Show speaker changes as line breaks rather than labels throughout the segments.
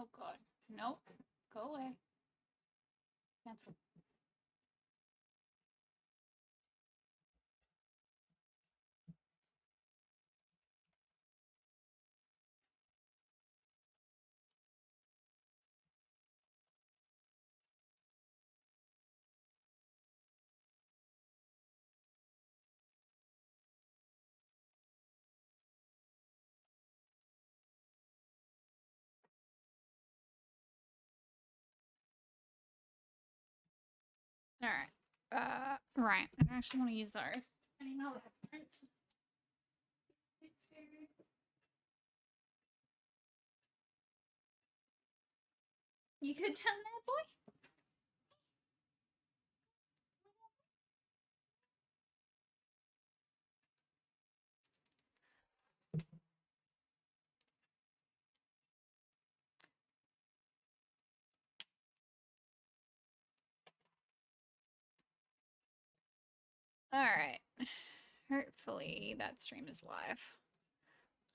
Oh god. Nope. Go away. Cancel. Alright. Right. I actually want to use those. I need another headphones. You could turn there, boy? Alright. Hopefully that stream is live.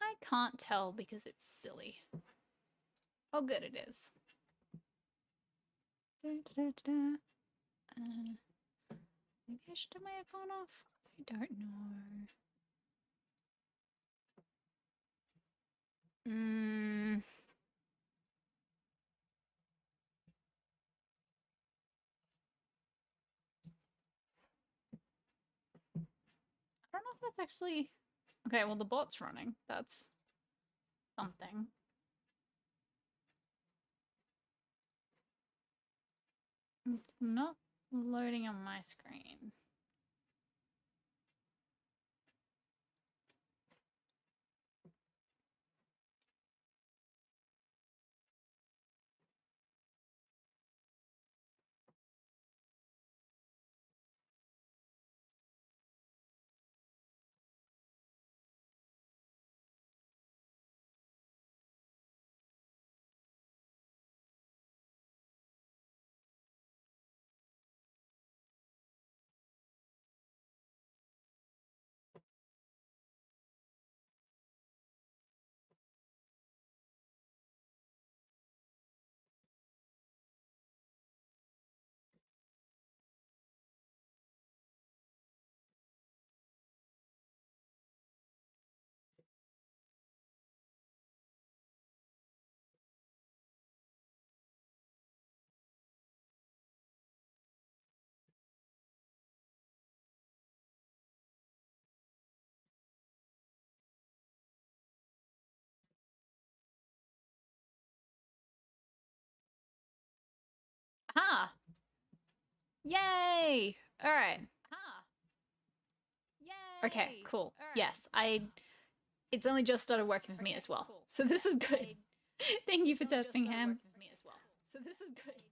I can't tell because it's silly. Oh, good it is. Maybe I should have my headphone off. I don't know. I don't know if that's actually... Okay, well the bot's running. That's something. It's not loading on my screen. Ah! Yay! Alright. Ah! Yay! Okay, cool. Yes, it's only just started working for me as well. So this is good. Thank you for testing, Ham. So this is good.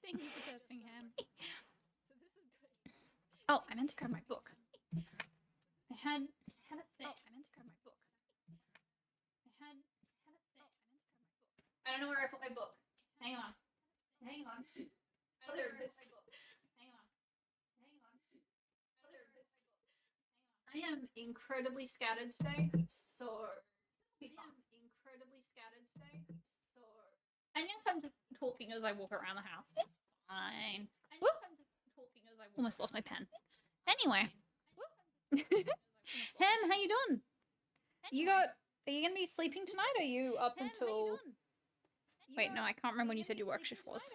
Thank you for testing, Ham. So this is good. Oh, I meant to grab my book. I had a thing. Oh, I meant to grab my book. I had a thing. I don't know where I put my book. Hang on. Hang on. Oh, there it is. Hang on. Hang on. Oh, there it is. I am incredibly scattered today, so and yes, I'm just talking as I walk around the house. It's fine. Almost lost my pen. Anyway. Hem, how you doing? Are you gonna be sleeping tonight? Or are you up until... Wait, no, I can't remember when you said your work shift was.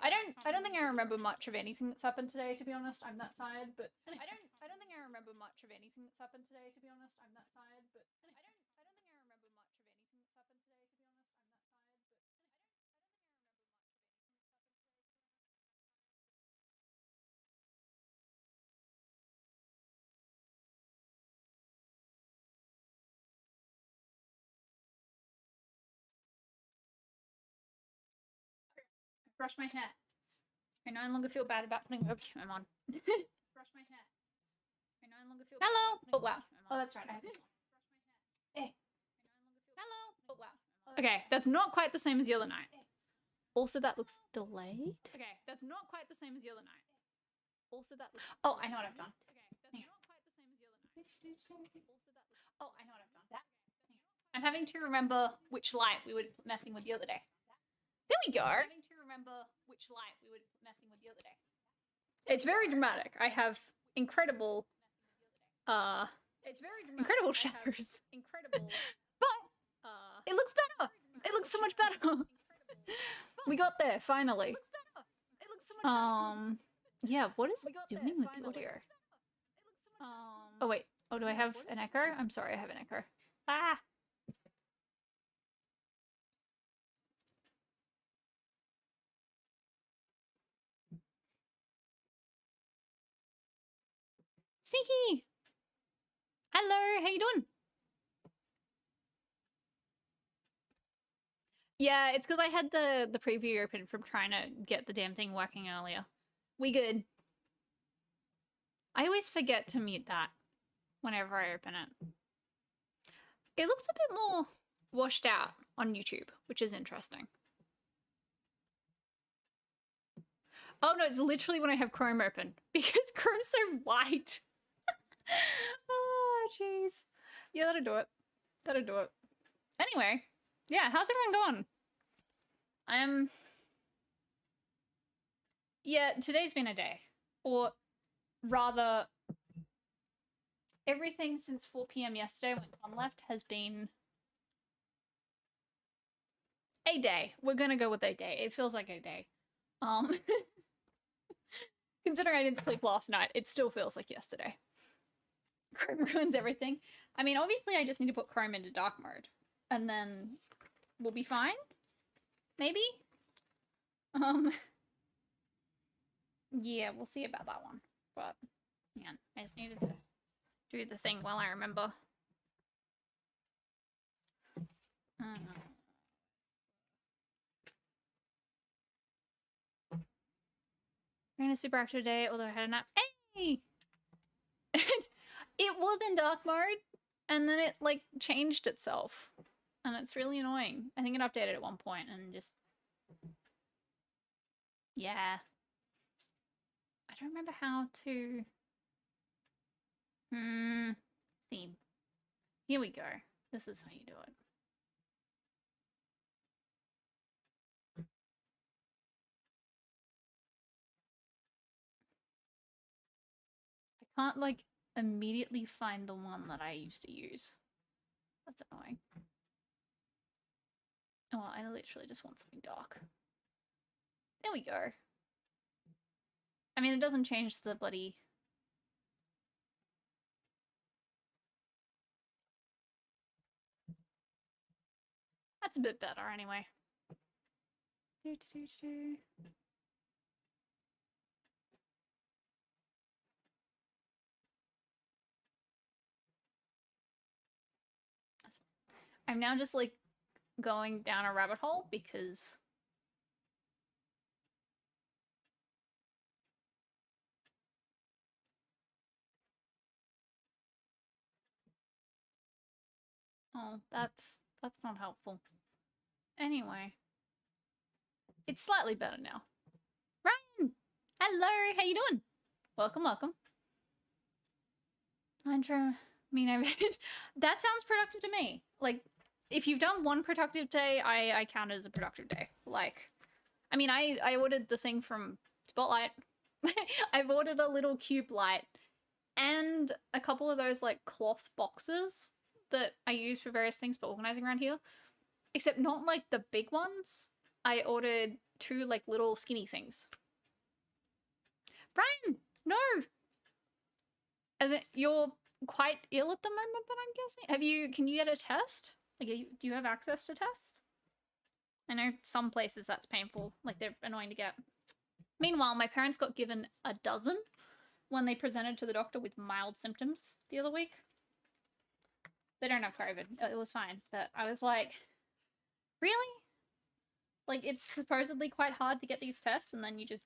I don't think I remember much of anything that's happened today, to be honest. I'm that tired, but anyway. I don't think I remember much of anything that's happened today, to be honest. I'm that tired, but anyway. Brush my hair. I no longer feel bad about putting webcam on. Brush my hair. I no longer feel Hello! Oh, wow. Oh, that's right. I have this one. Eh. Hello! Oh, wow. Okay, that's not quite the same as the other night. Also, that looks delayed. Okay, that's not quite the same as the other night. Also, that looks... Oh, I know what I've done. Hang on. Oh, I know what I've done. That. Hang on. I'm having to remember which light we were messing with the other day. There we go. I'm having to remember which light we were messing with the other day. It's very dramatic. I have incredible incredible shadows. But it looks better. It looks so much better. We got there finally. Yeah, what is it doing with the audio? Oh wait. Oh, do I have an echo? I'm sorry, I have an echo. Ah. Sneaky! Hello, how you doing? Yeah, it's because I had the preview open from trying to get the damn thing working earlier. We good. I always forget to mute that whenever I open it. It looks a bit more washed out on YouTube, which is interesting. Oh no, it's literally when I have Chrome open because Chrome's so white. Oh, jeez. Yeah, that'll do it. That'll do it. Anyway, yeah, how's everyone going? Yeah, today's been a day. Or rather, everything since 4 p.m. yesterday when Con left has been a day. We're gonna go with a day. It feels like a day. Considering I didn't sleep last night, it still feels like yesterday. Chrome ruins everything. I mean, obviously I just need to put Chrome into dark mode. And then we'll be fine? Maybe? Yeah, we'll see about that one. But, man, I just needed to do the thing while I remember. I'm in a super active day, although I had a nap. Hey! It was in dark mode, and then it, like, changed itself. And it's really annoying. I think it updated at one point and just... Yeah. I don't remember how to... Theme. Here we go. This is how you do it. I can't, like, immediately find the one that I used to use. That's annoying. Oh, I literally just want something dark. There we go. I mean, it doesn't change the bloody... That's a bit better, anyway. I'm now just, like, going down a rabbit hole because... Oh, that's not helpful. Anyway. It's slightly better now. Ryan! Hello, how you doing? Welcome, welcome. Intro, that sounds productive to me. Like, if you've done one productive day, I count it as a productive day. Like, I mean, I ordered the thing from Spotlight. I've ordered a little cube light and a couple of those, like, cloth boxes that I use for various things for organizing around here. Except not, like, the big ones. I ordered 2, like, little skinny things. Brian! No! As in, you're quite ill at the moment, but I'm guessing? Can you get a test? Like, do you have access to tests? I know some places that's painful. Like, they're annoying to get. Meanwhile, my parents got given a dozen when they presented to the doctor with mild symptoms the other week. They don't have COVID. It was fine. But I was like, really? Like, it's supposedly quite hard to get these tests, and then you just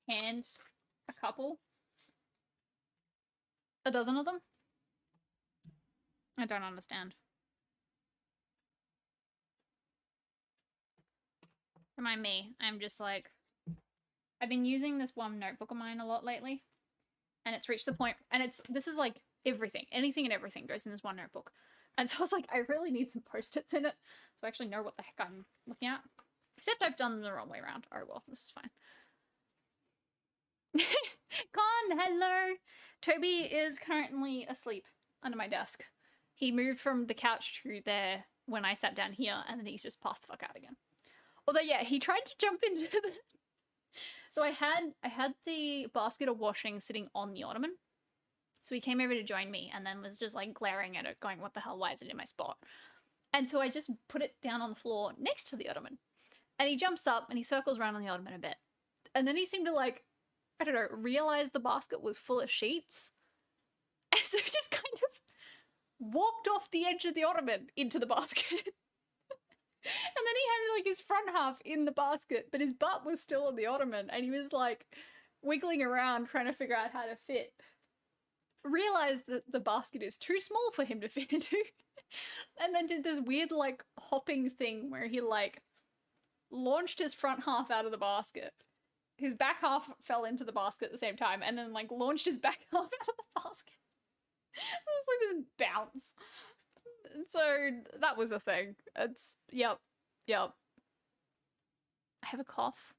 hand a couple? A dozen of them? I don't understand. Remind me, I'm just like... I've been using this one notebook of mine a lot lately, and it's reached the point... And this is like everything. Anything and everything goes in this one notebook. And so I was like, I really need some post-its in it so I actually know what the heck I'm looking at. Except I've done them the wrong way around. Oh well, this is fine. Con, hello! Toby is currently asleep under my desk. He moved from the couch to there when I sat down here, and then he's just passed the fuck out again. Although, yeah, he tried to jump into the... So I had the basket of washing sitting on the ottoman. So he came over to join me and then was just like glaring at it, going, what the hell, why is it in my spot? And so I just put it down on the floor next to the ottoman. And he jumps up and he circles around on the ottoman a bit. And then he seemed to like, I don't know, realize the basket was full of sheets. And so he just kind of walked off the edge of the ottoman into the basket. And then he had like his front half in the basket, but his butt was still on the ottoman and he was like wiggling around trying to figure out how to fit. Realized that the basket is too small for him to fit into. And then did this weird like hopping thing where he like launched his front half out of the basket. His back half fell into the basket at the same time and then like launched his back half out of the basket. It was like this bounce. So that was a thing. It's, yep. I have a cough.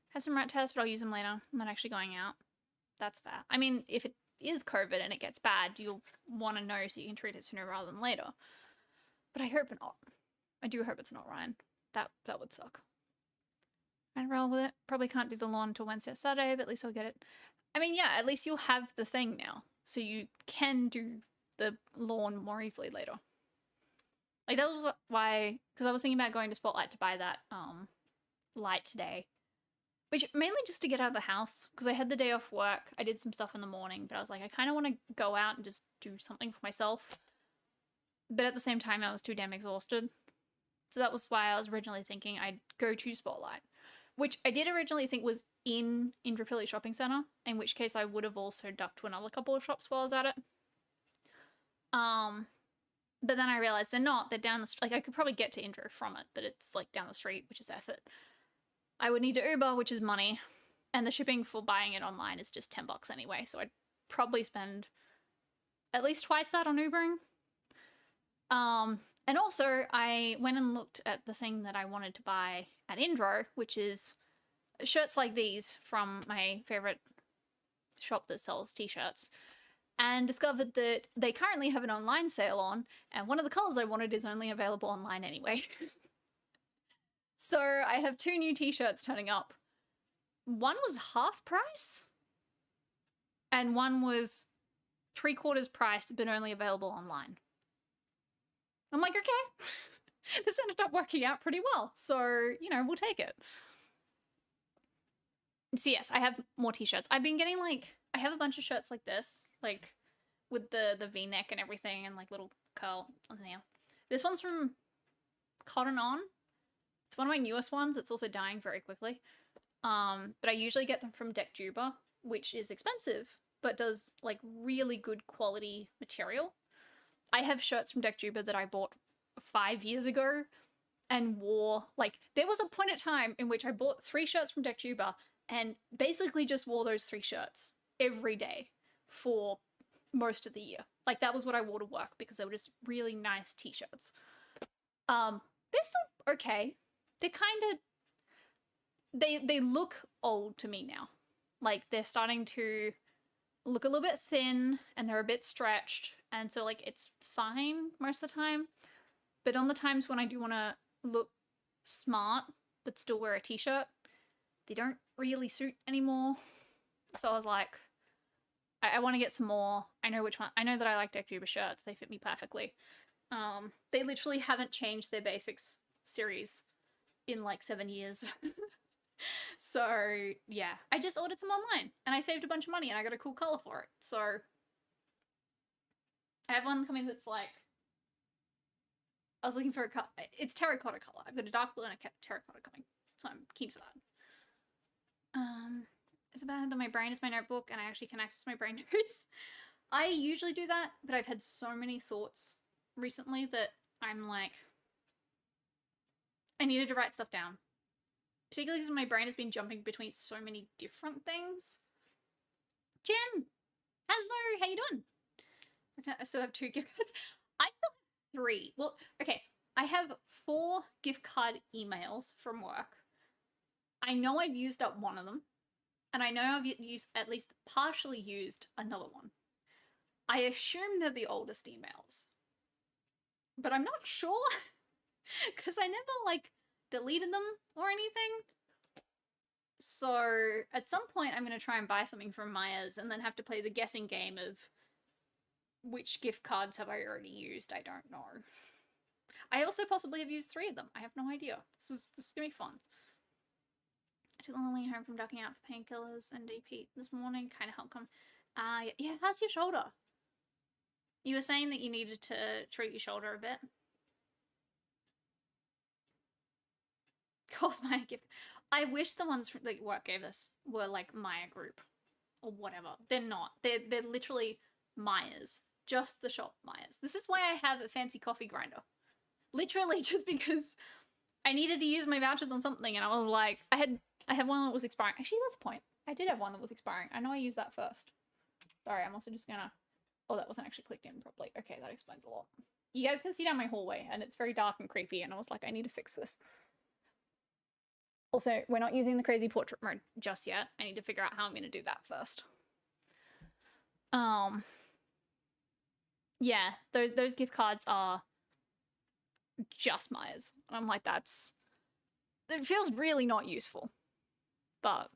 I have some rat tests, but I'll use them later. I'm not actually going out. That's fair. I mean, if it is COVID and it gets bad, you'll want to know so you can treat it sooner rather than later. But I hope not. I do hope it's not, Ryan. That would suck. I'd roll with it. Probably can't do the lawn until Wednesday or Saturday, but at least I'll get it. I mean, yeah, at least you'll have the thing now. So you can do the lawn more easily later. Like, that was why, because I was thinking about going to Spotlight to buy that light today. Which, mainly just to get out of the house, because I had the day off work. I did some stuff in the morning, but I was like, I kind of want to go out and just do something for myself. But at the same time, I was too damn exhausted. So that was why I was originally thinking I'd go to Spotlight. Which I did originally think was in Inverpilly Shopping Centre, in which case I would have also ducked to another couple of shops while I was at it. But then I realized they're not. They're down the street. Like, I could probably get to Indra from it, but it's, like, down the street, which is effort. I would need to Uber, which is money. And the shipping for buying it online is just $10 anyway, so I'd probably spend at least twice that on Ubering. And also, I went and looked at the thing that I wanted to buy at Indro, which is shirts like these from my favourite shop that sells t-shirts. And discovered that they currently have an online sale on, and one of the colours I wanted is only available online anyway. So I have 2 new t-shirts turning up. One was half price, and one was 3/4 price, but only available online. I'm like, okay, this ended up working out pretty well, so, you know, we'll take it. So yes, I have more t-shirts. I've been getting, like, I have a bunch of shirts like this, like, with the V-neck and everything, and, like, little curl on there. This one's from Cotton On. It's one of my newest ones. It's also dying very quickly. But I usually get them from Deck Juba, which is expensive, but does, like, really good quality material. I have shirts from Deck Juba that I bought 5 years ago and wore, like, there was a point in time in which I bought 3 shirts from Deck Juba and basically just wore those 3 shirts every day for most of the year. Like, that was what I wore to work because they were just really nice t-shirts. They're still okay. They're kind of, they look old to me now. Like, they're starting to look a little bit thin and they're a bit stretched. And so, like, it's fine most of the time. But on the times when I do want to look smart but still wear a t-shirt, they don't really suit anymore. So I was like, I want to get some more. I know which one. I know that I like Deck Juba shirts. They fit me perfectly. They literally haven't changed their basics series in like 7 years. So yeah, I just ordered some online and I saved a bunch of money and I got a cool color for it. So I have one coming that's like, I was looking for a color. It's terracotta color. I've got a dark blue and a terracotta coming. So I'm keen for that. It's bad that my brain is my notebook and I actually can access my brain notes. I usually do that, but I've had so many thoughts recently that I'm like, I needed to write stuff down. Particularly because my brain has been jumping between so many different things. Jim! Hello! How you doing? Okay, I still have 2 gift cards. I still 3. Well, okay. I have 4 gift card emails from work. I know I've used up one of them. And I know I've used, at least partially used, another one. I assume they're the oldest emails. But I'm not sure. Because I never, like, deleted them or anything. So, at some point, I'm going to try and buy something from Myers and then have to play the guessing game of which gift cards have I already used. I don't know. I also possibly have used 3 of them. I have no idea. This is going to be fun. I took the long way home from ducking out for painkillers and DP this morning. Kind of helped come. Yeah, how's your shoulder? You were saying that you needed to treat your shoulder a bit. Cosmetic gift. I wish the ones that work gave us were like Maya Group or whatever. They're not. They're literally Myers. Just the shop Myers. This is why I have a fancy coffee grinder. Literally just because I needed to use my vouchers on something and I was like, I had one that was expiring. Actually, that's a point. I did have one that was expiring. I know I used that first. Sorry, I'm also just gonna... Oh, that wasn't actually clicked in properly. Okay, that explains a lot. You guys can see down my hallway and it's very dark and creepy and I was like, I need to fix this. Also, we're not using the crazy portrait mode just yet. I need to figure out how I'm going to do that first. Yeah, those gift cards are just Myers. And I'm like, it feels really not useful. But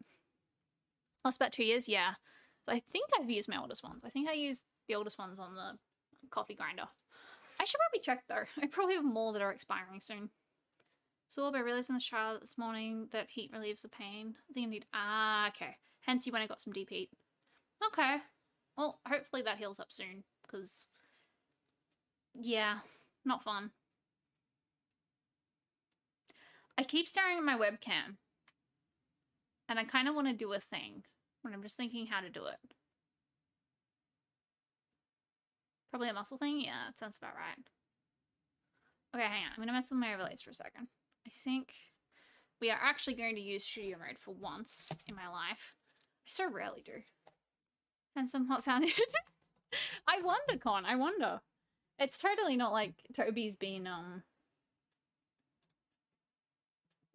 last about 2 years, yeah. So I think I've used my oldest ones. I think I used the oldest ones on the coffee grinder. I should probably check though. I probably have more that are expiring soon. So I realized in the shower this morning that heat relieves the pain. I think I need... okay. Hence you went and got some deep heat. Okay. Well, hopefully that heals up soon, because... yeah, not fun. I keep staring at my webcam. And I kind of want to do a thing. But I'm just thinking how to do it. Probably a muscle thing? Yeah, that sounds about right. Okay, hang on. I'm going to mess with my overlays for a second. I think we are actually going to use studio mode for once in my life. I so rarely do. And some hot sound. I wonder, Con. I wonder. It's totally not like Toby's been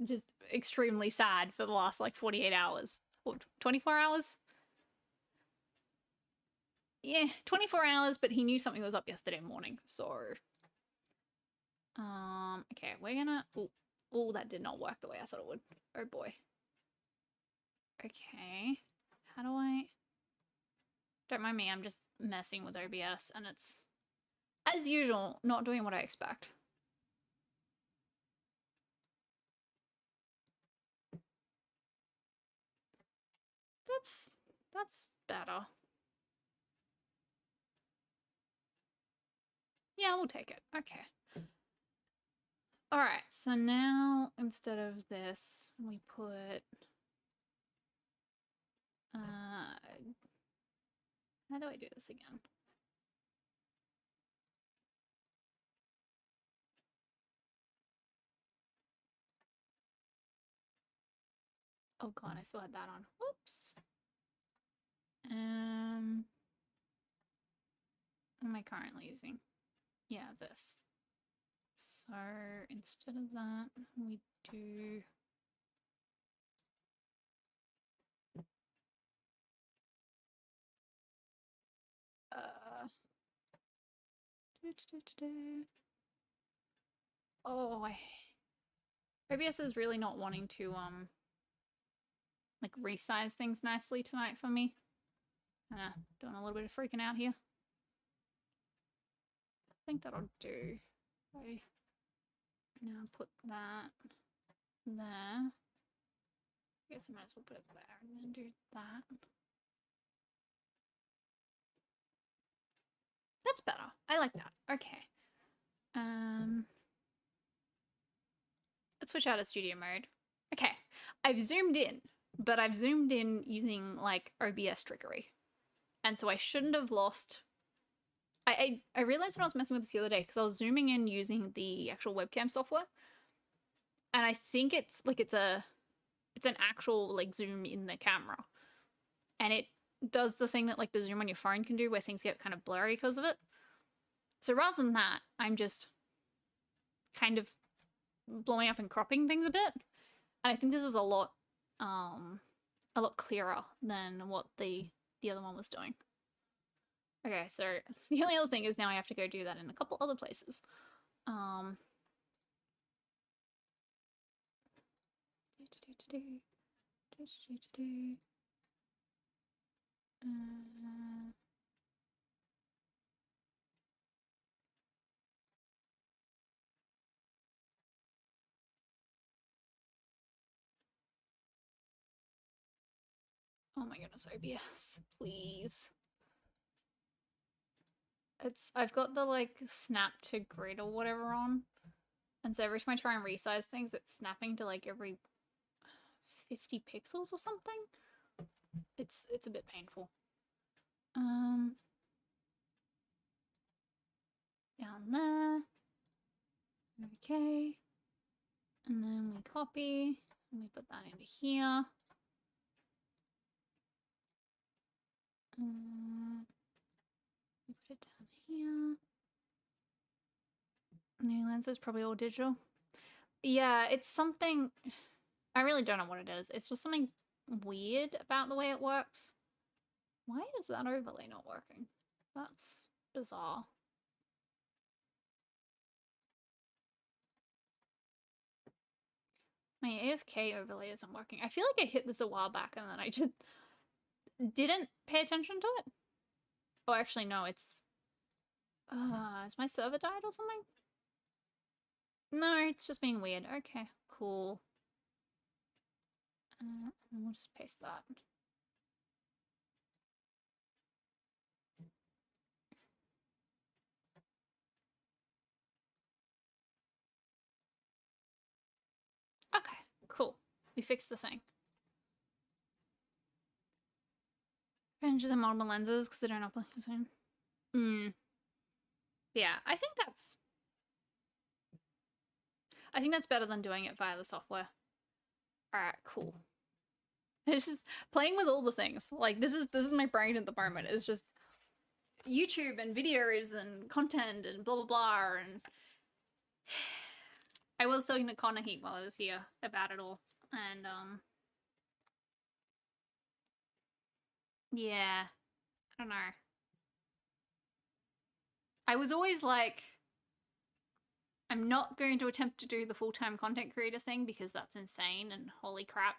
just extremely sad for the last like 48 hours. Or 24 hours? Yeah, 24 hours, but he knew something was up yesterday morning, so... okay, we're gonna... Oh, that did not work the way I thought it would. Oh boy. Okay. How do I... Don't mind me, I'm just messing with OBS and it's, as usual, not doing what I expect. That's better. Yeah, we'll take it. Okay. Alright, so now instead of this, we put... how do I do this again? Oh god, I still had that on. Whoops. What am I currently using? Yeah, this. So instead of that, we do... Oh, OBS is really not wanting to, like, resize things nicely tonight for me. Doing a little bit of freaking out here. I think that'll do. Okay. Now put that there. I guess I might as well put it there and then do that. That's better. I like that. Okay. Let's switch out of studio mode. Okay. I've zoomed in, but I've zoomed in using like OBS trickery. And so I shouldn't have lost... I realized when I was messing with this the other day because I was zooming in using the actual webcam software. And I think it's like it's an actual like zoom in the camera. And it does the thing that like the zoom on your phone can do where things get kind of blurry because of it. So rather than that, I'm just kind of blowing up and cropping things a bit. And I think this is a lot clearer than what the other one was doing. Okay, so the only other thing is now I have to go do that in a couple other places. Oh my goodness, OBS, please. I've got the like snap to grid or whatever on. And so every time I try and resize things, it's snapping to like every 50 pixels or something. It's a bit painful. Down there. Okay. And then we copy and we put that into here. We put it down here. New lens is probably all digital. Yeah, it's something. I really don't know what it is. It's just something weird about the way it works. Why is that overlay not working? That's bizarre. My AFK overlay isn't working. I feel like I hit this a while back and then I just didn't pay attention to it. Oh, actually, no, it's... is my server died or something? No, it's just being weird. Okay, cool. And then we'll just paste that. Okay, cool. We fixed the thing. Ranges and multiple lenses because they don't upload the same. Yeah, I think that's better than doing it via the software. Alright, cool. It's just playing with all the things. Like this is my brain at the moment. It's just YouTube and videos and content and blah blah blah. And I was talking to Connor Heat while I was here about it all. And yeah, I don't know. I was always like, I'm not going to attempt to do the full-time content creator thing because that's insane and holy crap.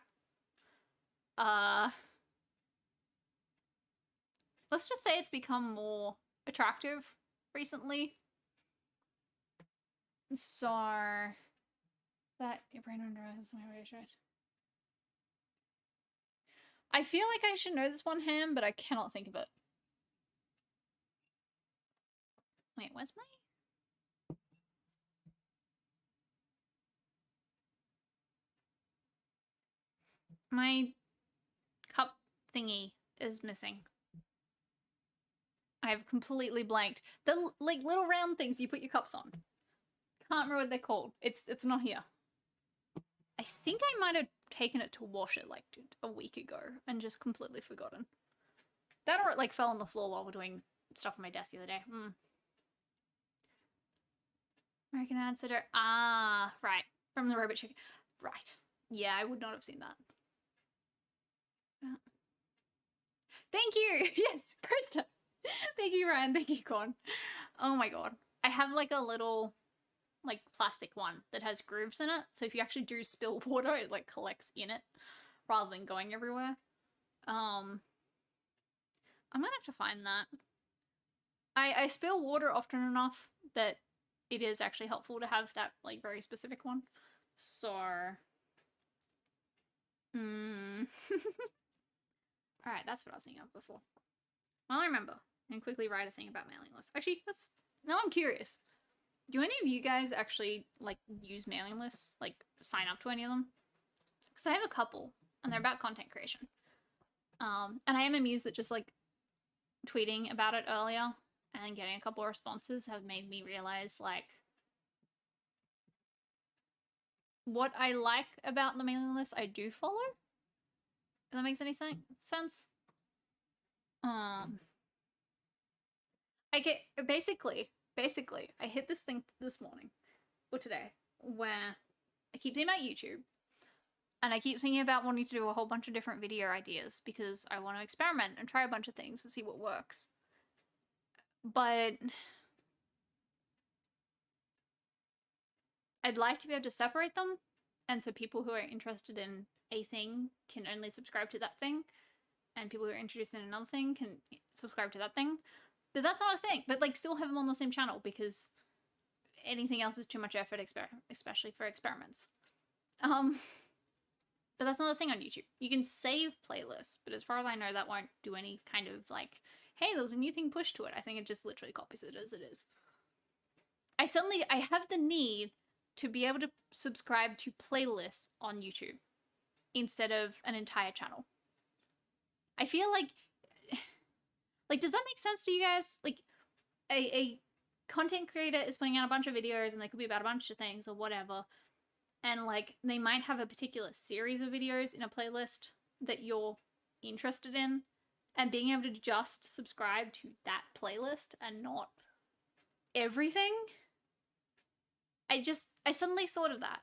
Let's just say it's become more attractive recently. So that your brain understands my ratio. I feel like I should know this one, Ham, but I cannot think of it. Wait, where's my cup thingy is missing. I have completely blanked. The like little round things you put your cups on. Can't remember what they're called. It's not here. I think I might have taken it to wash it like a week ago and just completely forgotten. That or it like fell on the floor while we're doing stuff on my desk the other day. American Answer. Ah, right. From the Robot Chicken. Right. Yeah, I would not have seen that. Thank you! Yes, Krista! Thank you, Ryan. Thank you, Con. Oh my god. I have like a little like plastic one that has grooves in it. So if you actually do spill water, it like collects in it rather than going everywhere. I might have to find that. I spill water often enough that it is actually helpful to have that like very specific one. So Alright, that's what I was thinking of before. Well, I remember. And quickly write a thing about mailing lists. Actually, now I'm curious. Do any of you guys actually like use mailing lists? Like sign up to any of them? Because I have a couple and they're about content creation. And I am amused that just like tweeting about it earlier and then getting a couple of responses have made me realize like what I like about the mailing list I do follow. If that makes any sense. I get basically I hit this thing this morning or today, where I keep thinking about YouTube, and I keep thinking about wanting to do a whole bunch of different video ideas because I want to experiment and try a bunch of things and see what works. But I'd like to be able to separate them, and so people who are interested in a thing can only subscribe to that thing, and people who are interested in another thing can subscribe to that thing. But that's not a thing. But like, still have them on the same channel because anything else is too much effort, especially for experiments. But that's not a thing on YouTube. You can save playlists, but as far as I know, that won't do any kind of like, hey, there was a new thing pushed to it. I think it just literally copies it as it is. I have the need to be able to subscribe to playlists on YouTube instead of an entire channel. I feel like does that make sense to you guys? Like, a content creator is putting out a bunch of videos and they could be about a bunch of things or whatever, and like they might have a particular series of videos in a playlist that you're interested in, and being able to just subscribe to that playlist and not everything. I suddenly thought of that.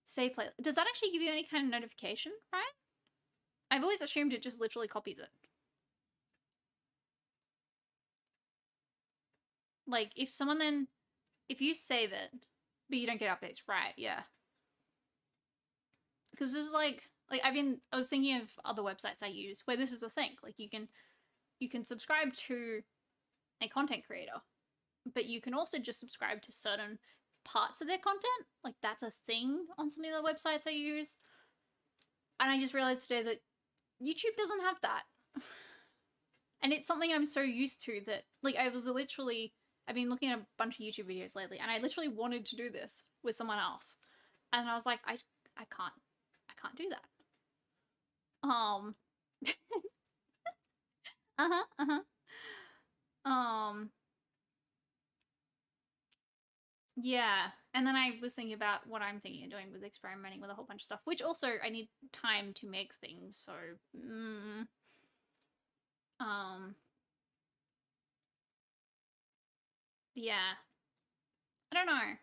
Save playlist. Does that actually give you any kind of notification, right? I've always assumed it just literally copies it. Like, if you save it, but you don't get updates, right? Yeah. Because this is like I was thinking of other websites I use where this is a thing. Like, you can subscribe to a content creator, but you can also just subscribe to certain parts of their content. Like, that's a thing on some of the websites I use. And I just realized today that YouTube doesn't have that. And it's something I'm so used to that, like, I've been looking at a bunch of YouTube videos lately, and I literally wanted to do this with someone else. And I was like, I can't do that. Yeah. And then I was thinking about what I'm thinking of doing with experimenting with a whole bunch of stuff, which also I need time to make things, so yeah. I don't know.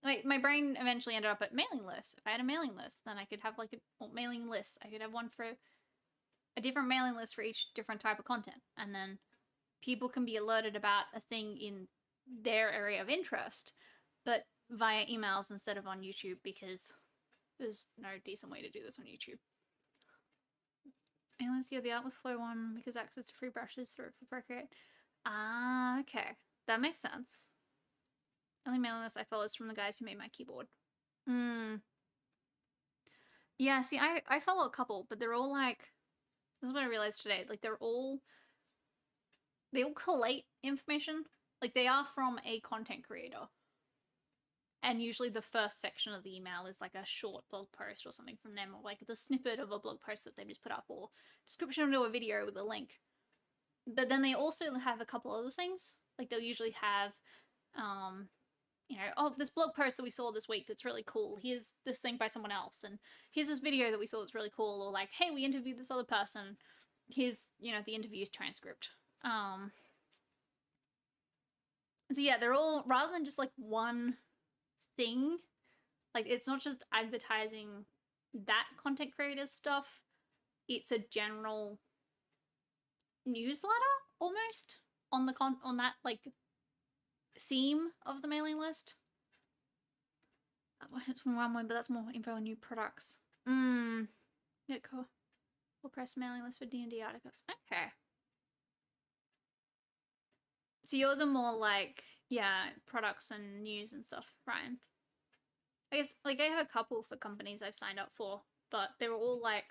Like, my brain eventually ended up at mailing lists. If I had a mailing list, then I could have like a mailing list. I could have one for a different mailing list for each different type of content, and then people can be alerted about a thing in their area of interest, but via emails instead of on YouTube, because there's no decent way to do this on YouTube. And let's see, the Atlas Flow one, because access to free brushes through for Procreate. Ah, okay. That makes sense. Only mailing list I follow is from the guys who made my keyboard. Yeah, see, I follow a couple, but they're all like, this is what I realized today, like they all collate information. Like, they are from a content creator. And usually the first section of the email is like a short blog post or something from them, or like the snippet of a blog post that they just put up, or description of a video with a link. But then they also have a couple other things. Like, they'll usually have, you know, oh, this blog post that we saw this week that's really cool. Here's this thing by someone else. And here's this video that we saw that's really cool. Or like, hey, we interviewed this other person. Here's, you know, the interview's transcript. So yeah, they're all, rather than just like one thing, like, it's not just advertising that content creator's stuff, it's a general newsletter almost on the on that like theme of the mailing list. It's from one way, but that's more info on new products. Yeah, cool. We'll press mailing list for D&D articles. Okay. So yours are more like, yeah, products and news and stuff, Ryan. I guess, like, I have a couple for companies I've signed up for, but they were all like,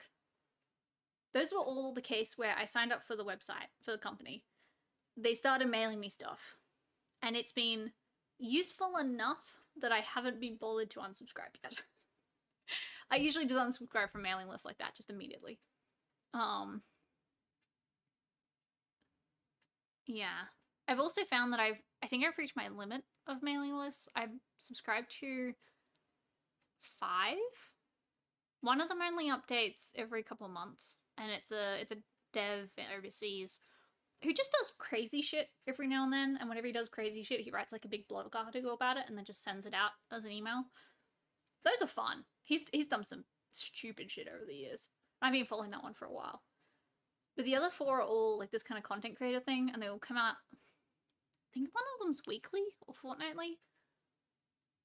those were all the case where I signed up for the website, for the company. They started mailing me stuff, and it's been useful enough that I haven't been bothered to unsubscribe yet. I usually just unsubscribe from mailing lists like that, just immediately. Yeah. I've also found that I think I've reached my limit of mailing lists. I've subscribed to 5. One of them only updates every couple months, and it's a dev overseas who just does crazy shit every now and then, and whenever he does crazy shit, he writes like a big blog article about it and then just sends it out as an email. Those are fun. He's done some stupid shit over the years. I've been following that one for a while. But the other 4 are all like this kind of content creator thing, and they all come out, I think one of them's weekly or fortnightly.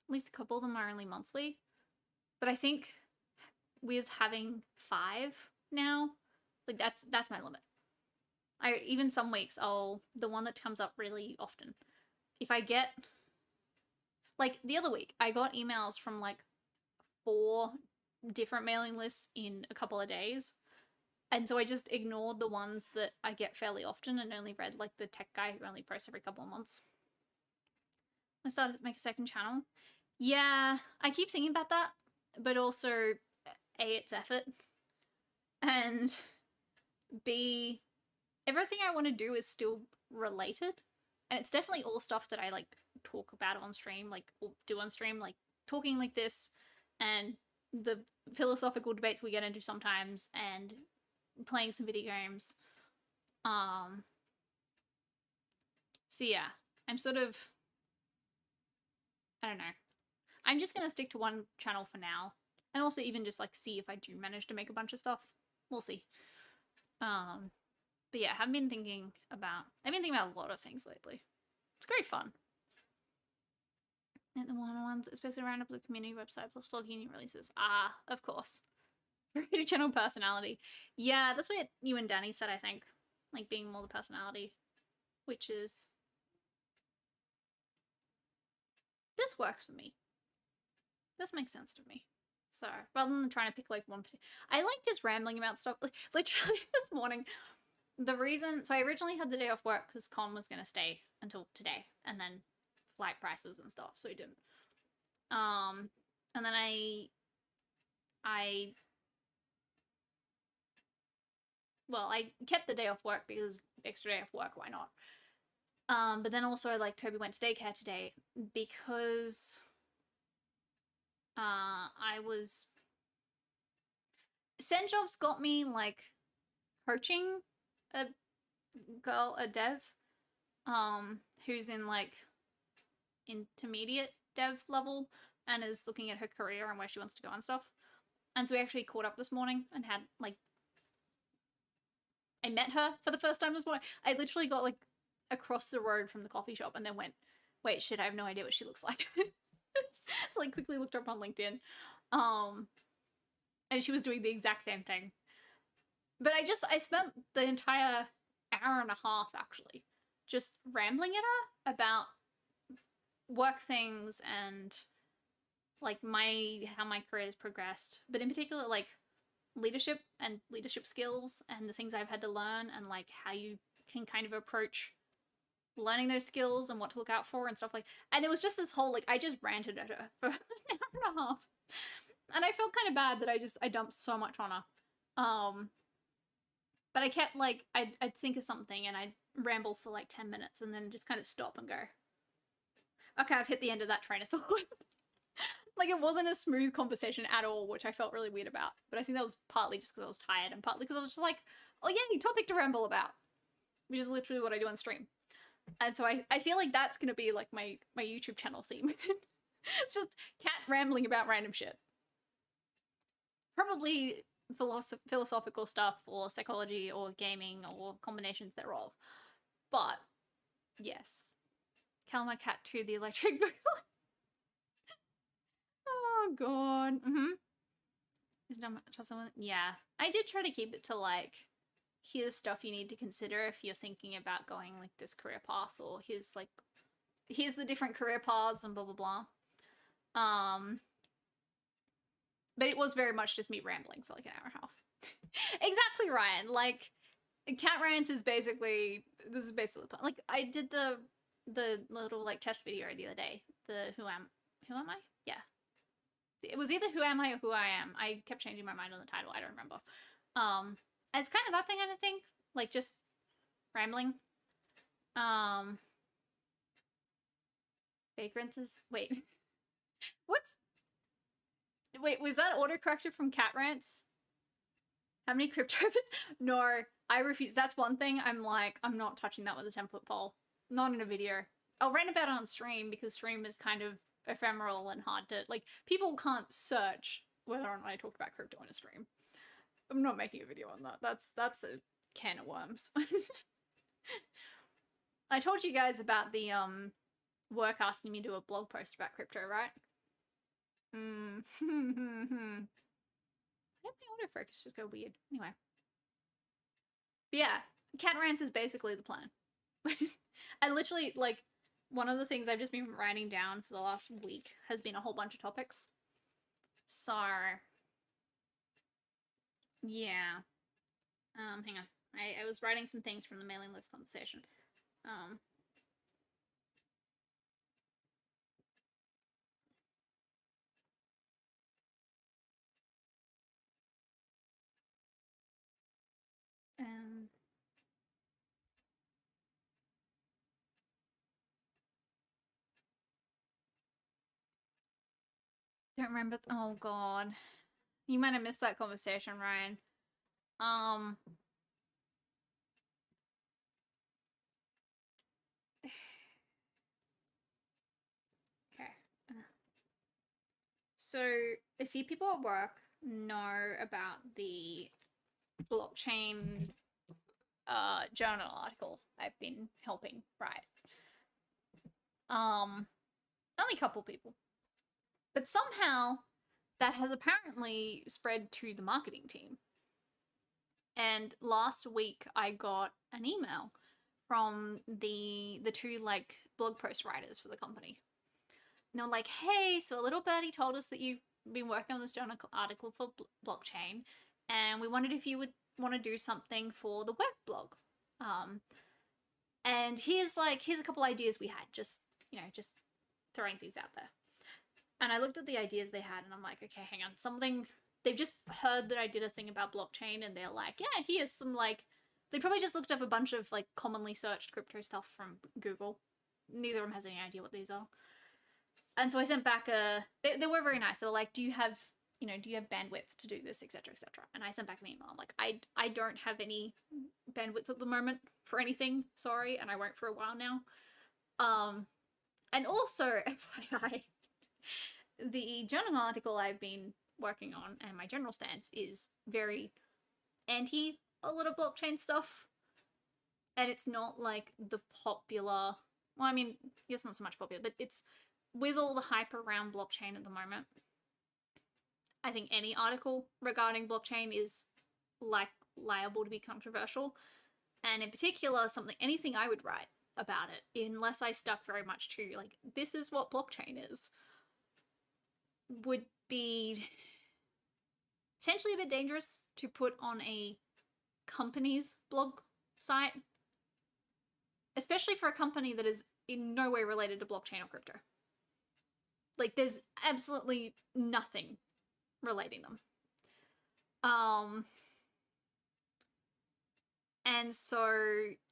At least a couple of them are only monthly. But I think with having 5 now, like that's my limit. Even some weeks, the one that comes up really often. If I get, like the other week, I got emails from like 4 different mailing lists in a couple of days. And so I just ignored the ones that I get fairly often and only read like the tech guy who only posts every couple of months. I started to make a second channel. Yeah, I keep thinking about that, but also A, it's effort, and B, everything I want to do is still related, and it's definitely all stuff that I like talk about on stream, like or do on stream, like talking like this, and the philosophical debates we get into sometimes, and playing some video games. So yeah, I'm sort of, I don't know. I'm just gonna stick to one channel for now, and also even just like see if I do manage to make a bunch of stuff. We'll see. But yeah, I've been thinking about a lot of things lately. It's great fun. And the one-on-ones, especially around the community website plus vlogging new releases. Ah, of course. Variety channel personality. Yeah, that's what you and Danny said, I think. Like being more the personality. Which is... This works for me. This makes sense to me. So, rather than trying to pick like one particular... I like just rambling about stuff. Like, literally this morning, the reason... So I originally had the day off work because Con was going to stay until today. And then flight prices and stuff, so he didn't. And then I kept the day off work because extra day off work, why not? But then also, like, Toby went to daycare today because Senjov's got me, like, coaching a girl, a dev, who's in, like, intermediate dev level and is looking at her career and where she wants to go and stuff. And so we actually caught up this morning and had, like, I met her for the first time this morning. I literally got, like, across the road from the coffee shop and then went, wait, shit, I have no idea what she looks like. So, like, quickly looked her up on LinkedIn. And she was doing the exact same thing. But I spent the entire hour and a half, actually, just rambling at her about work things and, like, how my career has progressed. But in particular, like, leadership and leadership skills and the things I've had to learn and, like, how you can kind of approach learning those skills and what to look out for and stuff like. And it was just this whole, like, I just ranted at her for an hour and a half. And I felt kind of bad that I dumped so much on her. But I kept, like, I'd think of something and I'd ramble for, like, 10 minutes and then just kind of stop and go, okay, I've hit the end of that train of thought. Like, it wasn't a smooth conversation at all, which I felt really weird about. But I think that was partly just because I was tired and partly because I was just like, oh, yay, topic to ramble about. Which is literally what I do on stream. And so I feel like that's going to be, like, my YouTube channel theme. It's just cat rambling about random shit. Probably philosophical stuff or psychology or gaming or combinations thereof. But, yes. Calma Cat 2, the electric boogaloo. Oh, God. Yeah. I did try to keep it to, like, here's stuff you need to consider if you're thinking about going, like, this career path, or here's the different career paths and blah, blah, blah. But it was very much just me rambling for, like, an hour and a half. Exactly, Ryan. Like, Cat Rants is basically, this is basically, like, I did the little, like, test video the other day. The who am I? Yeah. It was either who am I or who I am. I kept changing my mind on the title. I don't remember. It's kind of that thing, I think. Like, just rambling. Vagrances? Wait. Wait, was that autocorrected from Cat Rants? How many cryptos? No, I refuse. That's one thing I'm like, I'm not touching that with a 10-foot pole. Not in a video. I'll rant about it on stream because stream is kind of ephemeral and hard to, like, people can't search whether or not I talked about crypto in a stream. I'm not making a video on that. That's a can of worms. I told you guys about the work asking me to do a blog post about crypto, right? I don't think autofocus just go weird. Anyway. But yeah, cat rants is basically the plan. I literally, like, one of the things I've just been writing down for the last week has been a whole bunch of topics. So, yeah. Hang on. I was writing some things from the mailing list conversation. Don't remember. Oh god, you might have missed that conversation, Ryan. Okay. So a few people at work know about the blockchain journal article I've been helping write. Only a couple people. But somehow that has apparently spread to the marketing team. And last week I got an email from the two like blog post writers for the company. And they were like, hey, so a little birdie told us that you've been working on this journal article for blockchain, and we wondered if you would want to do something for the work blog. And here's a couple ideas we had, just throwing things out there. And I looked at the ideas they had and I'm like, okay, hang on, something, they've just heard that I did a thing about blockchain and they're like, yeah, here's some they probably just looked up a bunch of commonly searched crypto stuff from Google. Neither of them has any idea what these are. And so I sent back they were very nice. They were like, do you have bandwidth to do this, etc., etc. And I sent back an email. I'm like, I don't have any bandwidth at the moment for anything, sorry, and I won't for a while now. And also, FYI, the journal article I've been working on and my general stance is very anti a lot of blockchain stuff. And it's not like the popular, well, I mean, it's not so much popular, but it's with all the hype around blockchain at the moment. I think any article regarding blockchain is liable to be controversial. And in particular, anything I would write about it, unless I stuck very much to this is what blockchain is, would be potentially a bit dangerous to put on a company's blog site, especially for a company that is in no way related to blockchain or crypto. There's absolutely nothing relating them. And so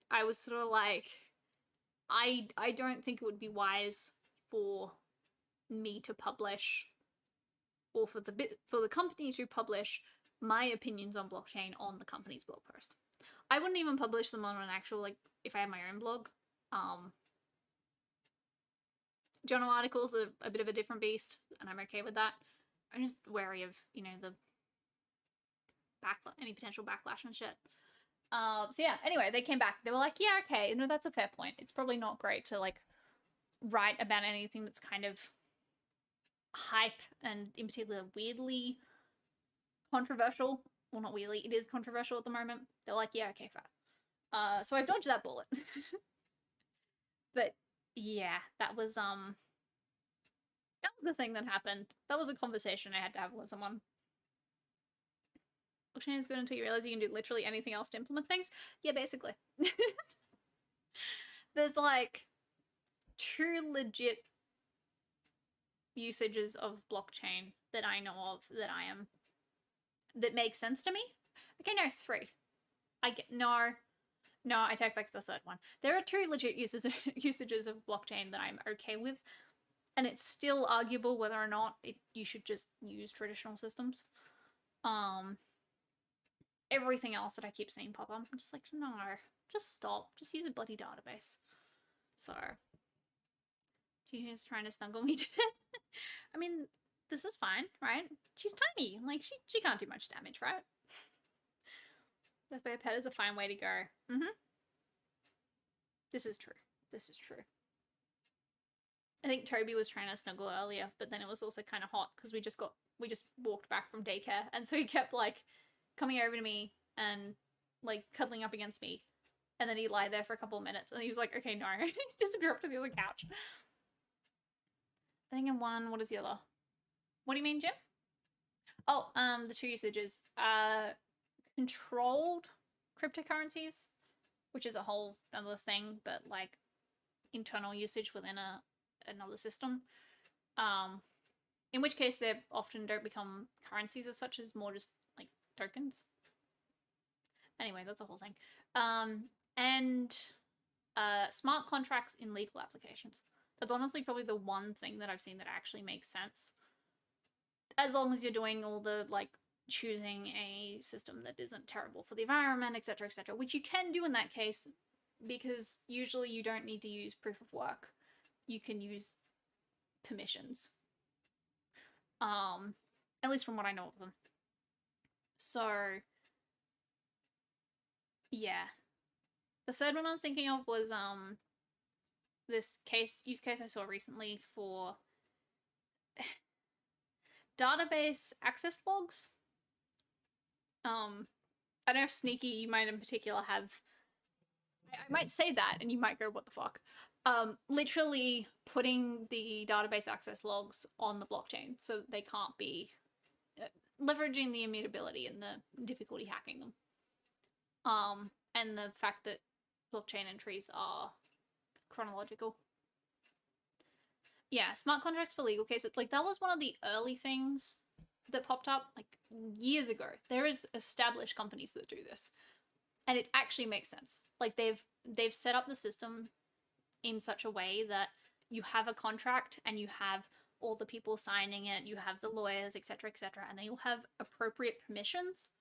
I was sort of like, I don't think it would be wise for me to publish, or for the company to publish my opinions on blockchain on the company's blog post. I wouldn't even publish them on an actual, if I had my own blog. Journal articles are a bit of a different beast, and I'm okay with that. I'm just wary of, the any potential backlash and shit. So yeah, anyway, they came back. They were like, yeah, okay, no, that's a fair point. It's probably not great to, write about anything that's kind of hype and in particular weirdly controversial. Well, not weirdly, it is controversial at the moment. They're like, yeah, okay, fair. So I've dodged that bullet. But yeah, that was the thing that happened. That was a conversation I had to have with someone. Blockchain is good until you realize you can do literally anything else to implement things. Yeah, basically. There's 2 legit usages of blockchain that I know of that make sense to me. Okay, no, 3. No, I take back the 3rd one. There are 2 legit usages of blockchain that I'm okay with, and it's still arguable whether or not you should just use traditional systems. everything else that I keep seeing pop up. I'm just like, no, just stop. Just use a bloody database. So, she's trying to snuggle me to death. I mean, this is fine, right? She's tiny. Like, she can't do much damage, right? Death by a pet is a fine way to go. This is true. This is true. I think Toby was trying to snuggle earlier, but then it was also kind of hot because we just walked back from daycare, and so he kept like coming over to me and like cuddling up against me, and then he'd lie there for a couple of minutes, and he was like, "Okay, no," he disappeared up to the other couch. I think in one. What is the other? What do you mean, Jim? Oh, the two usages. Controlled cryptocurrencies, which is a whole other thing, but like internal usage within another system. In which case they often don't become currencies as such, as more just like tokens. Anyway, that's a whole thing. And smart contracts in legal applications. That's honestly probably the one thing that I've seen that actually makes sense. As long as you're doing all the like choosing a system that isn't terrible for the environment, etc., which you can do in that case, because usually you don't need to use proof of work. You can use permissions. At least from what I know of them. So, yeah. The third one I was thinking of was this use case I saw recently for database access logs. I don't know if Sneaky, you might in particular have. I might say that, and you might go, "What the fuck?" Literally putting the database access logs on the blockchain so they can't be leveraging the immutability and the difficulty hacking them. And the fact that blockchain entries are chronological. Yeah, smart contracts for legal cases. Like, that was one of the early things that popped up, like, years ago. There is established companies that do this. And it actually makes sense. Like, they've set up the system in such a way that you have a contract and you have all the people signing it, you have the lawyers, etc., and they all have appropriate permissions.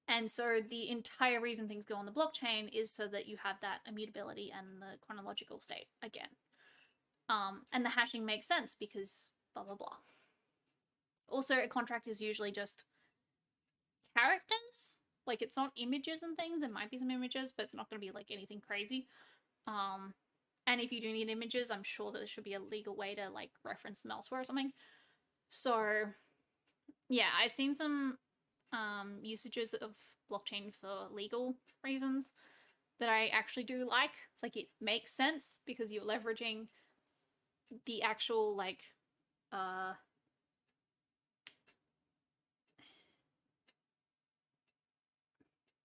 And so the entire reason things go on the blockchain is so that you have that immutability and the chronological state again. And the hashing makes sense because blah, blah, blah. Also, a contract is usually just characters. Like, it's not images and things. There might be some images, but it's not going to be, like, anything crazy. And if you do need images, I'm sure that there should be a legal way to, like, reference them elsewhere or something. So, yeah, I've seen some usages of blockchain for legal reasons that I actually do like. Like, it makes sense because you're leveraging the actual, like,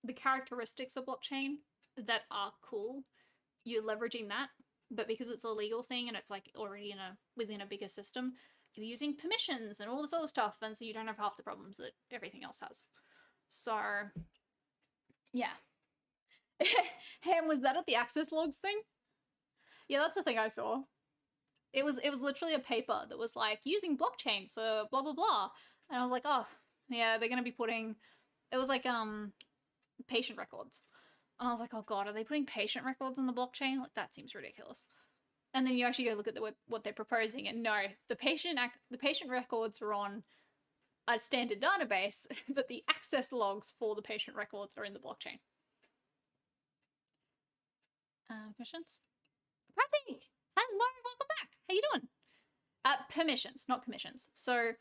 the characteristics of blockchain that are cool. You're leveraging that, but because it's a legal thing and it's like already within a bigger system, you're using permissions and all this other stuff, and so you don't have half the problems that everything else has. So, yeah. Ham, was that at the access logs thing? Yeah, that's the thing I saw. It was literally a paper that was like, using blockchain for blah blah blah, and I was like, oh yeah, they're gonna be putting. It was like patient records. And I was like, oh god, are they putting patient records on the blockchain? Like, that seems ridiculous. And then you actually go look at what they're proposing, and no, the patient records are on a standard database, but the access logs for the patient records are in the blockchain. Questions? Pratik! Hello, welcome back. How you doing? Permissions, not commissions. So,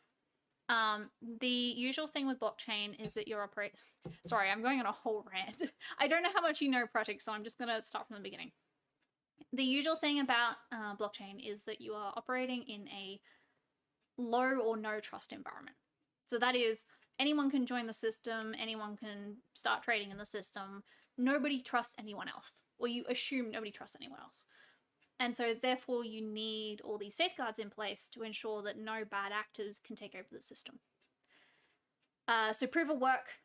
the usual thing with blockchain is that you're operating. Sorry, I'm going on a whole rant. I don't know how much you know, Pratik, so I'm just going to start from the beginning. The usual thing about blockchain is that you are operating in a low or no trust environment. So that is, anyone can join the system, anyone can start trading in the system, nobody trusts anyone else, or you assume nobody trusts anyone else. And so therefore you need all these safeguards in place to ensure that no bad actors can take over the system. So proof of work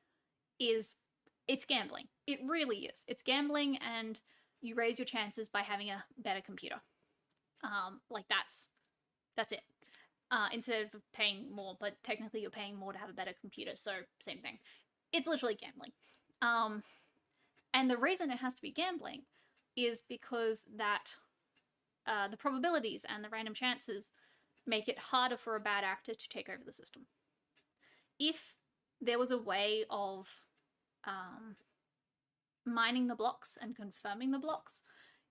it's gambling. It really is. It's gambling, and you raise your chances by having a better computer. Like, that's it. Instead of paying more, but technically you're paying more to have a better computer, so same thing. it's literally gambling. And the reason it has to be gambling is because that the probabilities and the random chances make it harder for a bad actor to take over the system. If there was a way of mining the blocks and confirming the blocks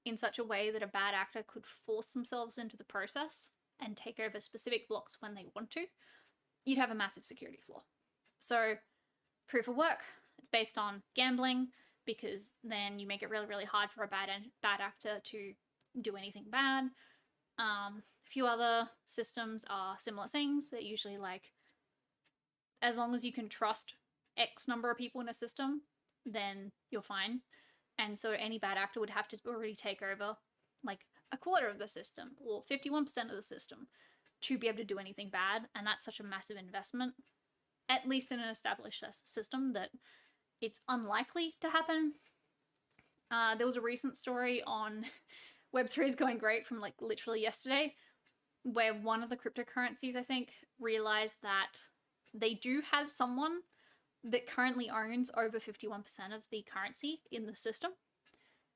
in such a way that a bad actor could force themselves into the process and take over specific blocks when they want to, you'd have a massive security flaw. So proof of work, it's based on gambling, because then you make it really, really hard for a bad actor to do anything bad. A few other systems are similar things. They're usually like, as long as you can trust X number of people in a system, then you're fine. And so any bad actor would have to already take over like a quarter of the system or 51% of the system to be able to do anything bad. And that's such a massive investment, at least in an established system, that it's unlikely to happen. There was a recent story on Web3 is going great from like literally yesterday, where one of the cryptocurrencies, I think, realized that they do have someone that currently owns over 51% of the currency in the system,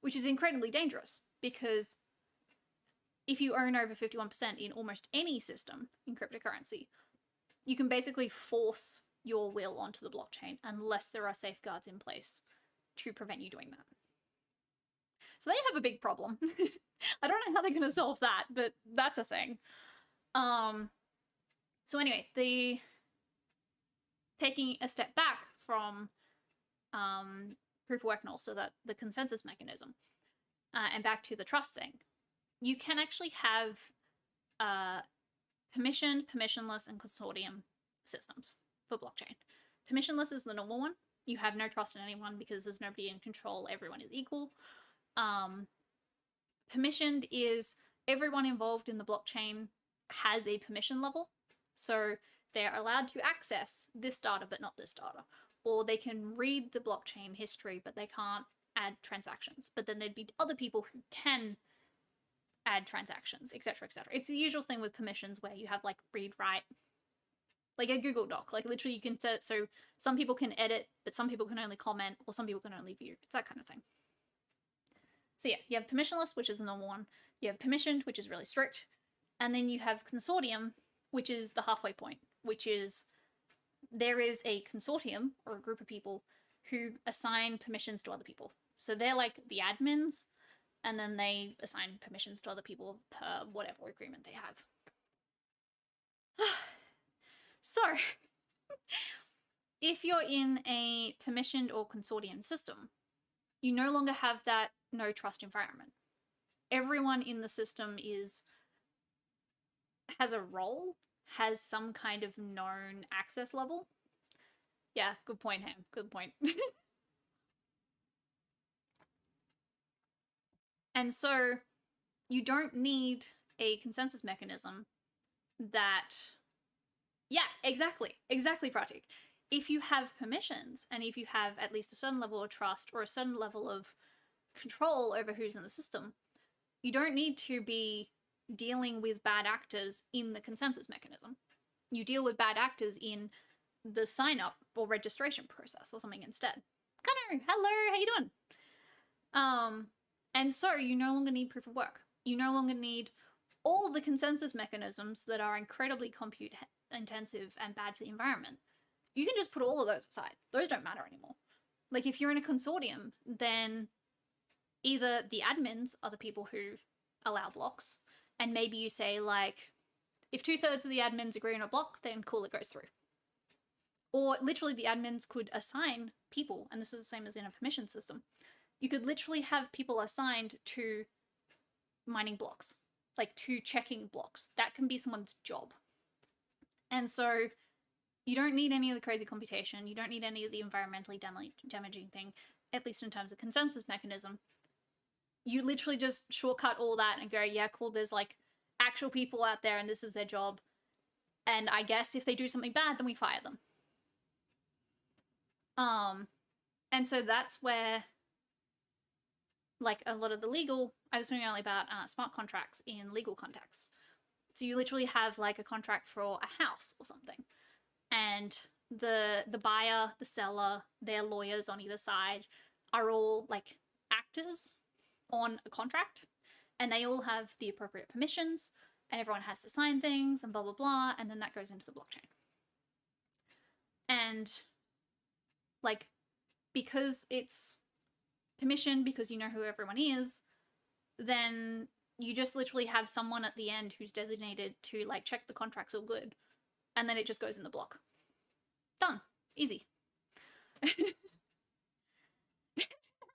which is incredibly dangerous, because if you own over 51% in almost any system in cryptocurrency, you can basically force your will onto the blockchain unless there are safeguards in place to prevent you doing that. So they have a big problem. I don't know how they're going to solve that, but that's a thing. So anyway, taking a step back from proof of work and also the consensus mechanism, and back to the trust thing, you can actually have permissioned, permissionless, and consortium systems for blockchain. Permissionless is the normal one. You have no trust in anyone because there's nobody in control. Everyone is equal. Permissioned is everyone involved in the blockchain has a permission level. So they're allowed to access this data, but not this data. Or they can read the blockchain history, but they can't add transactions. But then there'd be other people who can add transactions, etc., etc. It's the usual thing with permissions where you have like read, write, like a Google Doc. Like literally you can set, so some people can edit, but some people can only comment, or some people can only view. It's that kind of thing. So yeah, you have permissionless, which is the normal one. You have permissioned, which is really strict. And then you have consortium, which is the halfway point, which is there is a consortium or a group of people who assign permissions to other people. So they're like the admins, and then they assign permissions to other people per whatever agreement they have. So, if you're in a permissioned or consortium system, you no longer have that no trust environment. Everyone in the system has a role, has some kind of known access level. Yeah, good point, Ham. Good point. And so you don't need a consensus mechanism that, yeah, exactly, Pratik. If you have permissions and if you have at least a certain level of trust or a certain level of control over who's in the system, you don't need to be dealing with bad actors in the consensus mechanism. You deal with bad actors in the sign-up or registration process or something instead. Connor, hello, how you doing? And so you no longer need proof of work. You no longer need all the consensus mechanisms that are incredibly compute intensive and bad for the environment. You can just put all of those aside. Those don't matter anymore. Like if you're in a consortium, then either the admins are the people who allow blocks, and maybe you say like, if 2/3 of the admins agree on a block, then cool, it goes through. Or literally the admins could assign people, and this is the same as in a permission system. You could literally have people assigned to mining blocks, like to checking blocks. That can be someone's job. And so you don't need any of the crazy computation. You don't need any of the environmentally damaging thing, at least in terms of consensus mechanism. You literally just shortcut all that and go, yeah, cool, there's like actual people out there and this is their job. And I guess if they do something bad, then we fire them. And so that's where like a lot of the legal, I was talking earlier about smart contracts in legal contexts. So you literally have like a contract for a house or something. And
the buyer, the seller, their lawyers on either side are all like actors on a contract, and they all have the appropriate permissions, and everyone has to sign things and blah blah blah, and then that goes into the blockchain. And like, because it's permission, because you know who everyone is, then you just literally have someone at the end who's designated to like check the contract's all good, and then it just goes in the block. Done. Easy.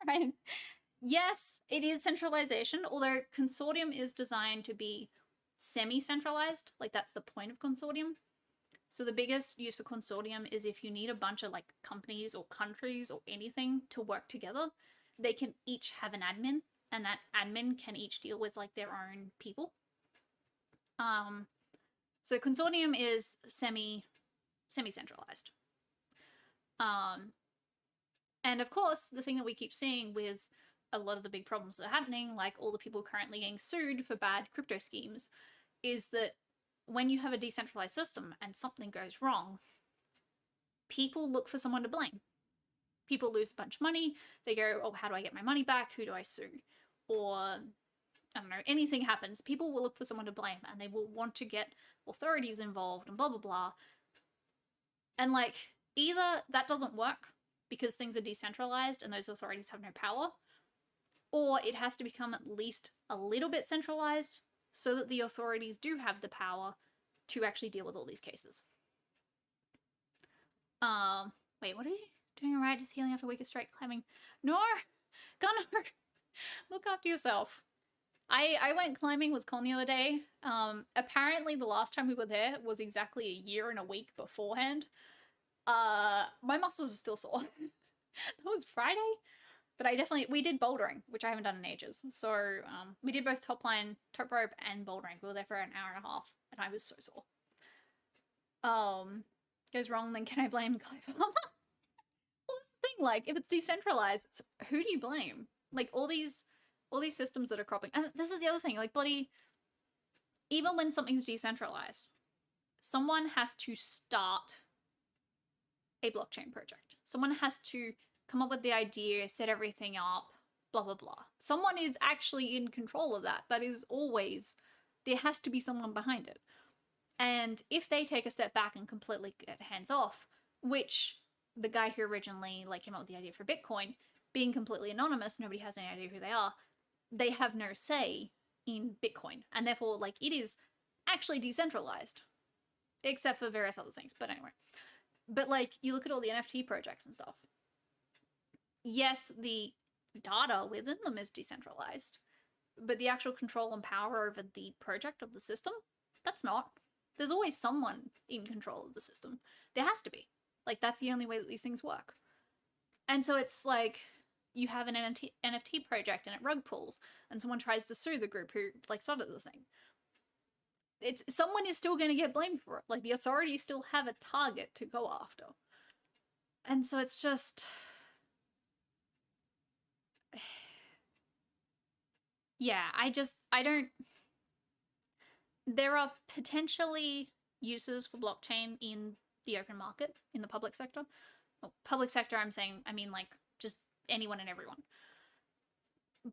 Right. Yes, it is centralization, although consortium is designed to be semi-centralized. Like, that's the point of consortium. So the biggest use for consortium is if you need a bunch of like companies or countries or anything to work together, they can each have an admin, and that admin can each deal with like their own people. So consortium is semi-centralized. And of course, the thing that we keep seeing with a lot of the big problems that are happening, like all the people currently getting sued for bad crypto schemes, is that when you have a decentralized system and something goes wrong, people look for someone to blame. People lose a bunch of money. They go, oh, how do I get my money back? Who do I sue? Or, I don't know, anything happens. People will look for someone to blame, and they will want to get authorities involved and blah, blah, blah. And like, either that doesn't work because things are decentralized and those authorities have no power, or it has to become at least a little bit centralized so that the authorities do have the power to actually deal with all these cases. Wait, what are you doing? All right, just healing after a week of straight climbing. No, Gunnar, look after yourself. I went climbing with Con the other day. Apparently the last time we were there was exactly a year and a week beforehand. My muscles are still sore. That was Friday, but we did bouldering, which I haven't done in ages. So we did both top line, top rope, and bouldering. We were there for an hour and a half, and I was so sore. Goes wrong, then can I blame Clever? Well, that's the thing. Like, if it's decentralized, who do you blame? Like, all these systems that are cropping. And this is the other thing. Like, bloody, even when something's decentralized, someone has to start a blockchain project. Someone has to come up with the idea, set everything up, blah, blah, blah. Someone is actually in control of that. That is always, there has to be someone behind it. And if they take a step back and completely get hands off, which the guy who originally like came up with the idea for Bitcoin, being completely anonymous, nobody has any idea who they are, they have no say in Bitcoin. And therefore, like, it is actually decentralized. Except for various other things, but anyway. But like, you look at all the NFT projects and stuff. Yes, the data within them is decentralized, but the actual control and power over the project of the system, that's not. There's always someone in control of the system. There has to be. Like, that's the only way that these things work. And so it's like, you have an NFT project and it rug pulls, and someone tries to sue the group who like started the thing. Someone is still going to get blamed for it. Like, the authorities still have a target to go after. And so it's just, yeah, I don't, there are potentially uses for blockchain in the open market, in the public sector. Well, public sector, I mean like just anyone and everyone.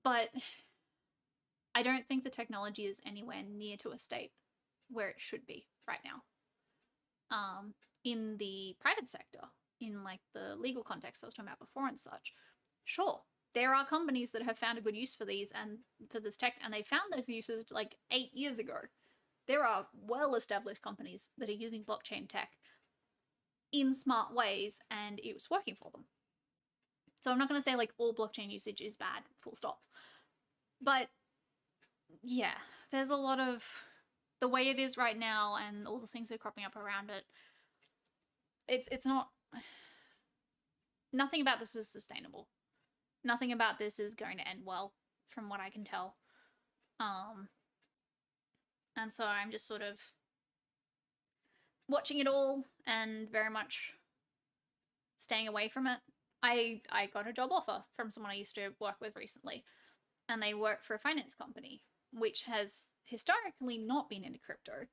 But I don't think the technology is anywhere near to a state where it should be right now. In the private sector, in like the legal context I was talking about before and such, sure, there are companies that have found a good use for these and for this tech, and they found those uses like 8 years ago. There are well-established companies that are using blockchain tech in smart ways, and it was working for them. So I'm not going to say like all blockchain usage is bad, full stop. But yeah, there's a lot of the way it is right now and all the things that are cropping up around it. It's not, nothing about this is sustainable. Nothing about this is going to end well, from what I can tell. And so I'm just sort of watching it all and very much staying away from it. I got a job offer from someone I used to work with recently, and they work for a finance company, which has historically not been into crypto,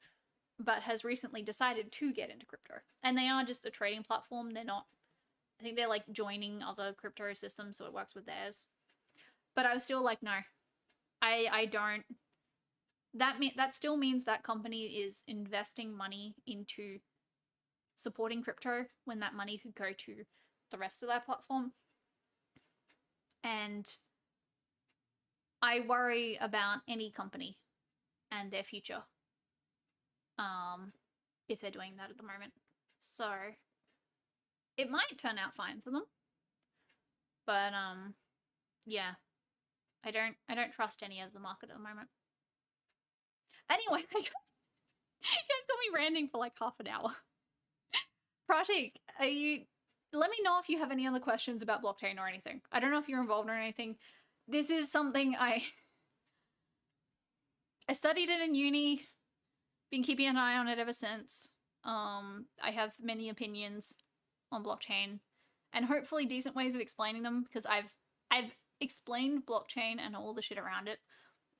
but has recently decided to get into crypto. And they are just a trading platform. They're not, I think they're like joining other crypto systems so it works with theirs. But I was still like, no, I don't. That still means that company is investing money into supporting crypto when that money could go to the rest of their platform. And I worry about any company and their future if they're doing that at the moment. So it might turn out fine for them. But yeah. I don't trust any of the market at the moment. Anyway, you guys got me ranting for like half an hour. Pratik, let me know if you have any other questions about blockchain or anything. I don't know if you're involved or anything. This is something I studied it in uni, been keeping an eye on it ever since. I have many opinions on blockchain and hopefully decent ways of explaining them because I've explained blockchain and all the shit around it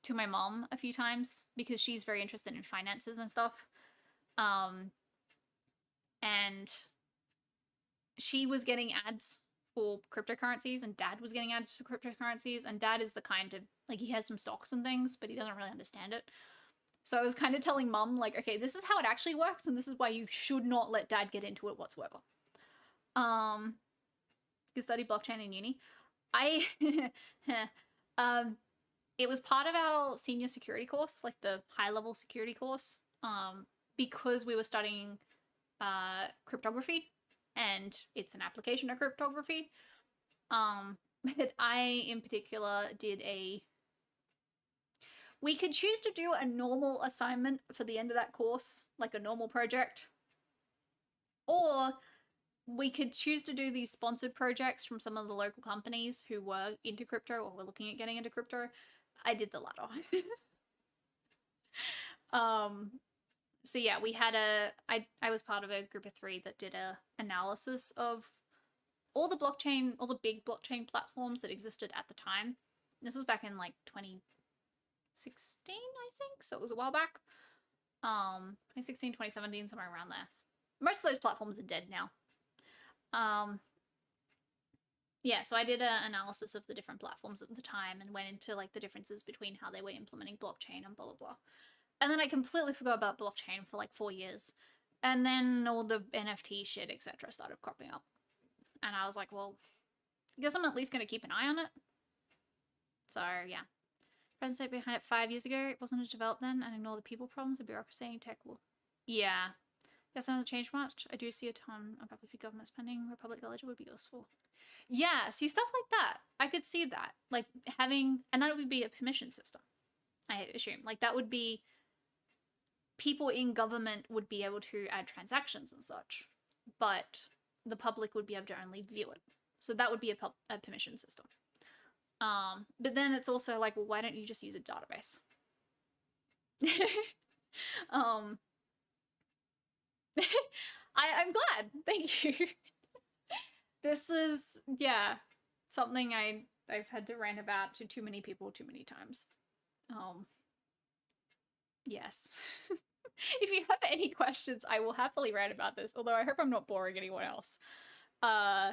to my mom a few times because she's very interested in finances and stuff. And she was getting ads for cryptocurrencies and dad was getting ads for cryptocurrencies, and dad is the kind of, like, he has some stocks and things, but he doesn't really understand it. So I was kind of telling mum, like, okay, this is how it actually works, and this is why you should not let dad get into it whatsoever. You study blockchain in uni. It was part of our senior security course, like the high-level security course, because we were studying cryptography, and it's an application of cryptography. But I, in particular, we could choose to do a normal assignment for the end of that course, like a normal project, or we could choose to do these sponsored projects from some of the local companies who were into crypto or were looking at getting into crypto. I did the latter. So yeah, we had I was part of a group of 3 that did a analysis of all the big blockchain platforms that existed at the time. This was back in like 2016, I think, so it was a while back. 2016, 2017, somewhere around there. Most of those platforms are dead now. Yeah, so I did an analysis of the different platforms at the time and went into like the differences between how they were implementing blockchain and blah blah blah. And then I completely forgot about blockchain for like 4 years. And then all the NFT shit, etc. started cropping up. And I was like, well, I guess I'm at least going to keep an eye on it. So, yeah. President behind it 5 years ago. It wasn't as developed then, and ignore the people problems of bureaucracy and tech will. Yeah. Guess hasn't changed much. I do see a ton of public government spending where public knowledge would be useful. Yeah, see, stuff like that. I could see that. Like having, and that would be a permission system, I assume. Like that would be, people in government would be able to add transactions and such, but the public would be able to only view it. So that would be a permission system. But then it's also like, well, why don't you just use a database? I'm glad. Thank you. This is, yeah, something I've had to rant about to too many people too many times. Yes. If you have any questions, I will happily rant about this, although I hope I'm not boring anyone else. Yeah,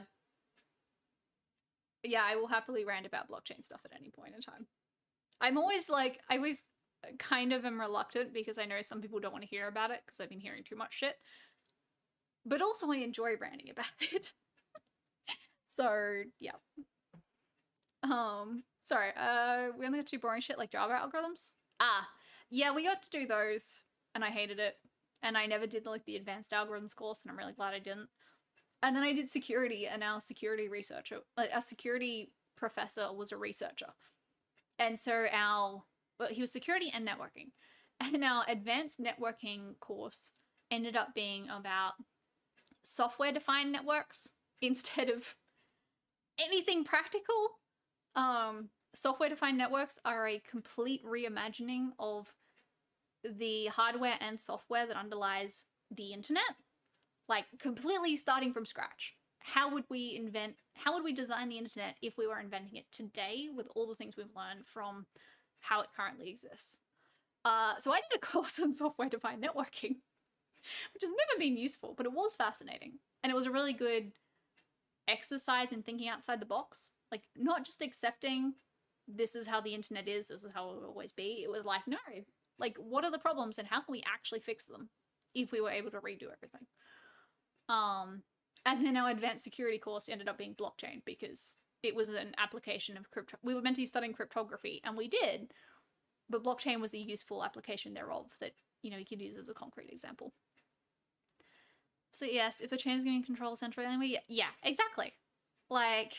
I will happily rant about blockchain stuff at any point in time. I'm always like, I always kind of am reluctant because I know some people don't want to hear about it because I've been hearing too much shit. But also I enjoy ranting about it. So, yeah. Sorry, we only got to do boring shit like Java algorithms? Yeah, we got to do those, and I hated it. And I never did like the advanced algorithms course, and I'm really glad I didn't. And then I did security, and our security researcher, like our security professor was a researcher. And so he was security and networking. And our advanced networking course ended up being about software-defined networks instead of anything practical. Software-defined networks are a complete reimagining of the hardware and software that underlies the internet, like completely starting from scratch. How would we design the internet if we were inventing it today with all the things we've learned from how it currently exists? So I did a course on software-defined networking, which has never been useful, but it was fascinating. And it was a really good exercise in thinking outside the box. Like, not just accepting this is how the internet is, this is how it will always be. It was like, no, like, what are the problems and how can we actually fix them if we were able to redo everything? And then our advanced security course ended up being blockchain because it was an application of crypto. We were meant to be studying cryptography, and we did, but blockchain was a useful application thereof that, you know, you could use as a concrete example. So yes, if the chain is going to control central anyway, yeah, exactly. Like,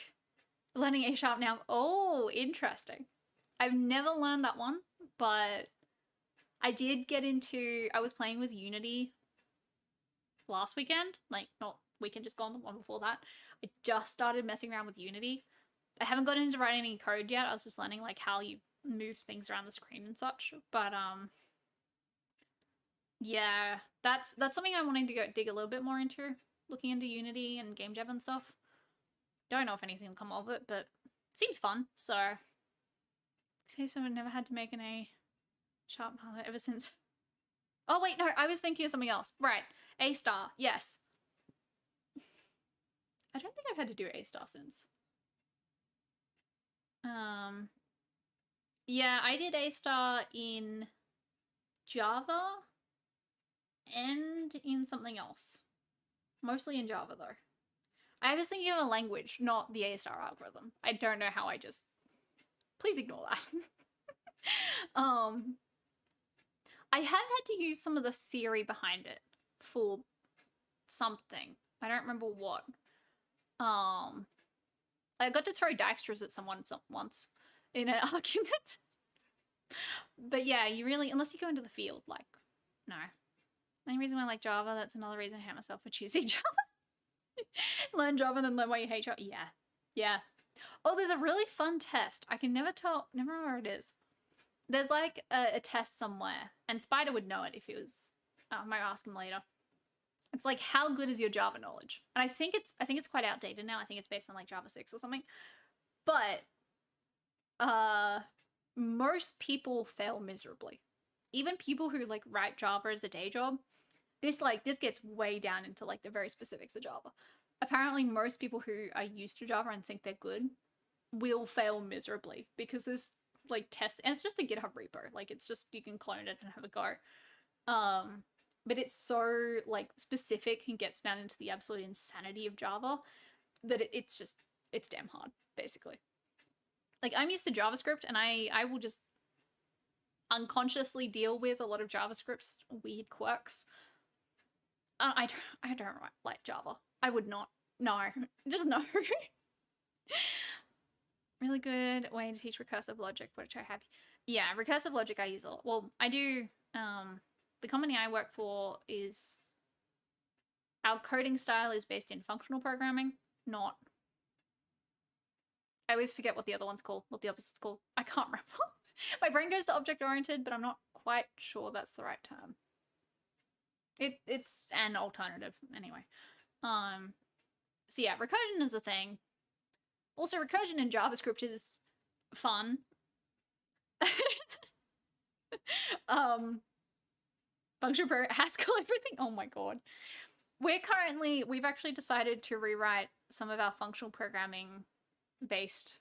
learning A# now. Oh, interesting. I've never learned that one, but I did get into, I was playing with Unity last weekend, like not weekend just gone, the one before that. I just started messing around with Unity. I haven't gotten into writing any code yet. I was just learning like how you move things around the screen and such. But yeah, that's something I'm wanting to go dig a little bit more into, looking into Unity and game dev and stuff. Don't know if anything will come of it, but it seems fun. So, say someone never had to make an A# pilot ever since. Oh wait, no, I was thinking of something else. Right, A*, yes. I don't think I've had to do A* since. Yeah, I did A* in Java and in something else. Mostly in Java though. I was thinking of a language, not the A* algorithm. I don't know how I just... Please ignore that. I have had to use some of the theory behind it for something. I don't remember what. I got to throw Dijkstra's at someone once in an argument. But yeah, you really, unless you go into the field, like, no. The only reason why I like Java, that's another reason I hate myself for choosing Java. Learn Java and then learn why you hate Java. Yeah. Yeah. Oh, there's a really fun test. I can never remember where it is. There's like a test somewhere, and Spider would know it if he was, I might ask him later. It's like, how good is your Java knowledge? And I think it's quite outdated now. I think it's based on like Java 6 or something. But most people fail miserably. Even people who like write Java as a day job, this gets way down into like the very specifics of Java. Apparently most people who are used to Java and think they're good will fail miserably because there's like tests, and it's just a GitHub repo. Like, it's just, you can clone it and have a go. But it's so like specific and gets down into the absolute insanity of Java that it's damn hard, basically. Like, I'm used to JavaScript, and I will just unconsciously deal with a lot of JavaScript's weird quirks. I don't like Java. I would not. No. Just no. Really good way to teach recursive logic, which I have. Yeah, recursive logic I use a lot. Well, I do, the company I work for is, our coding style is based in functional programming, not, I always forget what the other one's called, what the opposite's called. I can't remember. My brain goes to object-oriented, but I'm not quite sure that's the right term. It's an alternative, anyway. So yeah, recursion is a thing. Also, recursion in JavaScript is fun. Function per Haskell, everything. Oh my god. We've actually decided to rewrite some of our functional programming based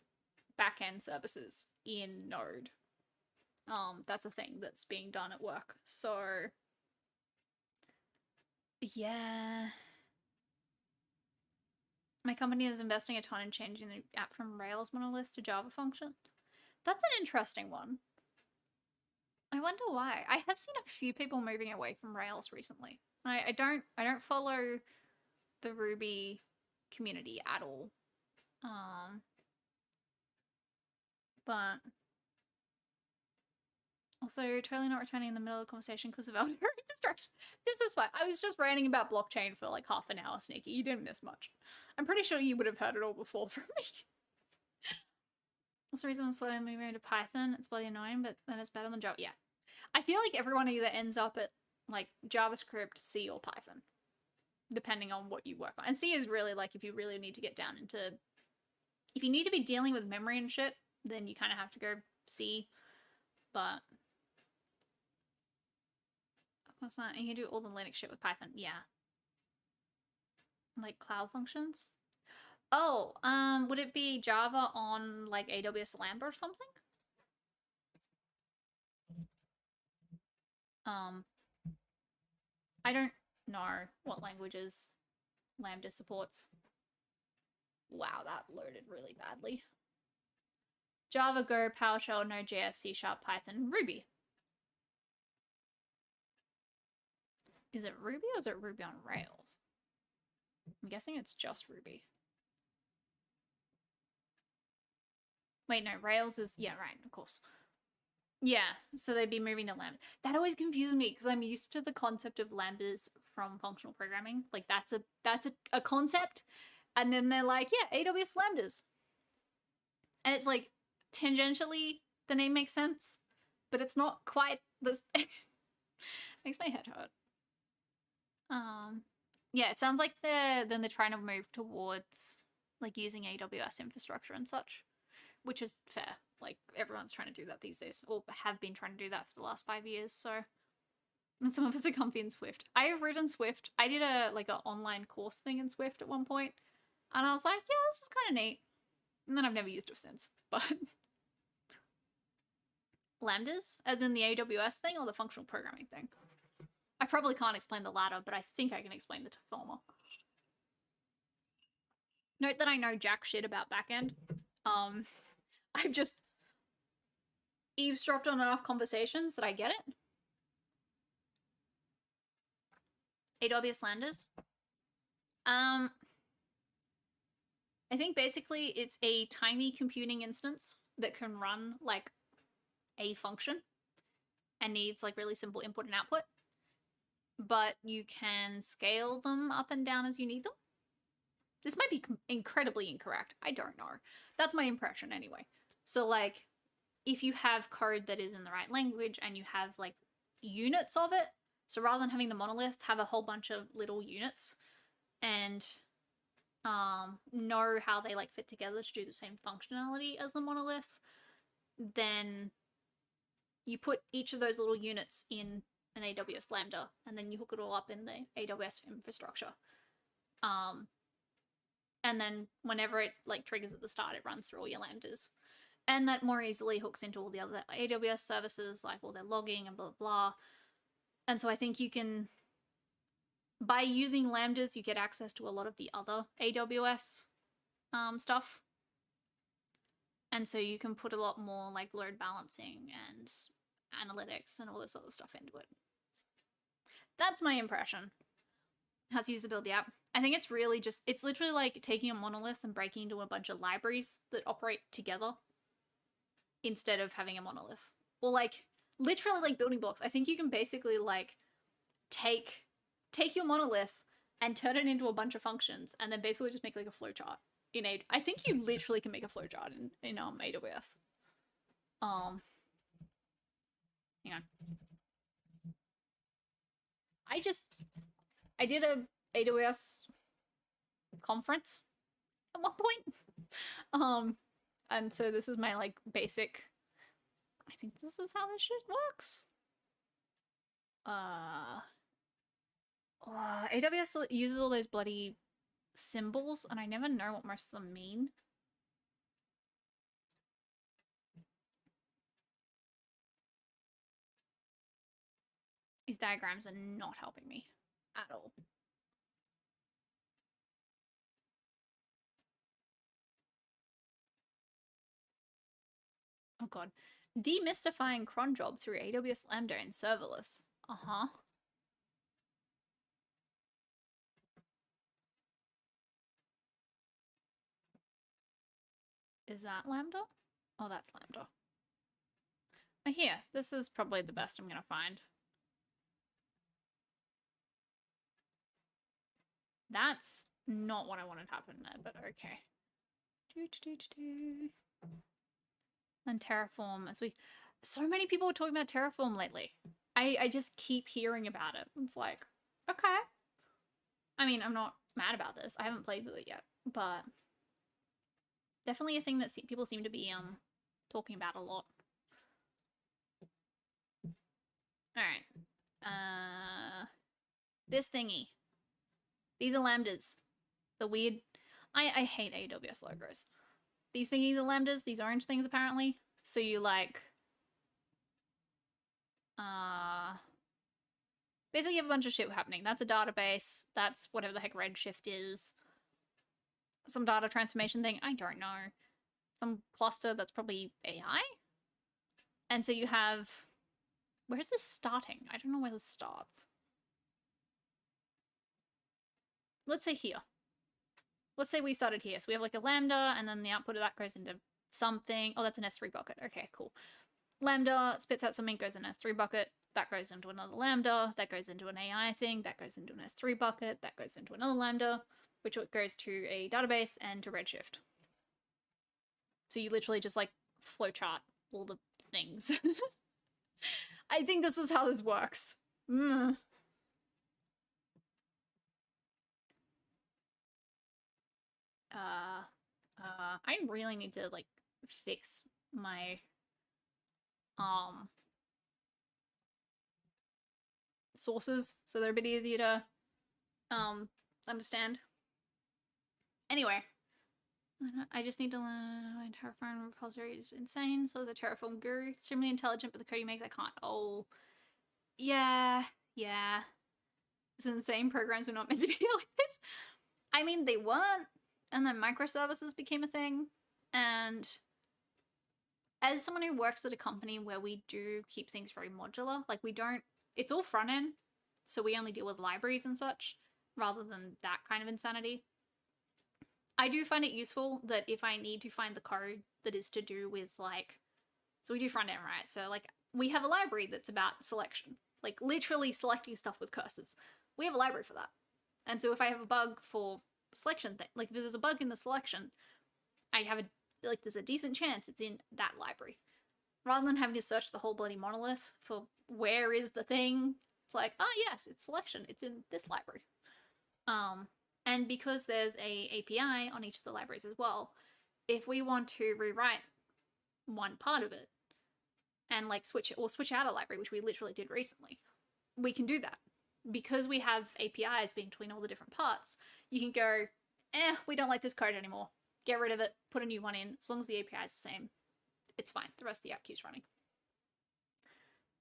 backend services in Node. That's a thing that's being done at work. So yeah. My company is investing a ton in changing the app from Rails monolith to Java functions. That's an interesting one. I wonder why. I have seen a few people moving away from Rails recently. I don't follow the Ruby community at all. But also totally not returning in the middle of the conversation because of elder distraction. This is fine. I was just ranting about blockchain for like half an hour, Sneaky. You didn't miss much. I'm pretty sure you would have heard it all before from me. That's the reason I'm slowly moving into Python. It's bloody annoying, but then it's better than Java. Yeah. I feel like everyone either ends up at like JavaScript, C, or Python, depending on what you work on. And C is really like, if you really need to get down into, if you need to be dealing with memory and shit, then you kind of have to go C. But What's that? You can do all the Linux shit with Python. Yeah. Like cloud functions? Oh, would it be Java on like AWS Lambda or something? I don't know what languages Lambda supports. Wow, that loaded really badly. Java, Go, PowerShell, Node.js, C#, Python, Ruby. Is it Ruby or is it Ruby on Rails? I'm guessing it's just Ruby. Wait, no, Rails is, yeah, right, of course. Yeah, so they'd be moving to Lambda. That always confuses me because I'm used to the concept of Lambdas from functional programming. Like that's a concept. And then they're like, yeah, AWS Lambdas. And it's like, tangentially, the name makes sense, but it's not quite this. Makes my head hurt. Yeah, it sounds like they're trying to move towards like using AWS infrastructure and such, which is fair. Like everyone's trying to do that these days, or have been trying to do that for the last 5 years. So, and some of us are comfy in Swift. I have written Swift. I did an online course thing in Swift at one point, and I was like, yeah, this is kind of neat. And then I've never used it since. But Lambdas, as in the AWS thing or the functional programming thing? I probably can't explain the latter, but I think I can explain the former. Note that I know jack shit about backend. I've just eavesdropped on enough conversations that I get it. AWS Lambdas. I think basically it's a tiny computing instance that can run like a function and needs like really simple input and output, but you can scale them up and down as you need them. This might be incredibly incorrect. I don't know. That's my impression anyway. So like if you have code that is in the right language and you have like units of it, so rather than having the monolith, have a whole bunch of little units and know how they like fit together to do the same functionality as the monolith, then you put each of those little units in an AWS Lambda and then you hook it all up in the AWS infrastructure. And then whenever it like triggers at the start, it runs through all your Lambdas. And that more easily hooks into all the other AWS services, like all their logging and blah, blah, blah. And so I think you can, by using Lambdas, you get access to a lot of the other AWS stuff. And so you can put a lot more like load balancing and analytics and all this other stuff into it. That's my impression. How to use to build the app. I think it's really just, it's literally like taking a monolith and breaking into a bunch of libraries that operate together instead of having a monolith. Or like, literally like building blocks. I think you can basically like take your monolith and turn it into a bunch of functions and then basically just make like a flowchart. I think you literally can make a flowchart in AWS. Hang on. I did a AWS conference at one point. And so this is my like basic, I think this is how this shit works. AWS uses all those bloody symbols and I never know what most of them mean. These diagrams are not helping me at all. Oh god. Demystifying cron job through AWS Lambda and serverless. Uh-huh. Is that Lambda? Oh, that's Lambda. Oh, here. This is probably the best I'm gonna find. That's not what I wanted to happen there, but okay. And Terraform, as we... So many people are talking about Terraform lately. I just keep hearing about it. It's like, okay. I mean, I'm not mad about this. I haven't played with it yet, but definitely a thing that people seem to be talking about a lot. All right. This thingy. These are lambdas. The weird... I hate AWS logos. These thingies are lambdas, these orange things apparently. So you like... basically you have a bunch of shit happening. That's a database. That's whatever the heck Redshift is. Some data transformation thing. I don't know. Some cluster that's probably AI? And so you have... Where's this starting? I don't know where this starts. Let's say here. Let's say we started here. So we have like a lambda, and then the output of that goes into something. Oh, that's an S3 bucket. Okay, cool. Lambda spits out something, goes in an S3 bucket. That goes into another lambda. That goes into an AI thing. That goes into an S3 bucket. That goes into another lambda, which goes to a database and to Redshift. So you literally just like flowchart all the things. I think this is how this works. I really need to like fix my sources so they're a bit easier to understand. Anyway, I just need to learn Terraform repository is insane. So the Terraform guru, extremely intelligent, but the code he makes I can't. Oh, yeah. It's insane. Programs were not meant to be like this. I mean, they weren't, and then microservices became a thing. And as someone who works at a company where we do keep things very modular, like we don't, it's all front end, so we only deal with libraries and such, rather than that kind of insanity. I do find it useful that if I need to find the code that is to do with like, so we do front end, right? So like we have a library that's about selection, like literally selecting stuff with cursors. We have a library for that. And so if I have a bug for selection thing, like if there's a bug in the selection, I have a, like there's a decent chance it's in that library. Rather than having to search the whole bloody monolith for where is the thing, it's like, oh yes, it's selection, it's in this library. And because there's a API on each of the libraries as well, if we want to rewrite one part of it and like switch out a library, which we literally did recently, we can do that. Because we have APIs between all the different parts, you can go, we don't like this code anymore. Get rid of it, put a new one in. As long as the API is the same, it's fine. The rest of the app keeps running.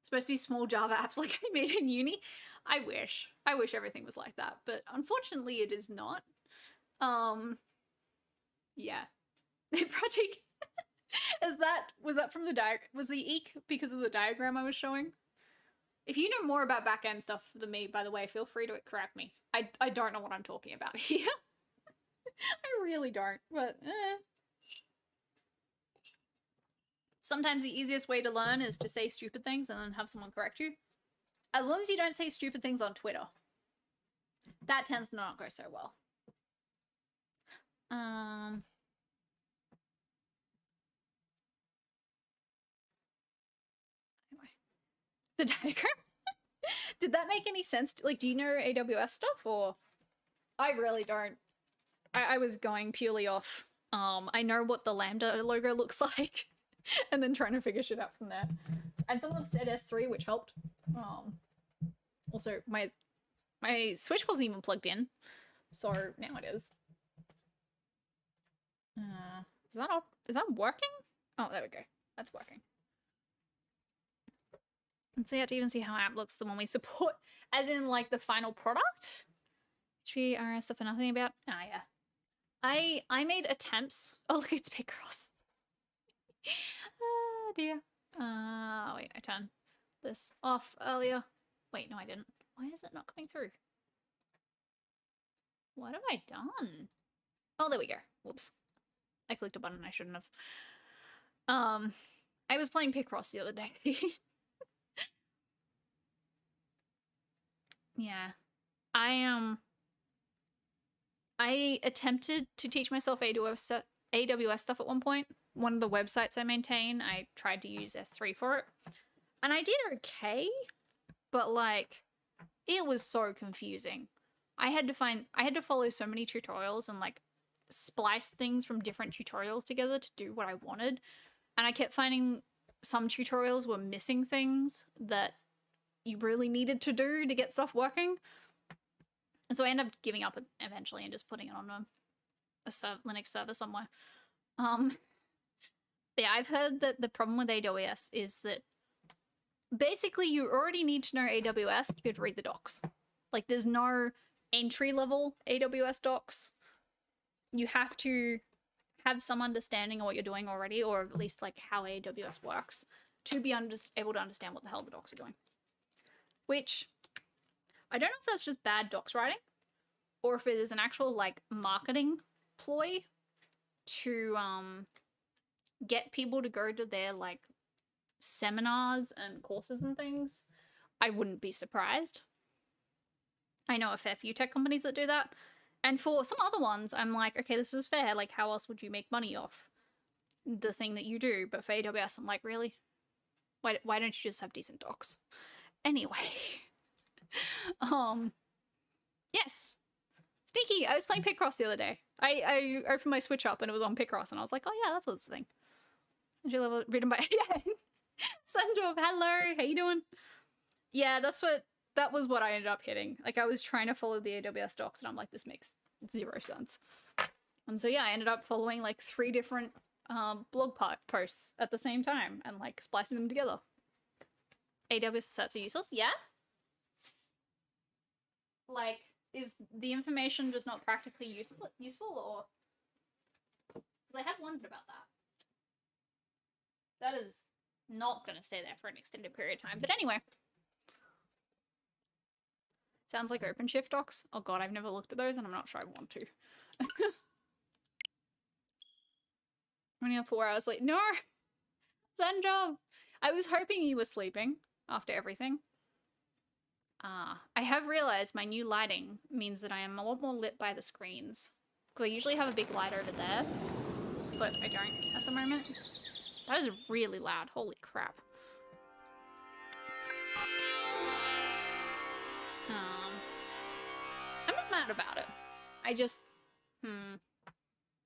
It's supposed to be small Java apps like I made in uni. I wish everything was like that, but unfortunately it is not. Yeah. Project was that from the diagram? Was the eek because of the diagram I was showing? If you know more about backend stuff than me, by the way, feel free to correct me. I don't know what I'm talking about here. I really don't, but sometimes the easiest way to learn is to say stupid things and then have someone correct you. As long as you don't say stupid things on Twitter. That tends to not go so well. Anyway. The diagram? Did that make any sense? Like, do you know AWS stuff, or? I really don't. I was going purely off, I know what the Lambda logo looks like, and then trying to figure shit out from there. And some of them said S3, which helped. Also, my Switch wasn't even plugged in, so now it is. Is that working? Oh, there we go. That's working. And so you have to even see how our app looks, the one we support, as in like the final product. HVRS stuff for nothing about. Ah, yeah. I made attempts. Oh, look, it's Picross. Oh dear. Wait, I turned this off earlier. Wait, no, I didn't. Why is it not coming through? What have I done? Oh, there we go. Whoops. I clicked a button I shouldn't have. I was playing Picross the other day. Yeah. I attempted to teach myself AWS stuff at one point. One of the websites I maintain, I tried to use S3 for it. And I did okay, but like, it was so confusing. I had to follow so many tutorials and like splice things from different tutorials together to do what I wanted. And I kept finding some tutorials were missing things that you really needed to do to get stuff working. And so I ended up giving up eventually and just putting it on a Linux server somewhere. Yeah, I've heard that the problem with AWS is that basically you already need to know AWS to be able to read the docs. Like, there's no entry-level AWS docs. You have to have some understanding of what you're doing already, or at least like how AWS works, to be able to understand what the hell the docs are doing. Which, I don't know if that's just bad docs writing, or if it is an actual like marketing ploy to get people to go to their like seminars and courses and things. I wouldn't be surprised. I know a fair few tech companies that do that. And for some other ones, I'm like, okay, this is fair. Like, how else would you make money off the thing that you do? But for AWS, I'm like, really? Why don't you just have decent docs? Anyway. Yes. Sneaky, I was playing Picross the other day. I opened my Switch up and it was on Picross and I was like, oh yeah, that's what's the thing. Entry level written by yeah. Sandorf, hello, how you doing? Yeah, that was what I ended up hitting. Like, I was trying to follow the AWS docs and I'm like, this makes 0 sense. And so yeah, I ended up following like 3 different blog posts at the same time and like splicing them together. AWS certs are useless? Yeah? Like, is the information just not practically useful or? Because I had wondered about that. That is not going to stay there for an extended period of time. But anyway. Sounds like OpenShift docs. Oh god, I've never looked at those and I'm not sure I want to. Only up 4 hours late. No! Zanjob! I was hoping you were sleeping after everything. I have realized my new lighting means that I am a lot more lit by the screens. Because I usually have a big light over there, but I don't at the moment. That is really loud. Holy crap. I'm not mad about it. I just,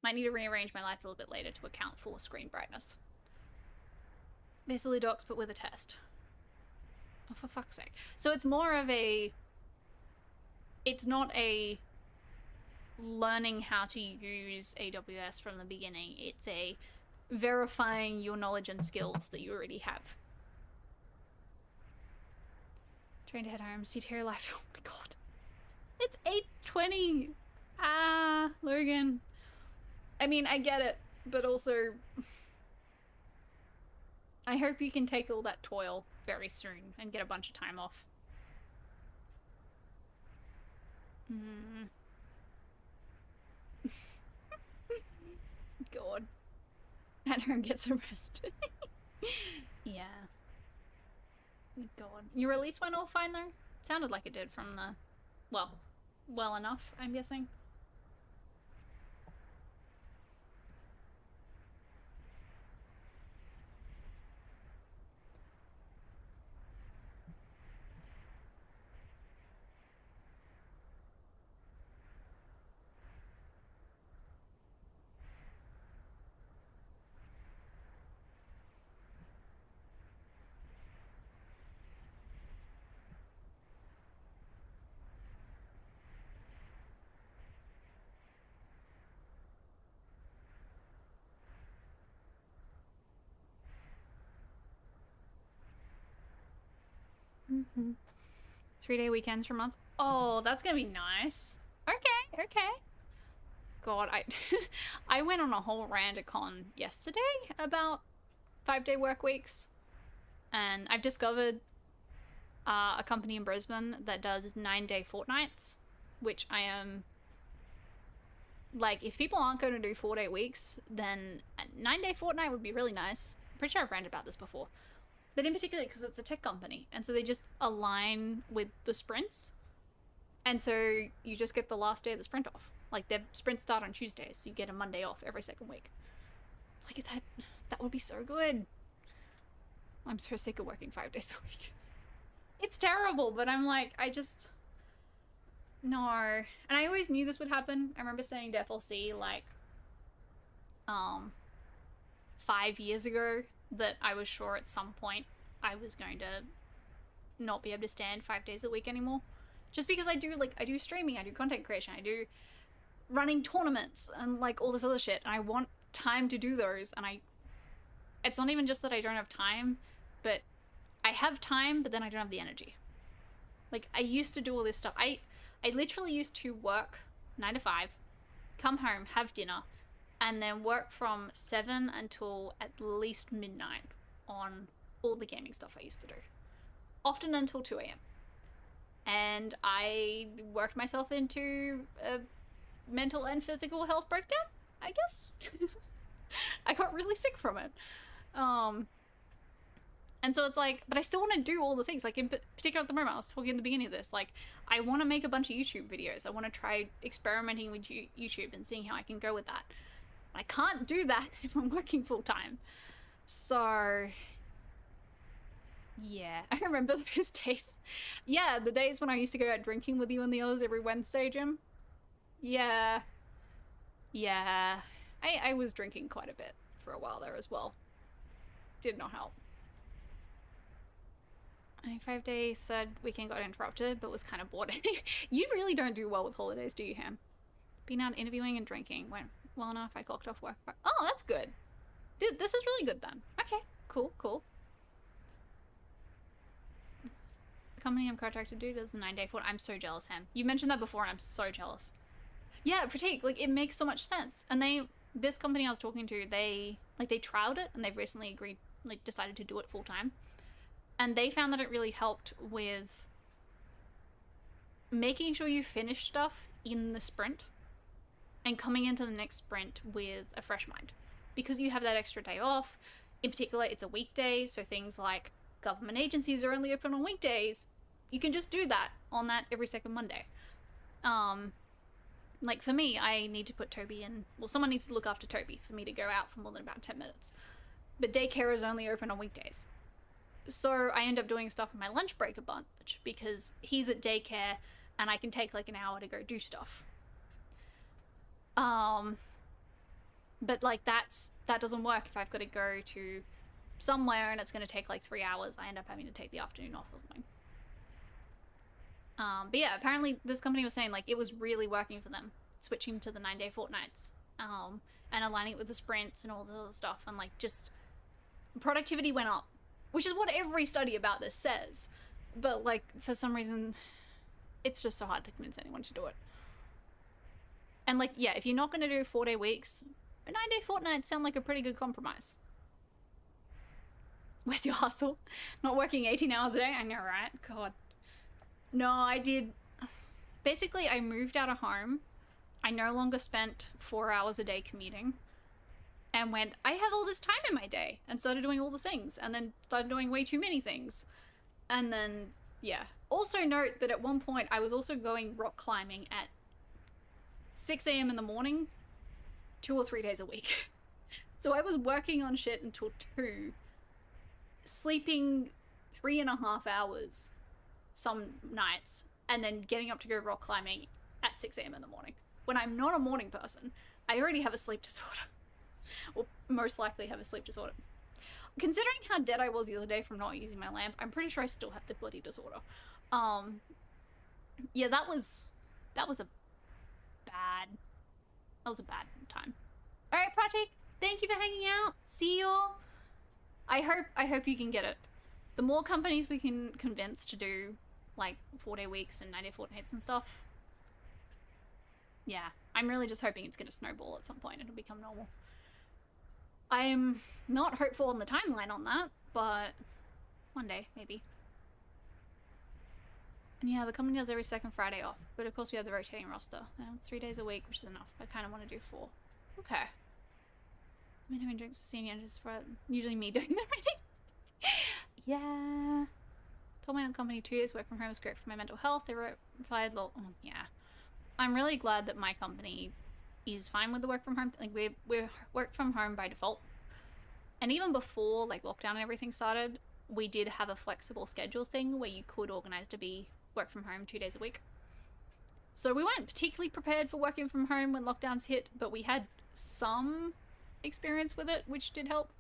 might need to rearrange my lights a little bit later to account for screen brightness. Basically docs, but with a test. Oh, for fuck's sake. So it's more of a... It's not a learning how to use AWS from the beginning. It's a verifying your knowledge and skills that you already have. Trying to head home. CTR life. Oh my god. It's 8:20. Ah, Logan. I mean, I get it, but also I hope you can take all that toil very soon and get a bunch of time off. God. At home, get some rest. Yeah. God. Your release went all fine though? Sounded like it did from the... well enough, I'm guessing. Mm-hmm. 3-day weekends per month. Oh, that's gonna be nice. Okay. God, I went on a whole rant-a-con yesterday about 5-day work weeks, and I've discovered a company in Brisbane that does 9-day fortnights, which I am like, if people aren't going to do 4-day weeks, then a 9-day fortnight would be really nice. I'm pretty sure I've ranted about this before. But in particular, because it's a tech company, and so they just align with the sprints. And so you just get the last day of the sprint off. Like, their sprints start on Tuesdays, so you get a Monday off every second week. It's like, that would be so good. I'm so sick of working 5 days a week. It's terrible, but I'm like, no. And I always knew this would happen. I remember saying to FLC, like, 5 years ago, that I was sure at some point I was going to not be able to stand 5 days a week anymore. Just because I do streaming, I do content creation, I do running tournaments and like all this other shit, and I want time to do those, and it's not even just that I don't have time, but I have time, but then I don't have the energy. Like, I used to do all this stuff. I literally used to work 9 to 5, come home, have dinner, and then work from 7 until at least midnight on all the gaming stuff I used to do. Often until 2 a.m. And I worked myself into a mental and physical health breakdown, I guess. I got really sick from it. And so it's like, but I still want to do all the things. Like, in particular at the moment, I was talking at the beginning of this, like, I want to make a bunch of YouTube videos. I want to try experimenting with YouTube and seeing how I can go with that. I can't do that if I'm working full time. So, yeah, I remember those days. Yeah, the days when I used to go out drinking with you and the others every Wednesday, Jim. Yeah. Yeah. I was drinking quite a bit for a while there as well. Did not help. My 5-day said weekend got interrupted, but was kind of bored. You really don't do well with holidays, do you, Ham? Being out interviewing and drinking went well enough. I clocked off work. Oh, that's good. This is really good then. Okay, cool, cool. The company I'm contracted to do does the 9-day fortnight. I'm so jealous, Ham. You mentioned that before, and I'm so jealous. Yeah, Pratik, like, it makes so much sense. And this company I was talking to, they trialed it, and they've recently decided to do it full time. And they found that it really helped with making sure you finish stuff in the sprint and coming into the next sprint with a fresh mind. Because you have that extra day off. In particular, it's a weekday, so things like government agencies are only open on weekdays. You can just do that on that every second Monday. Like, for me, I need to put Toby in... Well, someone needs to look after Toby for me to go out for more than about 10 minutes. But daycare is only open on weekdays. So I end up doing stuff in my lunch break a bunch because he's at daycare and I can take like an hour to go do stuff. But like that doesn't work if I've got to go to somewhere and it's going to take like 3 hours. I end up having to take the afternoon off or something. But yeah, apparently this company was saying like it was really working for them, switching to the 9-day fortnights, and aligning it with the sprints and all this other stuff, and like just productivity went up. Which is what every study about this says. But, like, for some reason, it's just so hard to convince anyone to do it. And, like, yeah, if you're not going to do 4-day weeks, a 9-day fortnight sound like a pretty good compromise. Where's your hustle? Not working 18 hours a day? I know, right? God. No, I did... Basically, I moved out of home. I no longer spent 4 hours a day commuting. And went, I have all this time in my day, and started doing all the things, and then started doing way too many things. And then, yeah. Also note that at one point, I was also going rock climbing at 6 a.m. in the morning, 2 or 3 days a week. So I was working on shit until 2, sleeping 3.5 hours some nights, and then getting up to go rock climbing at 6 a.m. in the morning. When I'm not a morning person, I already have a sleep disorder. Or most likely have a sleep disorder. Considering how dead I was the other day from not using my lamp, I'm pretty sure I still have the bloody disorder. Yeah, that was a bad time. Alright, Pratik, thank you for hanging out. See you all. I hope you can get it. The more companies we can convince to do like 4-day weeks and 9-day fortnights and stuff. Yeah, I'm really just hoping it's gonna snowball at some point and it'll become normal. I'm not hopeful on the timeline on that, but one day, maybe. And yeah, the company does every second Friday off, but of course we have the rotating roster. It's 3 days a week, which is enough. I kind of want to do 4. Okay. I've been having drinks with seniors for usually me doing the writing. Yeah. Told my own company 2 days work from home is great for my mental health. They replied, oh, yeah. I'm really glad that my company is fine with the work from home. Like, we're work from home by default. And even before like lockdown and everything started, we did have a flexible schedule thing where you could organize to be work from home 2 days a week. So we weren't particularly prepared for working from home when lockdowns hit, but we had some experience with it, which did help.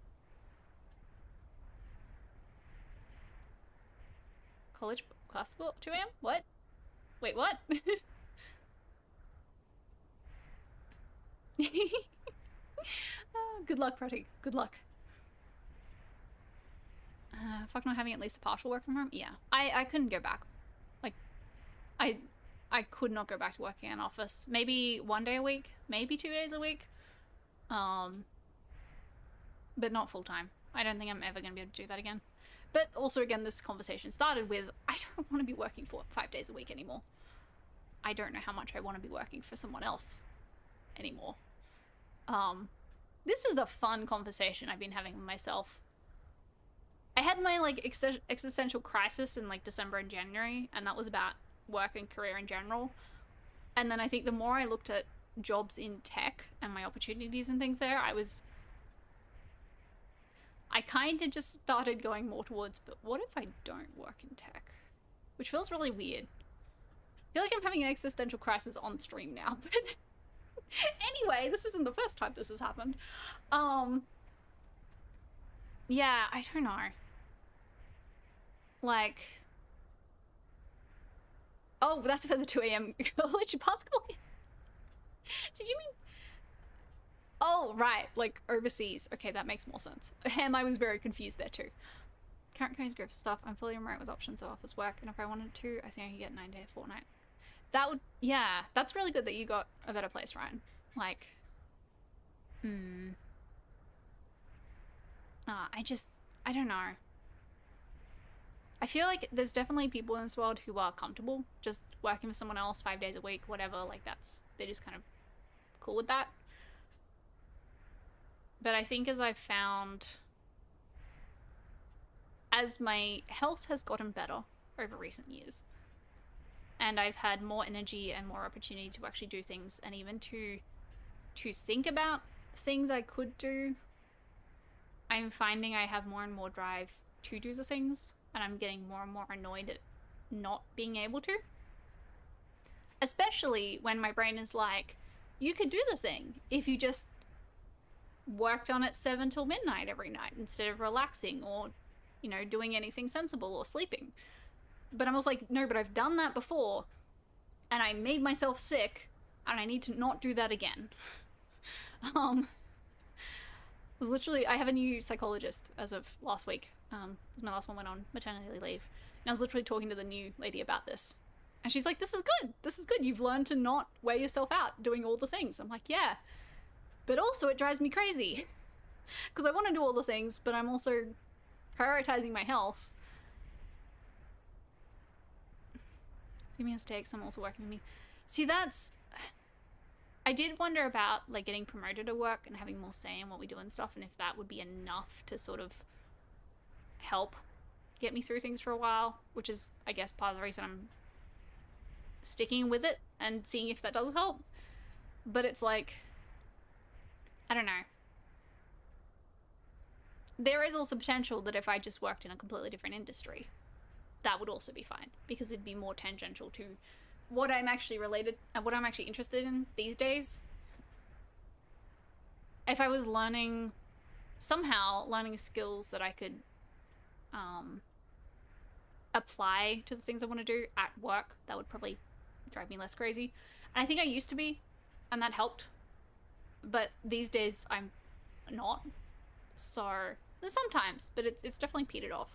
college basketball 2 a.m.? What? Wait, what?
Oh, good luck, Pratik. Good luck. Fuck not having at least a partial work from home? Yeah. I couldn't go back. Like, I could not go back to working in an office. Maybe 1 day a week, maybe 2 days a week. But not full time. I don't think I'm ever going to be able to do that again. But also, again, this conversation started with, I don't want to be working for 5 days a week anymore. I don't know how much I want to be working for someone else anymore. This is a fun conversation I've been having with myself. I had my, like, existential crisis in, like, December and January, and that was about work and career in general. And then I think the more I looked at jobs in tech and my opportunities and things there, I kind of just started going more towards, but what if I don't work in tech? Which feels really weird. I feel like I'm having an existential crisis on stream now, but anyway, this isn't the first time this has happened. Yeah, I don't know. Like, oh, that's for the 2 a.m. college basketball game. Did you mean? Oh, right, like overseas. Okay, that makes more sense. I was very confused there too. Current codes group stuff. I'm fully remote with options of office work, and if I wanted to, I think I could get 9-day fortnight. That would, yeah, that's really good that you got a better place, Ryan. Like, I don't know. I feel like there's definitely people in this world who are comfortable just working for someone else 5 days a week, whatever, like they're just kind of cool with that. But I think as my health has gotten better over recent years, and I've had more energy and more opportunity to actually do things, and even to think about things I could do, I'm finding I have more and more drive to do the things, and I'm getting more and more annoyed at not being able to. Especially when my brain is like, you could do the thing if you just worked on it 7 till midnight every night instead of relaxing or, you know, doing anything sensible or sleeping. But I'm also like, no, but I've done that before and I made myself sick and I need to not do that again. Was literally, I have a new psychologist as of last week. My last one went on maternity leave. And I was literally talking to the new lady about this. And she's like, this is good. You've learned to not wear yourself out doing all the things. I'm like, yeah. But also it drives me crazy. Because I want to do all the things, but I'm also prioritizing my health. Give me mistakes, I'm also working with me. See, I did wonder about, like, getting promoted at work and having more say in what we do and stuff, and if that would be enough to sort of help get me through things for a while, which is, I guess, part of the reason I'm sticking with it and seeing if that does help. But it's like, I don't know. There is also potential that if I just worked in a completely different industry, that would also be fine, because it'd be more tangential to what I'm actually interested in these days. If I was learning skills that I could apply to the things I want to do at work, that would probably drive me less crazy. And I think I used to be, and that helped. But these days I'm not. So sometimes, but it's definitely petered off.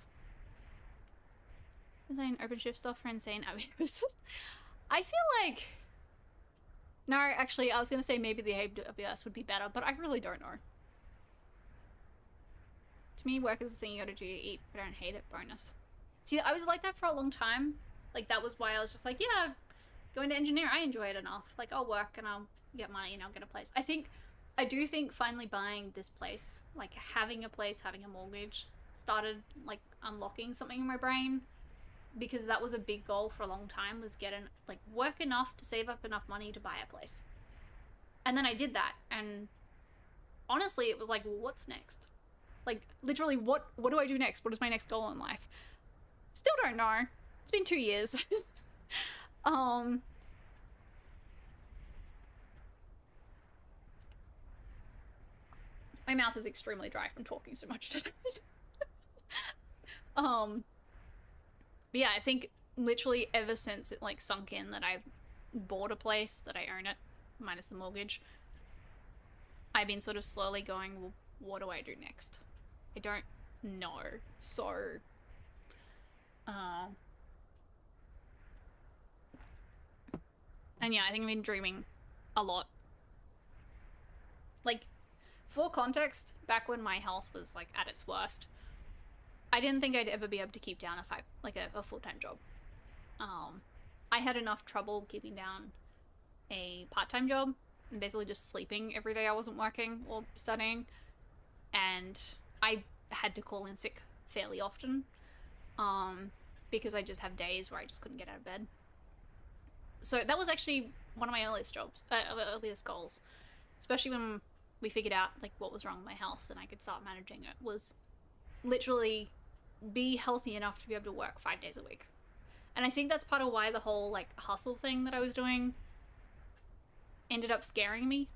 Insane OpenShift stuff for insane AWS. I feel like, no, actually, I was gonna say maybe the AWS would be better, but I really don't know. To me, work is the thing you gotta do to eat, but I don't hate it. Bonus. See, I was like that for a long time. Like, that was why I was just like, yeah, going to engineer, I enjoy it enough. Like, I'll work and I'll get money and I'll get a place. I do think finally buying this place, like having a place, having a mortgage, started like unlocking something in my brain, because that was a big goal for a long time, was work enough to save up enough money to buy a place. And then I did that, and honestly it was like, well, what's next? Like, literally, what do I do next? What is my next goal in life? Still don't know. It's been 2 years. My mouth is extremely dry from talking so much tonight. But yeah, I think literally ever since it like sunk in that I've bought a place, that I own it, minus the mortgage, I've been sort of slowly going, well, what do I do next? I don't know. So, uh, and yeah, I think I've been dreaming a lot. Like, for context, back when my health was like at its worst, I didn't think I'd ever be able to keep down a full-time job. I had enough trouble keeping down a part-time job and basically just sleeping every day I wasn't working or studying, and I had to call in sick fairly often, because I just have days where I just couldn't get out of bed. So that was actually one of my earliest goals, especially when we figured out like what was wrong with my health and I could start managing it, was literally be healthy enough to be able to work 5 days a week. And I think that's part of why the whole like hustle thing that I was doing ended up scaring me,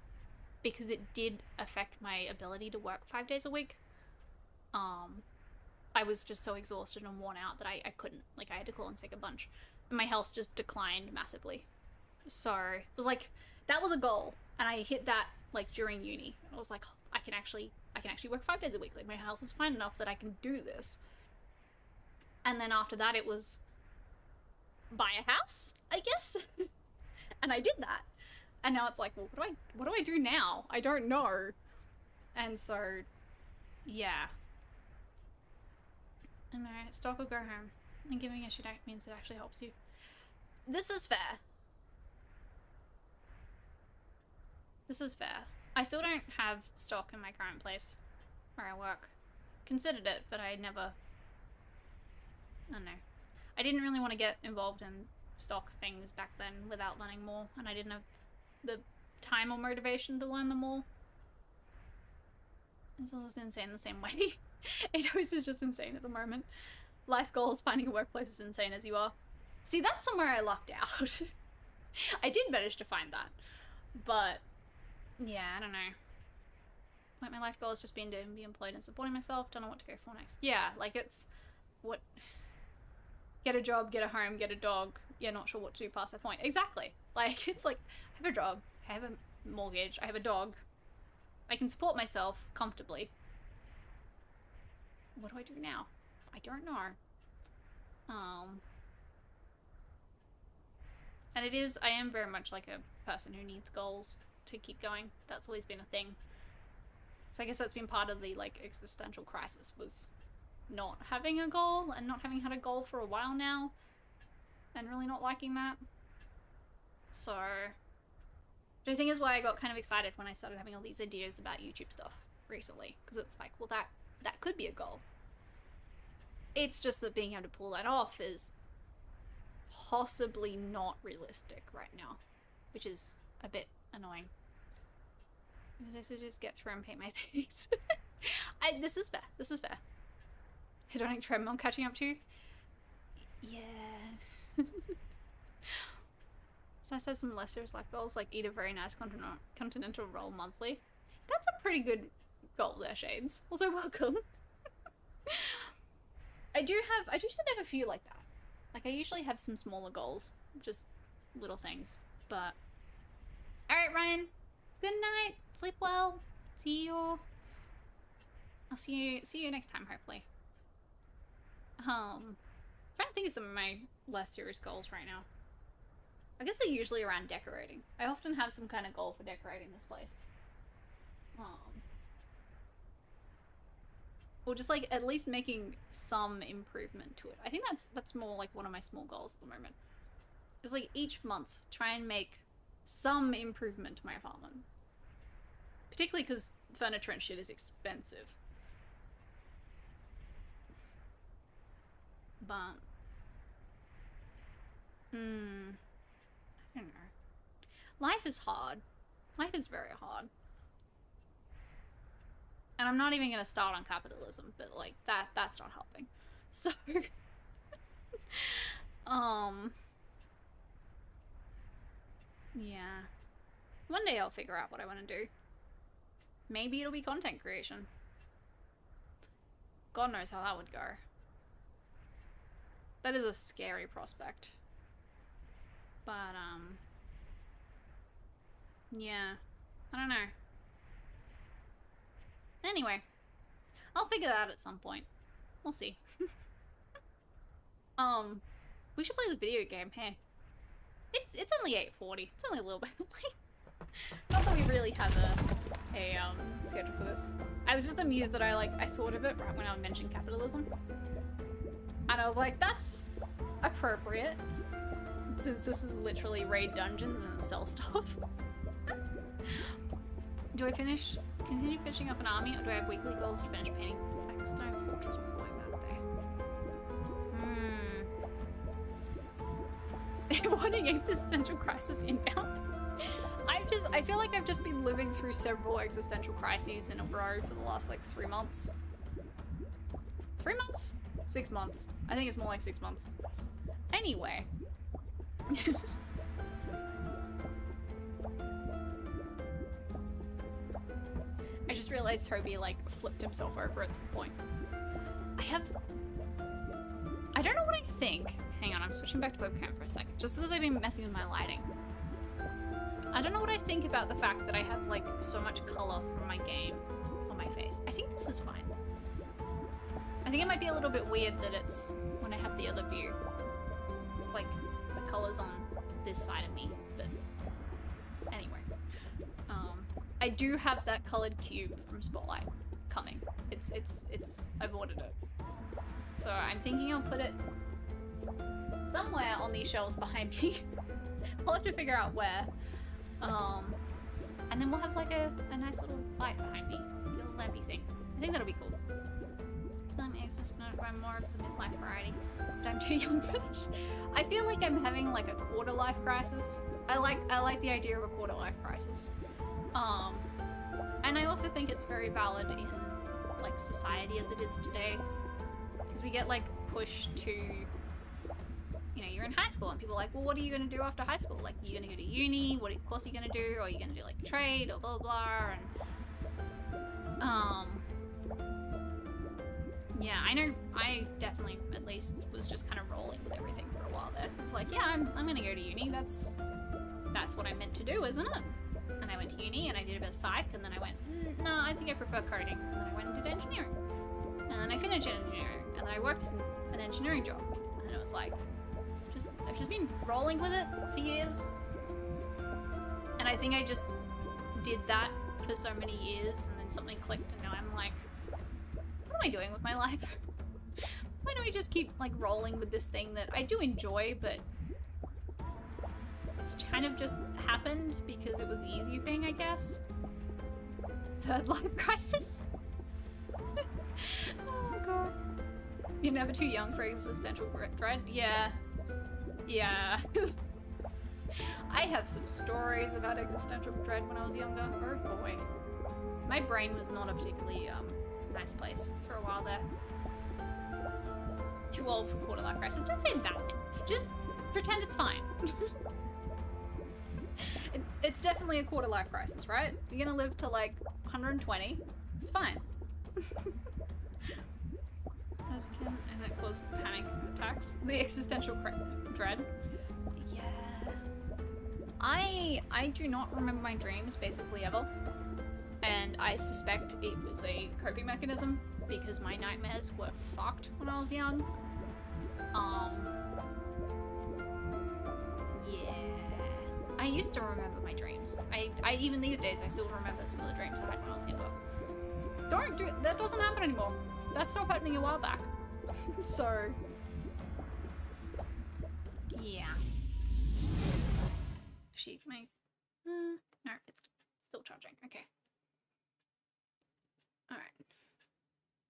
because it did affect my ability to work 5 days a week. I was just so exhausted and worn out that I couldn't. Like, I had to call in sick a bunch. And my health just declined massively. So it was like, that was a goal. And I hit that like during uni. I was like, I can actually work 5 days a week. Like, my health is fine enough that I can do this. And then after that, it was buy a house, I guess. And I did that. And now it's like, well, what do I do now? I don't know. And so, yeah. And I stalk or go home. And giving a shit means it actually helps you. This is fair. This is fair. I still don't have stock in my current place where I work. Considered it, but I never... I don't know. I didn't really want to get involved in stock things back then without learning more, and I didn't have the time or motivation to learn them all. It's always insane the same way. AWS is just insane at the moment. Life goals, finding a workplace is insane as you are. See, that's somewhere I lucked out. I did manage to find that. But, yeah, I don't know. Like, my life goal has just been to be employed and supporting myself. Don't know what to go for next. Yeah, like, it's... what... Get a job, get a home, get a dog. You're not sure what to do past that point. Exactly. Like, it's like, I have a job, I have a mortgage, I have a dog. I can support myself comfortably. What do I do now? I don't know. And I am very much like a person who needs goals to keep going. That's always been a thing. So I guess that's been part of the, like, existential crisis, was not having a goal and not having had a goal for a while now. And really not liking that. So... the thing is why I got kind of excited when I started having all these ideas about YouTube stuff recently. Because it's like, well, that could be a goal. It's just that being able to pull that off is possibly not realistic right now. Which is a bit annoying. I just get through and paint my things. This is fair. This is fair. Hedonic treadmill catching up to? Yeah. So I have some less serious life goals, like eat a very nice continental roll monthly. That's a pretty good goal there, Shades. Also, welcome. I do tend to have a few like that. Like, I usually have some smaller goals, just little things. But alright, Ryan. Good night. Sleep well. See you. I'll see you next time, hopefully. Trying to think of some of my less serious goals right now. I guess they're usually around decorating. I often have some kind of goal for decorating this place. Or just, like, at least making some improvement to it. I think that's more like one of my small goals at the moment. It's like each month try and make some improvement to my apartment. Particularly because furniture and shit is expensive. But... I don't know. Life is hard. Life is very hard. And I'm not even gonna start on capitalism, but like that's not helping. So yeah. One day I'll figure out what I want to do. Maybe it'll be content creation. God knows how that would go. That is a scary prospect. But, yeah. I don't know. Anyway. I'll figure that out at some point. We'll see. We should play the video game, hey. It's only 8:40. It's only a little bit late. Not that we really have a schedule for this. I was just amused that I thought of it right when I mentioned capitalism. And I was like, that's appropriate. Since this is literally raid dungeons and sell stuff. Do I continue finishing up an army, or do I have weekly goals to finish painting Blackstone Fortress before my birthday? Wanting existential crisis inbound. I feel like I've just been living through several existential crises in a row for the last like 3 months. 3 months? 6 months. I think it's more like 6 months. Anyway. I just realized Toby like flipped himself over at some point. I don't know what I think. Hang on, I'm switching back to webcam for a second, just because I've been messing with my lighting. I don't know what I think about the fact that I have like so much color from my game on my face. I think this is fine. I think it might be a little bit weird that it's when I have the other view. It's like the color's on this side of me, but anyway. I do have that colored cube from Spotlight coming. I've ordered it. So I'm thinking I'll put it somewhere on these shelves behind me. I'll have to figure out where. And then we'll have like a nice little light behind me. A little lampy thing. I think that'll be cool. Film access not by more of the midlife variety. But I'm too young for this. I feel like I'm having like a quarter life crisis. I like the idea of a quarter life crisis. And I also think it's very valid in like society as it is today. Because we get like pushed to, you know, you're in high school and people are like, well, what are you going to do after high school? Like, are you going to go to uni? What course are you going to do? Or are you going to do like a trade or blah, blah, blah. And, yeah, I know I definitely at least was just kind of rolling with everything for a while there. It's like, yeah, I'm going to go to uni. That's what I'm meant to do, isn't it? And I went to uni and I did a bit of psych and then I went, no, I think I prefer coding. And then I went and did engineering. And then I finished engineering and then I worked in an engineering job. And it was like, I've just been rolling with it for years. And I think I just did that for so many years and then something clicked and now I'm like, what am I doing with my life? Why don't I just keep like rolling with this thing that I do enjoy, but it's kind of just happened because it was the easy thing, I guess. Third life crisis. Oh god. You're never too young for existential dread? Yeah. Yeah. I have some stories about existential dread when I was younger. Oh boy. My brain was not a particularly nice place for a while there. Too old for quarter life crisis. Don't say that. Just pretend it's fine. It's definitely a quarter life crisis, right? You're gonna live to like 120. It's fine. As a kid, and it caused panic attacks. The existential dread. Yeah. I do not remember my dreams basically ever. And I suspect it was a coping mechanism because my nightmares were fucked when I was young. Yeah. I used to remember my dreams. I even these days, I still remember some of the dreams I had when I was younger. That doesn't happen anymore. That stopped happening a while back. So, yeah. Sheep me. No, it's still charging. Okay. Alright.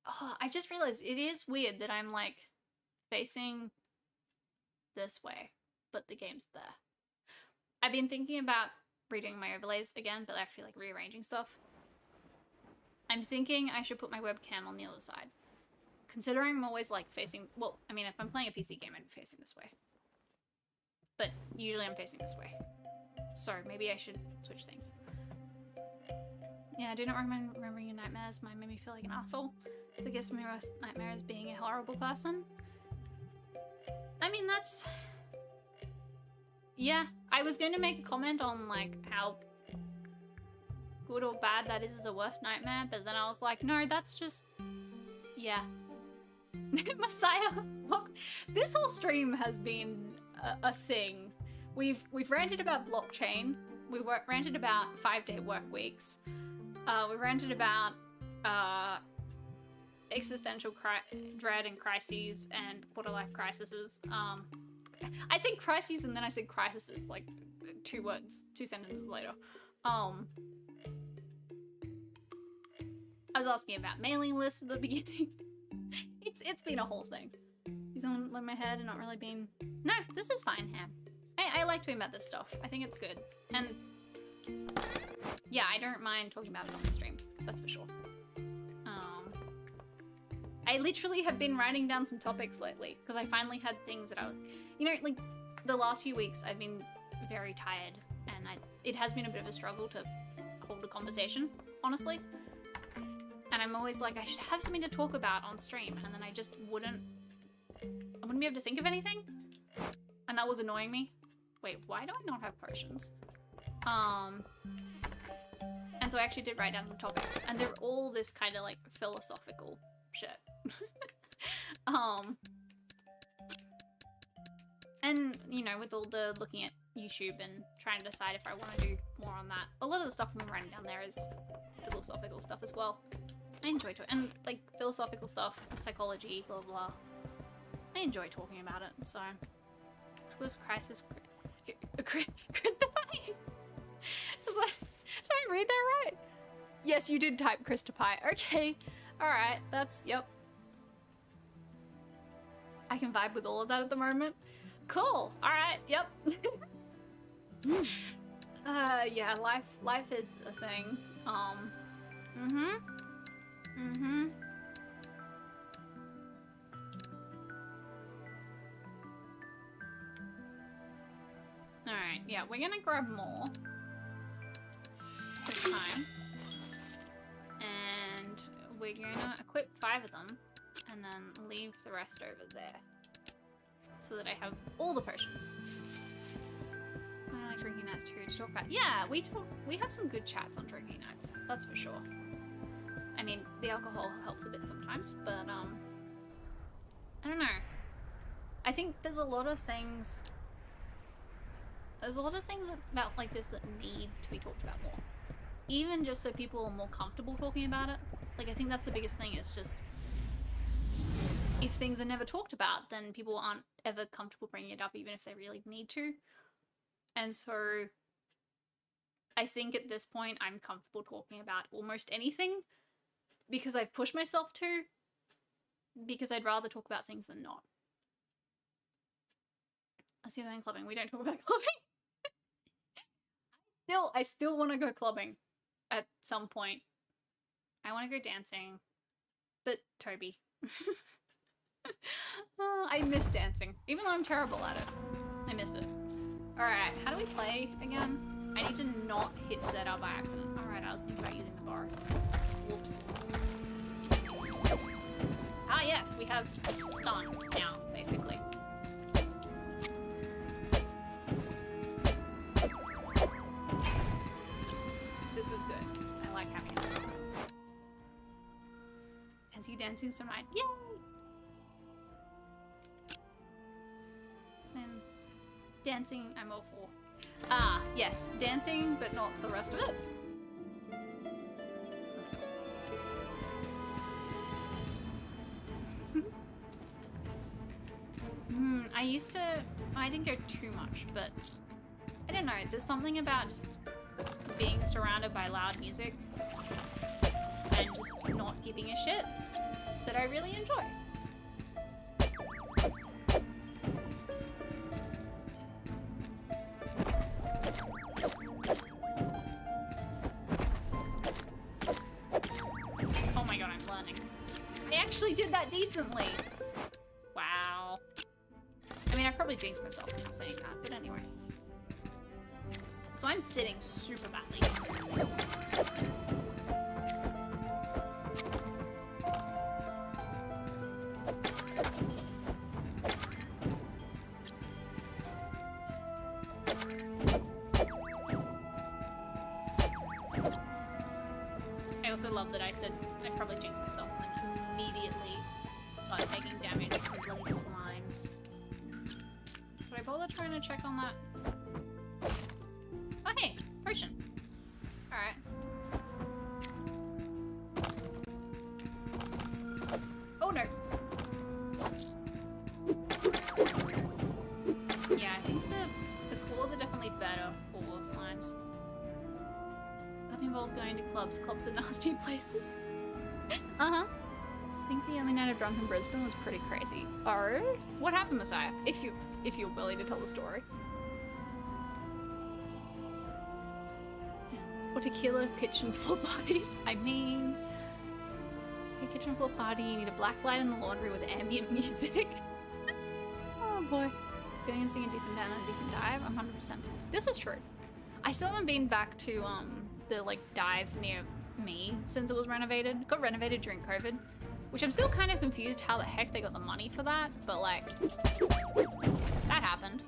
Oh, I just realized it is weird that I'm like facing this way, but the game's there. I've been thinking about redoing my overlays again, but actually like rearranging stuff. I'm thinking I should put my webcam on the other side. Considering I'm always like facing, well, I mean, if I'm playing a PC game, I'd be facing this way. But usually I'm facing this way. So maybe I should switch things. Yeah, I do not recommend remembering your nightmares. Mine made me feel like an asshole. So I guess my worst nightmare is being a horrible person. I mean, that's... Yeah, I was going to make a comment on, like, how good or bad that is as a worst nightmare, but then I was like, no, that's just... Yeah. Messiah. This whole stream has been a thing. We've ranted about blockchain. We ranted about 5-day work weeks. We ranted about existential dread and crises and quarter-life crises. I said crises and then I said crises, like 2 sentences later. I was asking about mailing lists at the beginning. It's been a whole thing. He's on my head and not really being... No, this is fine, Ham. I like talking about this stuff. I think it's good. And yeah, I don't mind talking about it on the stream. That's for sure. I literally have been writing down some topics lately because I finally had things that I was... You know, like the last few weeks I've been very tired and it has been a bit of a struggle to hold a conversation, honestly. And I'm always like, I should have something to talk about on stream, and then I just wouldn't be able to think of anything. And that was annoying me. Wait, why do I not have potions? And so I actually did write down some topics, and they're all this kind of like philosophical shit. And you know, with all the looking at YouTube and trying to decide if I want to do more on that, a lot of the stuff I'm writing down there is philosophical stuff as well. I enjoy it, and like philosophical stuff, psychology, blah blah. I enjoy talking about it. So, it was crisis. Christopher. Did I read that right? Yes, you did type Christopher. Okay, all right. That's yep. I can vibe with all of that at the moment. Cool. All right. Yep. Yeah. Life is a thing. Alright, yeah, we're gonna grab more this time. And we're gonna equip 5 of them and then leave the rest over there. So that I have all the potions. I like drinking nights too to talk about. Yeah, we have some good chats on drinking nights, that's for sure. I mean, the alcohol helps a bit sometimes, but I don't know. I think there's a lot of things about like this that need to be talked about more. Even just so people are more comfortable talking about it. Like, I think that's the biggest thing, is just if things are never talked about, then people aren't ever comfortable bringing it up, even if they really need to. And so I think at this point I'm comfortable talking about almost anything because I've pushed myself to, because I'd rather talk about things than not. I see you going clubbing. We don't talk about clubbing. I still want to go clubbing at some point. I want to go dancing. But Toby. I miss dancing. Even though I'm terrible at it. I miss it. Alright, how do we play again? I need to not hit ZR by accident. Alright, I was thinking about using the bar. Whoops. Ah yes, we have stun now, basically. This is good. I like having a stun. Fancy dancing tonight. Yay! Dancing, I'm all for. Ah, yes, dancing, but not the rest of it. I didn't go too much, but I don't know, there's something about just being surrounded by loud music and just not giving a shit that I really enjoy. Oh my god, I'm learning. I actually did that decently. Wow. I mean, I probably jinxed myself in saying that, but anyway. So I'm sitting super badly.
love that I said I probably jinxed myself and then immediately started taking damage from bloody slimes. Should I bother trying to check on that? Oh hey, potion. Alright. Oh no. Yeah, I think the claws are definitely better for slimes. That involves going to clubs. Clubs are nasty places. Uh-huh. I think the only night I've drunk in Brisbane was pretty crazy. Oh? What happened, Messiah? If you're willing to tell the story. Or tequila kitchen floor parties. I mean, a kitchen floor party, you need a black light in the laundry with ambient music. Oh boy. Going and seeing a decent band and a decent dive, 100%. This is true. I still haven't been back to the like dive near me since it was renovated. It got renovated during COVID, which I'm still kind of confused how the heck they got the money for that, but like, that happened.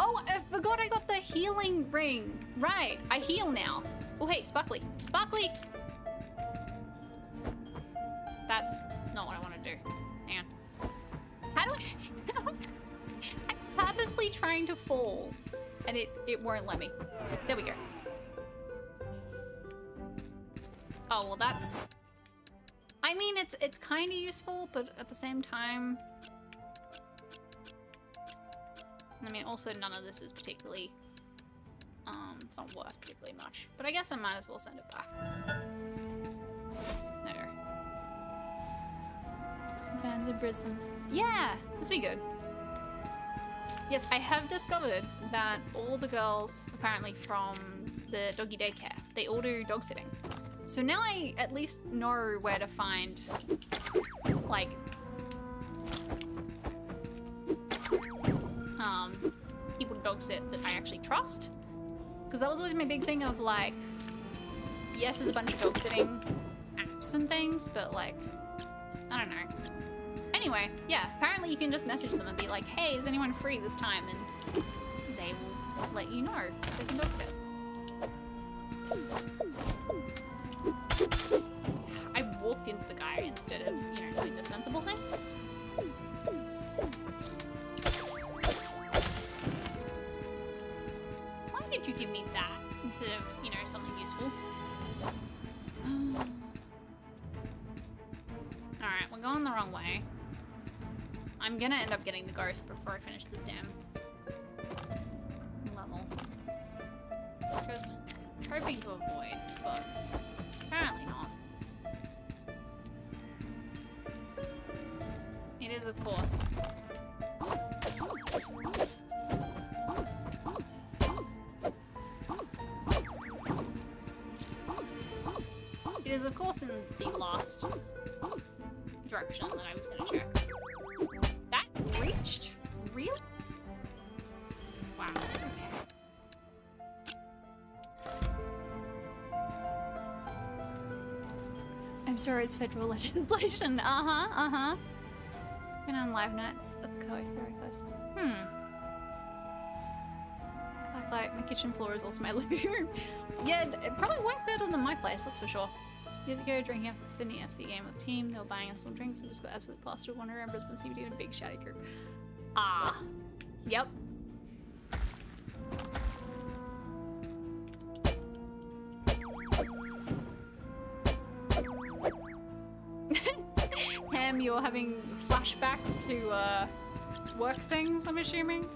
Oh, I forgot I got the healing ring. Right, I heal now. Oh, hey, Sparkly. Sparkly! That's not what I want to do. Hang on. How do I... I'm purposely trying to fall, and it won't let me. There we go. Oh, well that's... I mean, it's kind of useful, but at the same time... I mean, also none of this is particularly, it's not worth particularly much. But I guess I might as well send it back. There. Bands in Brisbane. Yeah, this will be good. Yes, I have discovered that all the girls, apparently from the doggy daycare, they all do dog sitting. So now I at least know where to find, like, people to dog sit that I actually trust. Because that was always my big thing of like, yes, there's a bunch of dog sitting apps and things, but like, I don't know. Anyway, yeah, apparently you can just message them and be like, hey, is anyone free this time? And they will let you know if they can dog sit. I walked into the guy instead of, you know, doing the sensible thing. Why did you give me that instead of, you know, something useful? Alright, we're going the wrong way. I'm gonna end up getting the ghost before I finish this damn level. Which I was hoping to avoid, but apparently not. It is, of course. It is, of course, in the last direction that I was gonna check. That reached? Really? Wow, okay. I'm sorry, it's federal legislation. Been on live nights. That's very close. Like my kitchen floor is also my living room. Yeah, it probably worked better than my place, that's for sure. Years ago, drinking after the Sydney FC game with the team, they were buying us all drinks and just got absolutely plastered. One around Brisbane CBD in a big shouty group. Ah. Yep. Ham, you're having flashbacks to work things, I'm assuming?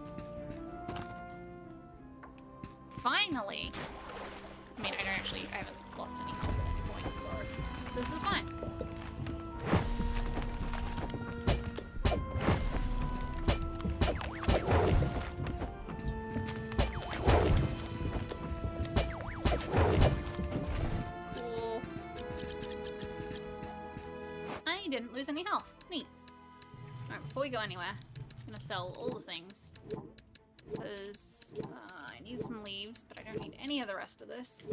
Finally! I mean, I haven't lost any health at any point, so this is fine. Cool. I didn't lose any health. Neat. Alright, before we go anywhere, I'm gonna sell all the things. Because I need some leaves, but I don't need any of the rest of this.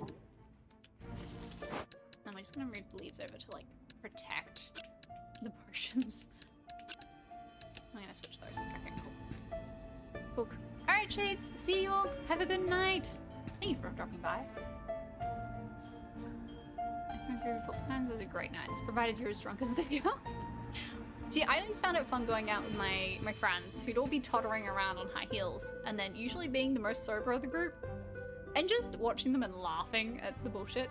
I'm just gonna move the leaves over to like protect the potions. I'm gonna switch those. Okay, cool. Cool. Alright, Shades, see you all. Have a good night. Thank you for dropping by.
Plans are great nights, provided you're as drunk as they are. See, I always found it fun going out with my friends, who'd all be tottering around on high heels, and then usually being the most sober of the group, and just watching them and laughing at the bullshit.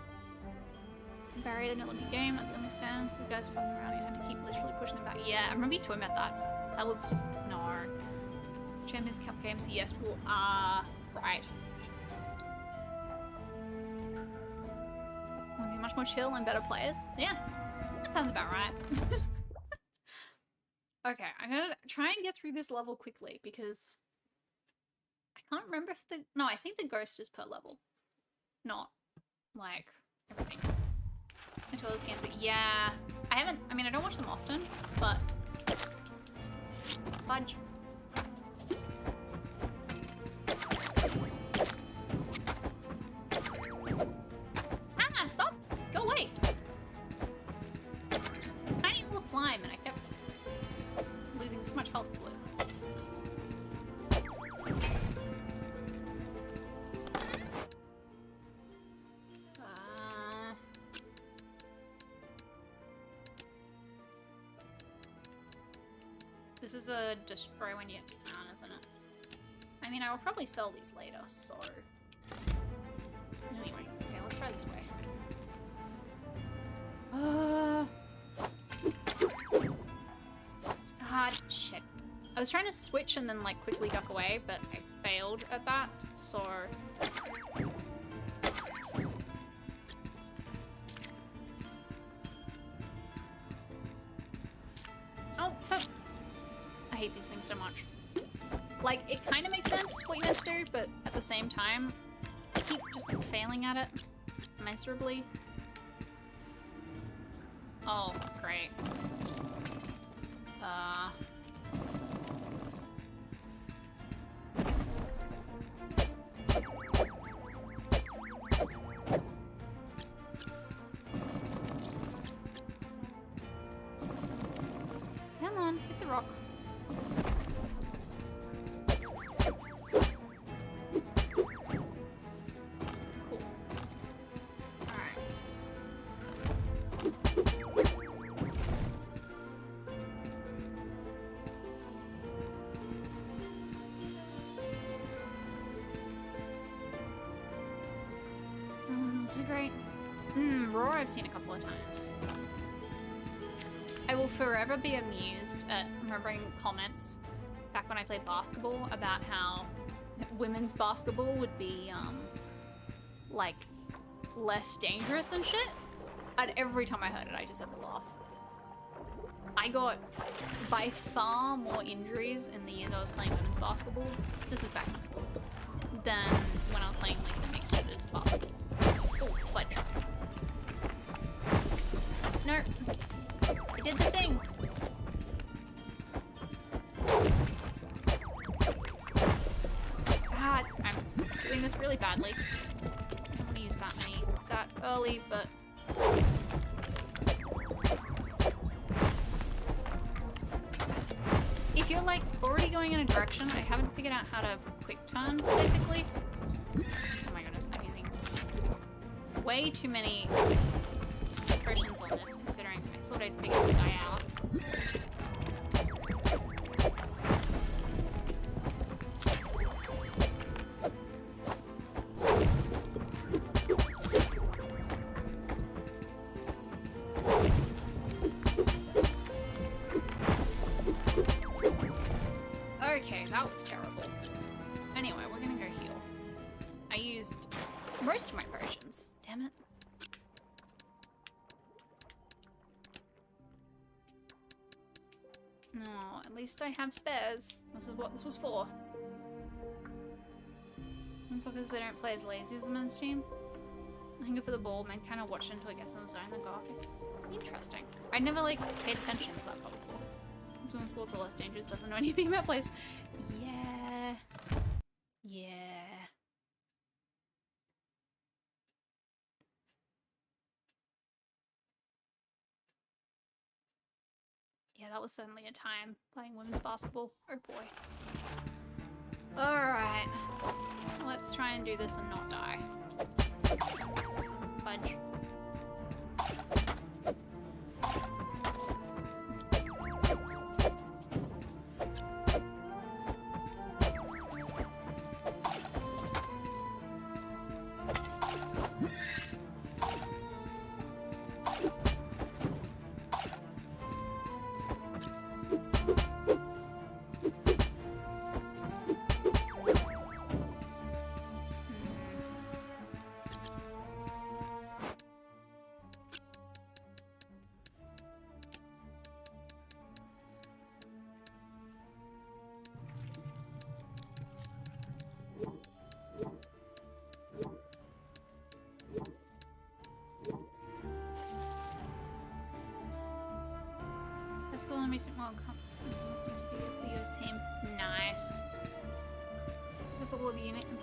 Barry didn't let me game at the stands. The guys were fucking around. You had to keep literally pushing them back. Yeah, I remember you talking about that. That was no. Champions Cup games. Yes, well, right. Much more chill and better players. Yeah, that sounds about right. Okay, I'm gonna try and get through this level quickly because I can't remember if the... No, I think the ghost is per level. Not, like, everything. Until those games that... Yeah. I mean, I don't watch them often, but... Fudge. Ah, stop! Go away! Just a tiny little slime and I kept losing so much health to it. This is a destroy when you get to town, isn't it? I mean, I will probably sell these later, so... Anyway, okay, let's try this way. Shit. I was trying to switch and then, like, quickly duck away, but I failed at that, so... Oh, fuck! I hate these things so much. Like, it kind of makes sense what you meant to do, but at the same time, I keep just failing at it miserably. Oh, great. Come on, hit the rock. Cool. Alright. So great. Roar I've seen a couple of times. I will forever be amused at remembering comments back when I played basketball about how women's basketball would be, like, less dangerous and shit. And every time I heard it, I just had to laugh. I got by far more injuries in the years I was playing women's basketball, this is back in school, than when I was playing, like, the mixed genders basketball. Oh, fudge. No. I did the thing. God, I'm doing this really badly. I don't want to use that early, but... If you're, like, already going in a direction, I haven't figured out how to quick turn, basically. Oh my goodness, I'm using way too many potions on this, considering I thought I'd figure this guy out. Okay, that was terrible. Anyway, we're gonna go heal. I used most of my potions. Damn it. No, at least I have spares. This is what this was for. And so because they don't play as lazy as the men's team. I think for the ball, men kind of watch it until it gets in the zone and then go off. Interesting. I never, like, paid attention to that part before. This women's sports are less dangerous, doesn't know anything about plays. Yeah. Yeah. Yeah, that was certainly a time playing women's basketball. Oh boy. Alright. Let's try and do this and not die. Fudge.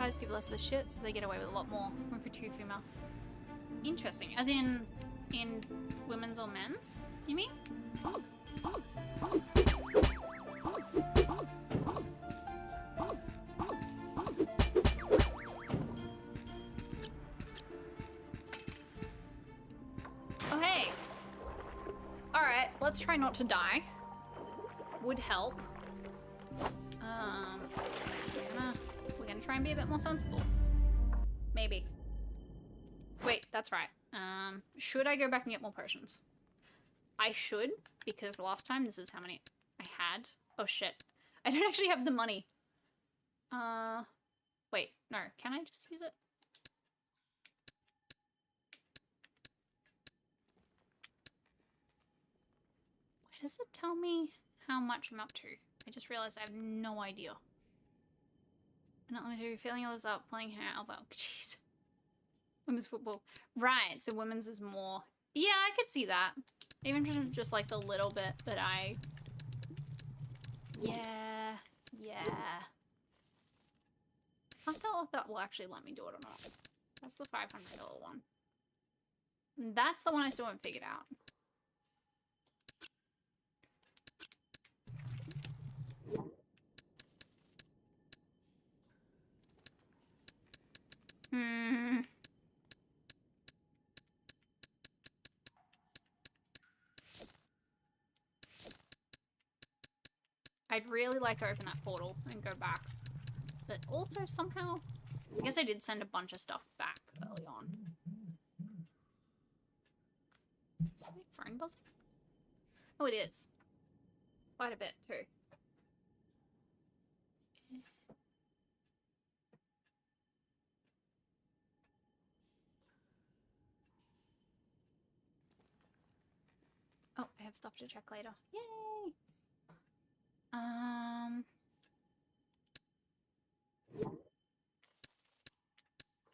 guys give less of a shit, so they get away with a lot more. Room for 2 female. Interesting. As in women's or men's, you mean? Oh, hey. Alright, let's try not to die. Would help. We're gonna try and be a bit more sensible. Maybe. Wait, that's right. Should I go back and get more potions? I should, because last time this is how many I had. Oh shit. I don't actually have the money. Wait, no. Can I just use it? Why does it tell me how much I'm up to? I just realized I have no idea. Not let me do feeling others up, playing her elbow. Jeez. Women's football. Right, so women's is more. Yeah, I could see that. Even just like the little bit that I... Yeah. Can't tell if that will actually let me do it or not. That's the $500 one. That's the one I still haven't figured out. I'd really like to open that portal and go back. But also somehow... I guess I did send a bunch of stuff back early on. Wait, phone buzzing? Oh, it is. Quite a bit, too. Oh, I have stuff to check later. Yay!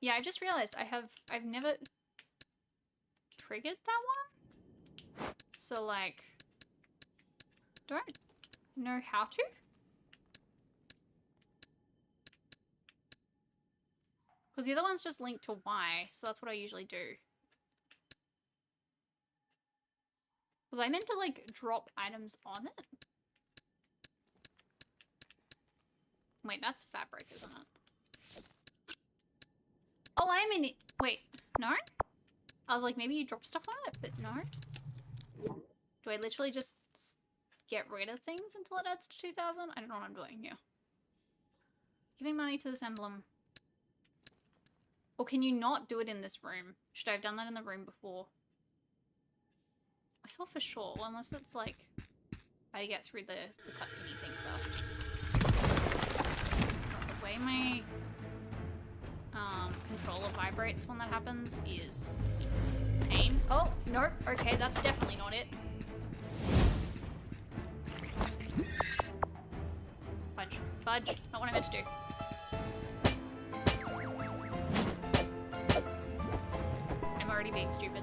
Yeah, I just realized I've never triggered that one. So like, do I know how to? Because the other one's just linked to Y, so that's what I usually do. Was I meant to like drop items on it? Wait, that's fabric, isn't it? Oh, I'm in it. Wait, no? I was like, maybe you drop stuff on it, but no. Do I literally just get rid of things until it adds to 2,000? I don't know what I'm doing here. Giving money to this emblem. Or can you not do it in this room? Should I have done that in the room before? I thought for sure, well, unless it's like I get through the cutscene thing first. The way my controller vibrates when that happens is pain. Oh, nope. Okay, that's definitely not it. Fudge. Fudge. Not what I meant to do. I'm already being stupid.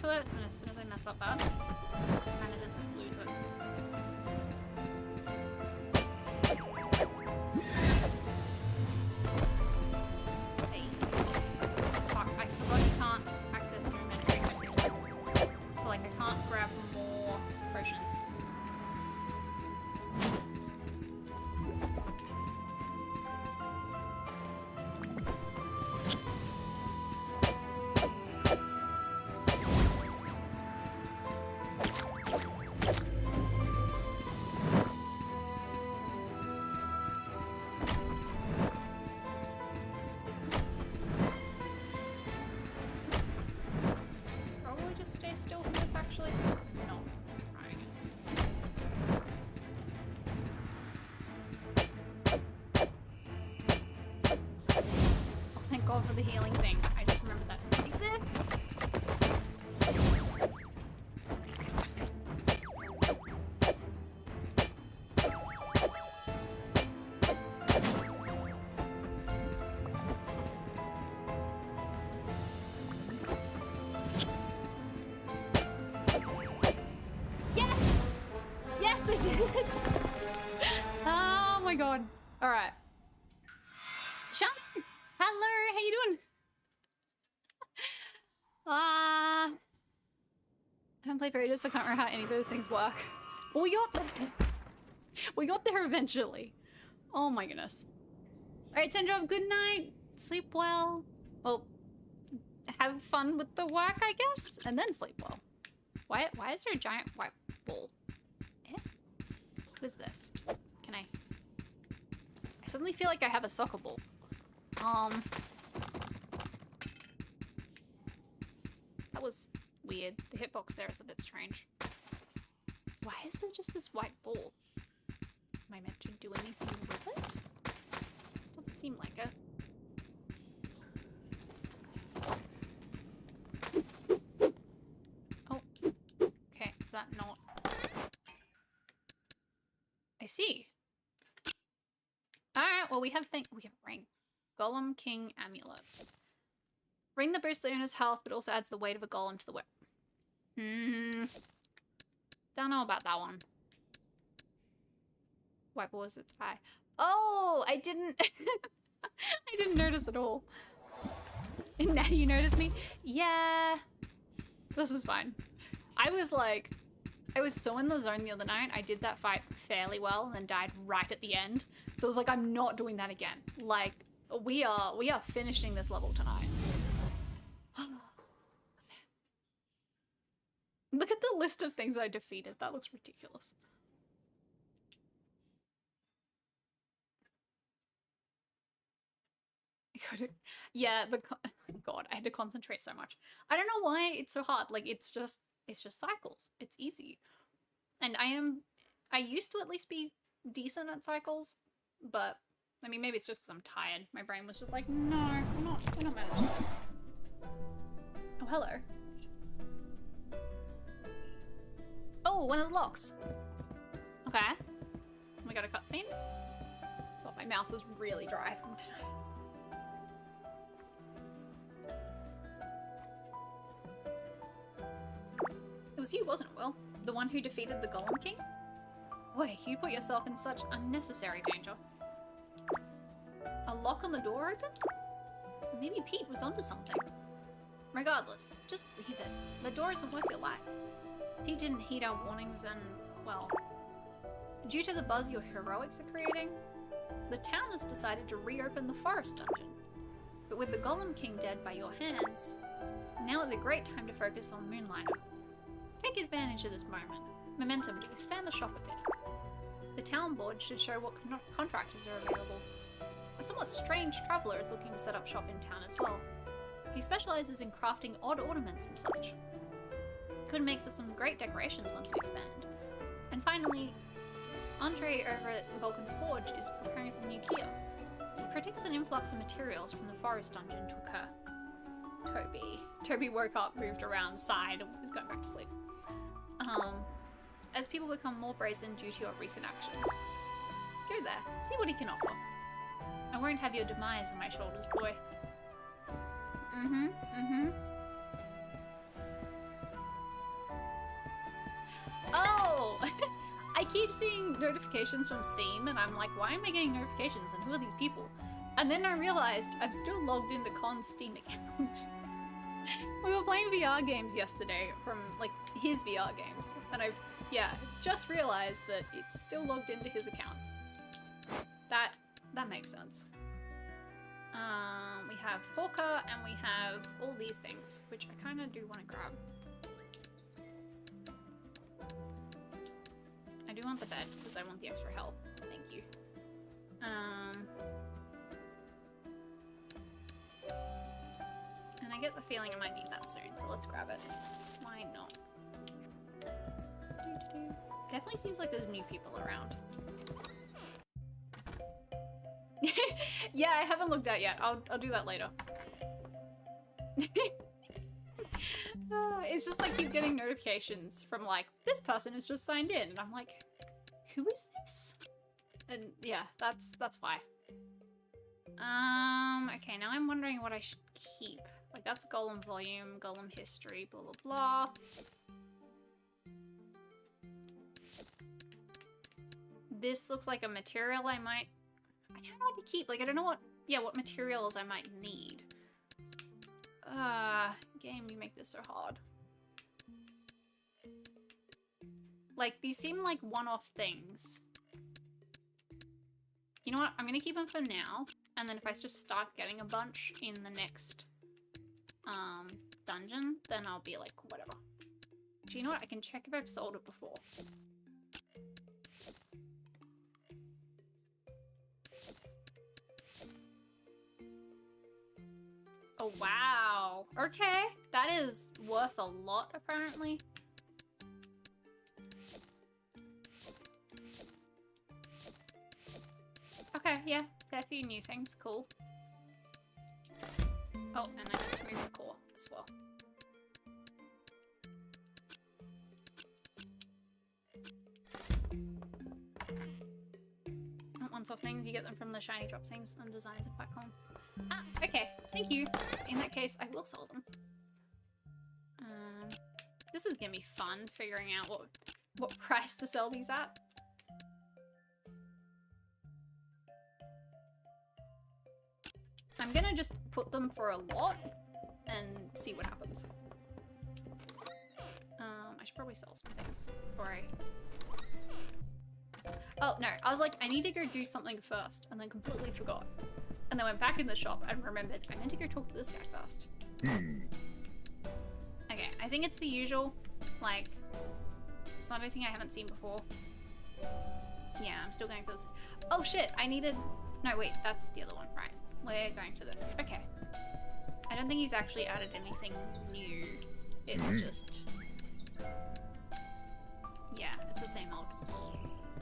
to it, and as soon as I mess up that, I kind of just lose it. Hey. Fuck, I forgot you can't access your inventory quickly. So like I can't grab more potions. Stay still for this, actually? No. Trying it. Oh, thank God for the healing thing. I just remembered that it exists. Yes, I did! Oh my God. Alright. Sean! Hello, how you doing? I haven't played for ages, so I can't remember how any of those things work. Well, we got there. We got there eventually. Oh my goodness. Alright, Sandra, good night. Sleep well. Well, have fun with the work, I guess, and then sleep well. Why is there a giant white ball? What is this? Can I suddenly feel like I have a soccer ball. That was weird. The hitbox there is a bit strange. Why is there just this white ball? Am I meant to do anything with it? Doesn't seem like it. Oh. Okay, is that not... I see. Alright, well we have a ring. Golem King Amulet. Ring that boosts the owner's health, but also adds the weight of a golem to the whip. Don't know about that one. White ball is its eye. Oh, I didn't... I didn't notice at all. And now you notice me? Yeah. This is fine. I was like... I was so in the zone the other night, I did that fight fairly well and then died right at the end. So I was like, I'm not doing that again. Like, we are finishing this level tonight. Look at the list of things I defeated. That looks ridiculous. Yeah, God, I had to concentrate so much. I don't know why it's so hard. Like, it's just cycles. It's easy. And I used to at least be decent at cycles, but I mean, maybe it's just because I'm tired. My brain was just like, no, we're not managing this. Oh, hello. Oh, one of the locks. Okay. We got a cutscene. God, my mouth is really dry from tonight. It was you, wasn't it, Will? The one who defeated the Golem King? Boy, you put yourself in such unnecessary danger. A lock on the door opened? Maybe Pete was onto something. Regardless, just leave it. The door isn't worth your life. Pete didn't heed our warnings and, well... Due to the buzz your heroics are creating, the town has decided to reopen the forest dungeon. But with the Golem King dead by your hands, now is a great time to focus on Moonlighter. Take advantage of this momentum to expand the shop a bit. The town board should show what contractors are available. A somewhat strange traveller is looking to set up shop in town as well. He specialises in crafting odd ornaments and such. Could make for some great decorations once we expand. And finally, Andre over at Vulcan's Forge is preparing some new gear. He predicts an influx of materials from the forest dungeon to occur. Toby woke up, moved around, sighed, and was going back to sleep. As people become more brazen due to your recent actions. Go there, see what he can offer. I won't have your demise on my shoulders, boy. keep seeing notifications from Steam, and I'm like, why am I getting notifications, and who are these people? And then I realized I'm still logged into Con's Steam account. We were playing VR games yesterday from, like, his VR games, and I, yeah, just realized that it's still logged into his account. That makes sense. We have Hawker, and we have all these things, which I kind of do want to grab. I do want the bed, because I want the extra health. Thank you. And I get the feeling I might need that soon, so let's grab it. Why not? Definitely seems like there's new people around. Yeah, I haven't looked at yet. I'll do that later. It's just like keep getting notifications from like, this person has just signed in, and I'm like, who is this? And yeah, that's why. Okay, now I'm wondering what I should keep. Like, that's Golem volume, Golem history, blah, blah, blah. This looks like a material I don't know what to keep. Like, I don't know what materials I might need. Game, you make this so hard. Like, these seem like one-off things. You know what? I'm gonna keep them for now. And then if I just start getting a bunch in the next dungeon, then I'll be like, whatever. Do you know what? I can check if I've sold it before. Oh, wow. Okay. That is worth a lot, apparently. Okay, yeah. Got a few new things. Cool. Oh, and I need to move the core as well. Not one-off things. You get them from the shiny drop things and designs and Quackcom. Ah, okay. Thank you. In that case, I will sell them. This is gonna be fun, figuring out what price to sell these at. I'm gonna just put them for a lot and see what happens. I should probably sell some things before I... Oh, no. I was like, I need to go do something first, and then completely forgot. And then went back in the shop and remembered I meant to go talk to this guy first. Okay, I think it's the usual, like, it's not anything I haven't seen before. Yeah, I'm still going for this. Oh shit, I needed... No, wait, that's the other one, right. We're going for this. Okay. I don't think he's actually added anything new. It's just... Yeah, it's the same old.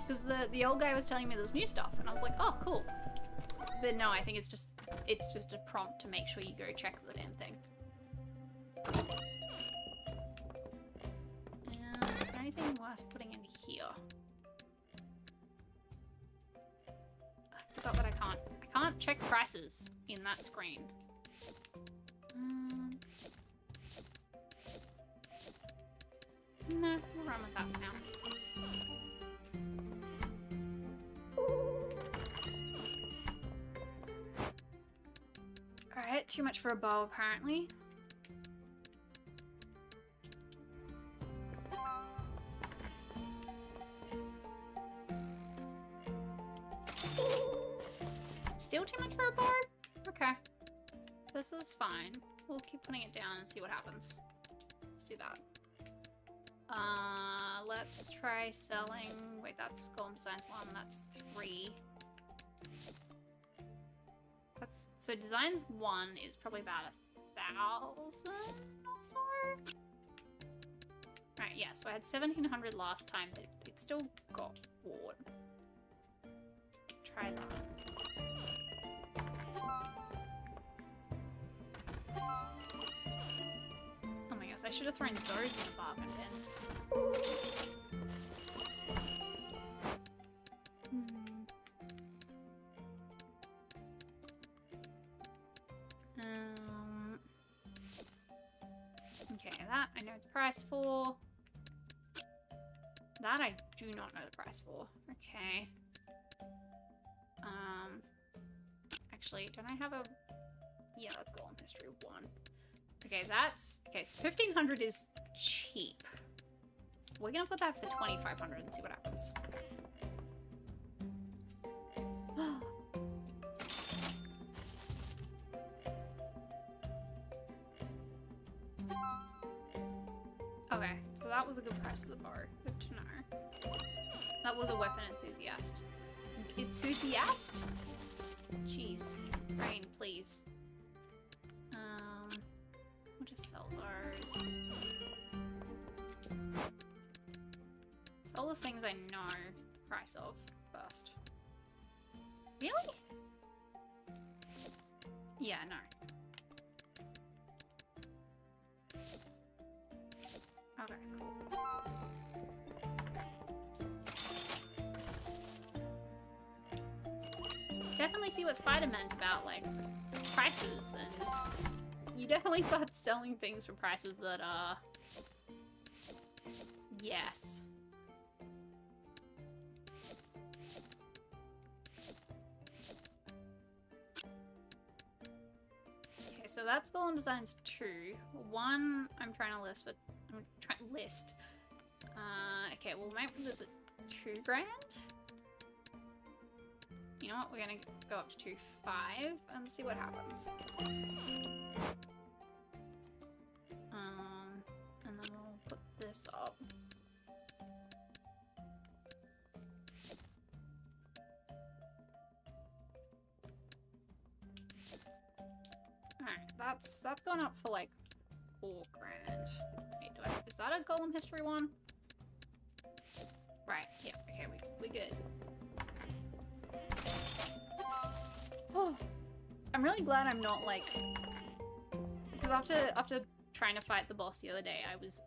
Because the old guy was telling me there's new stuff, and I was like, oh, cool. But no, I think it's just a prompt to make sure you go check the damn thing. Is there anything worth putting in here? I forgot that I can't check prices in that screen. No, we'll run with that for now. Alright, too much for a bow apparently. Still too much for a bow? Okay. This is fine. We'll keep putting it down and see what happens. Let's do that. Let's try selling... Wait, that's Golem Designs 1, that's 3. That's... So Designs 1 is probably about 1,000 or so? Right, yeah, so I had 1,700 last time, but it still got bought. Try that. Oh my gosh, I should have thrown those in the bargain bin. Okay, that I know the price for. That I do not know the price for. Okay. Actually, don't I have a... Yeah, that's Golem History 1. Okay, that's... Okay, so 1,500 is cheap. We're gonna put that for 2,500 and see what happens. Okay, so that was a good price for the bow. Good to know. That was a weapon enthusiast. Enthusiast? Jeez. Brain, please. We'll just sell those. Sell the things I know the price of first. Really? Yeah, no. Okay, cool. Definitely see what Spider meant about, like, prices, and you definitely start selling things for prices that are... Yes. Okay, so that's Golem Designs 2. 1 I'm trying to list, but I'm trying to list. Okay, we'll make this at 2 grand. You know what? We're gonna go up to 2.5 and see what happens. And then we'll put this up. Alright, that's gone up for like 4 grand. Wait, is that a Golem History 1? Right, yeah, okay, we good. Oh, I'm really glad I'm not like, because after trying to fight the boss the other day, I was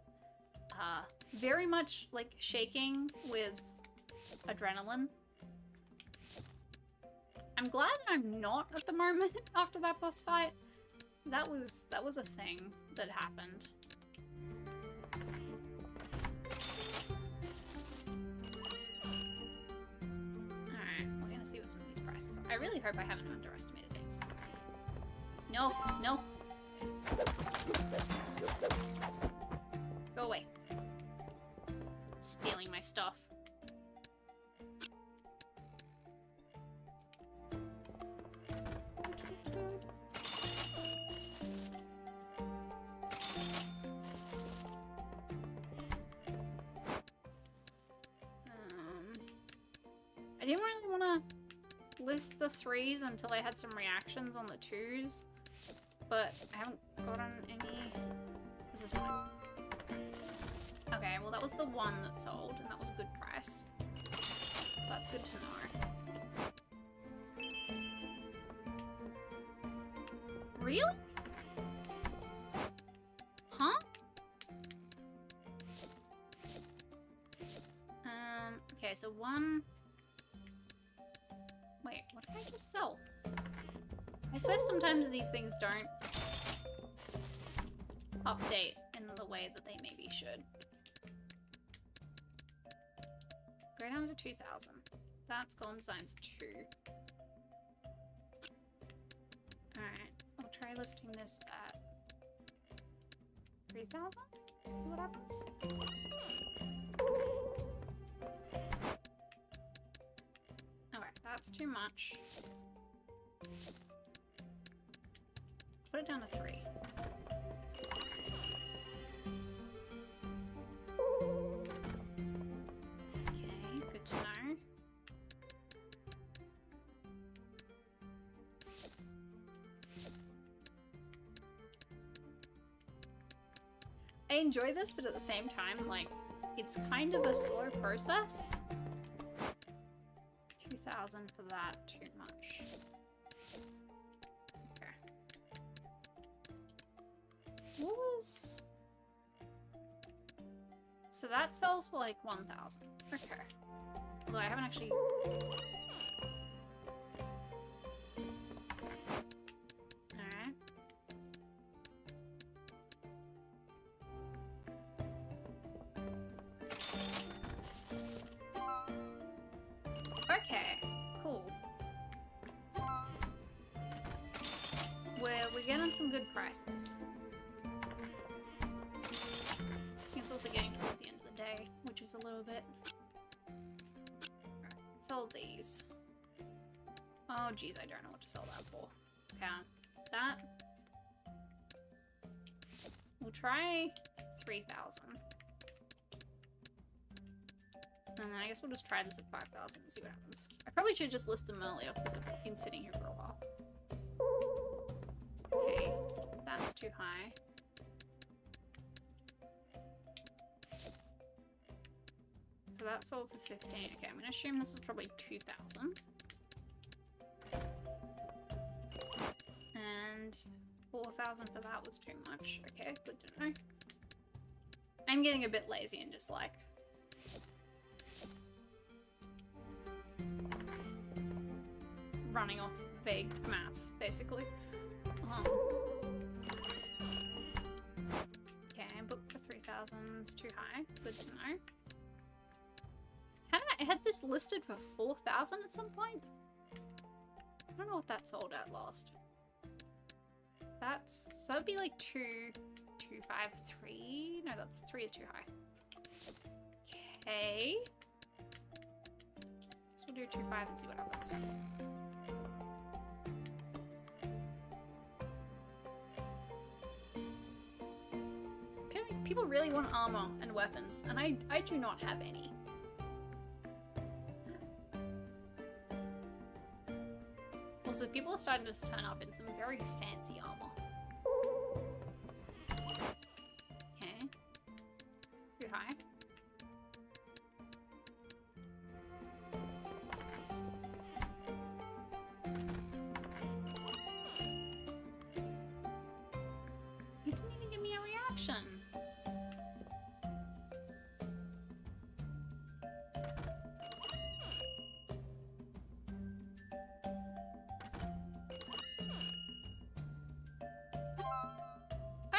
very much like shaking with adrenaline. I'm glad that I'm not at the moment after that boss fight. That was a thing that happened. Alright, we're gonna see what some of these prices are. I really hope I haven't underestimated things. No, no. Go away. Stealing my stuff. I didn't really want to list the 3s until I had some reactions on the 2s, but I haven't gotten any... This is one. Okay, well that was the one that sold, and that was a good price. So that's good to know. Really? Huh? Okay, so one... Wait, what did I just sell? I swear sometimes these things don't update in the way that they maybe should. Go down to 2,000. That's Golem Designs 2. Alright, I'll try listing this at 3,000? See what happens. Okay, that's too much. Put it down to 3. Okay, good to know. I enjoy this, but at the same time, like, it's kind of a slow process. 2,000 for that, too much. Okay. What was... So that sells for like 1,000. Okay. Although I haven't actually... Alright. getting some good prices. It's also getting towards the end of the day, which is a little bit... Alright, sell these. Oh geez, I don't know what to sell that for. Okay, that. We'll try 3,000. And then I guess we'll just try this at 5,000 and see what happens. I probably should just list them earlier because I've been sitting here for a while. Okay, that's too high. So that sold for 15. Okay, I'm gonna assume this is probably 2,000. And 4,000 for that was too much. Okay, good to know. I'm getting a bit lazy and just like... running off vague math, basically. Okay, booked for 3,000 is too high. Good to know. I had this listed for 4,000 at some point? I don't know what that sold at last. So that would be like 253. No, that's 3 is too high. Okay. So we'll do 2.5 and see what happens. Okay, people really want armor and weapons, and I do not have any. Also, people are starting to turn up in some very fancy armor. Okay. Too high. You didn't even give me a reaction.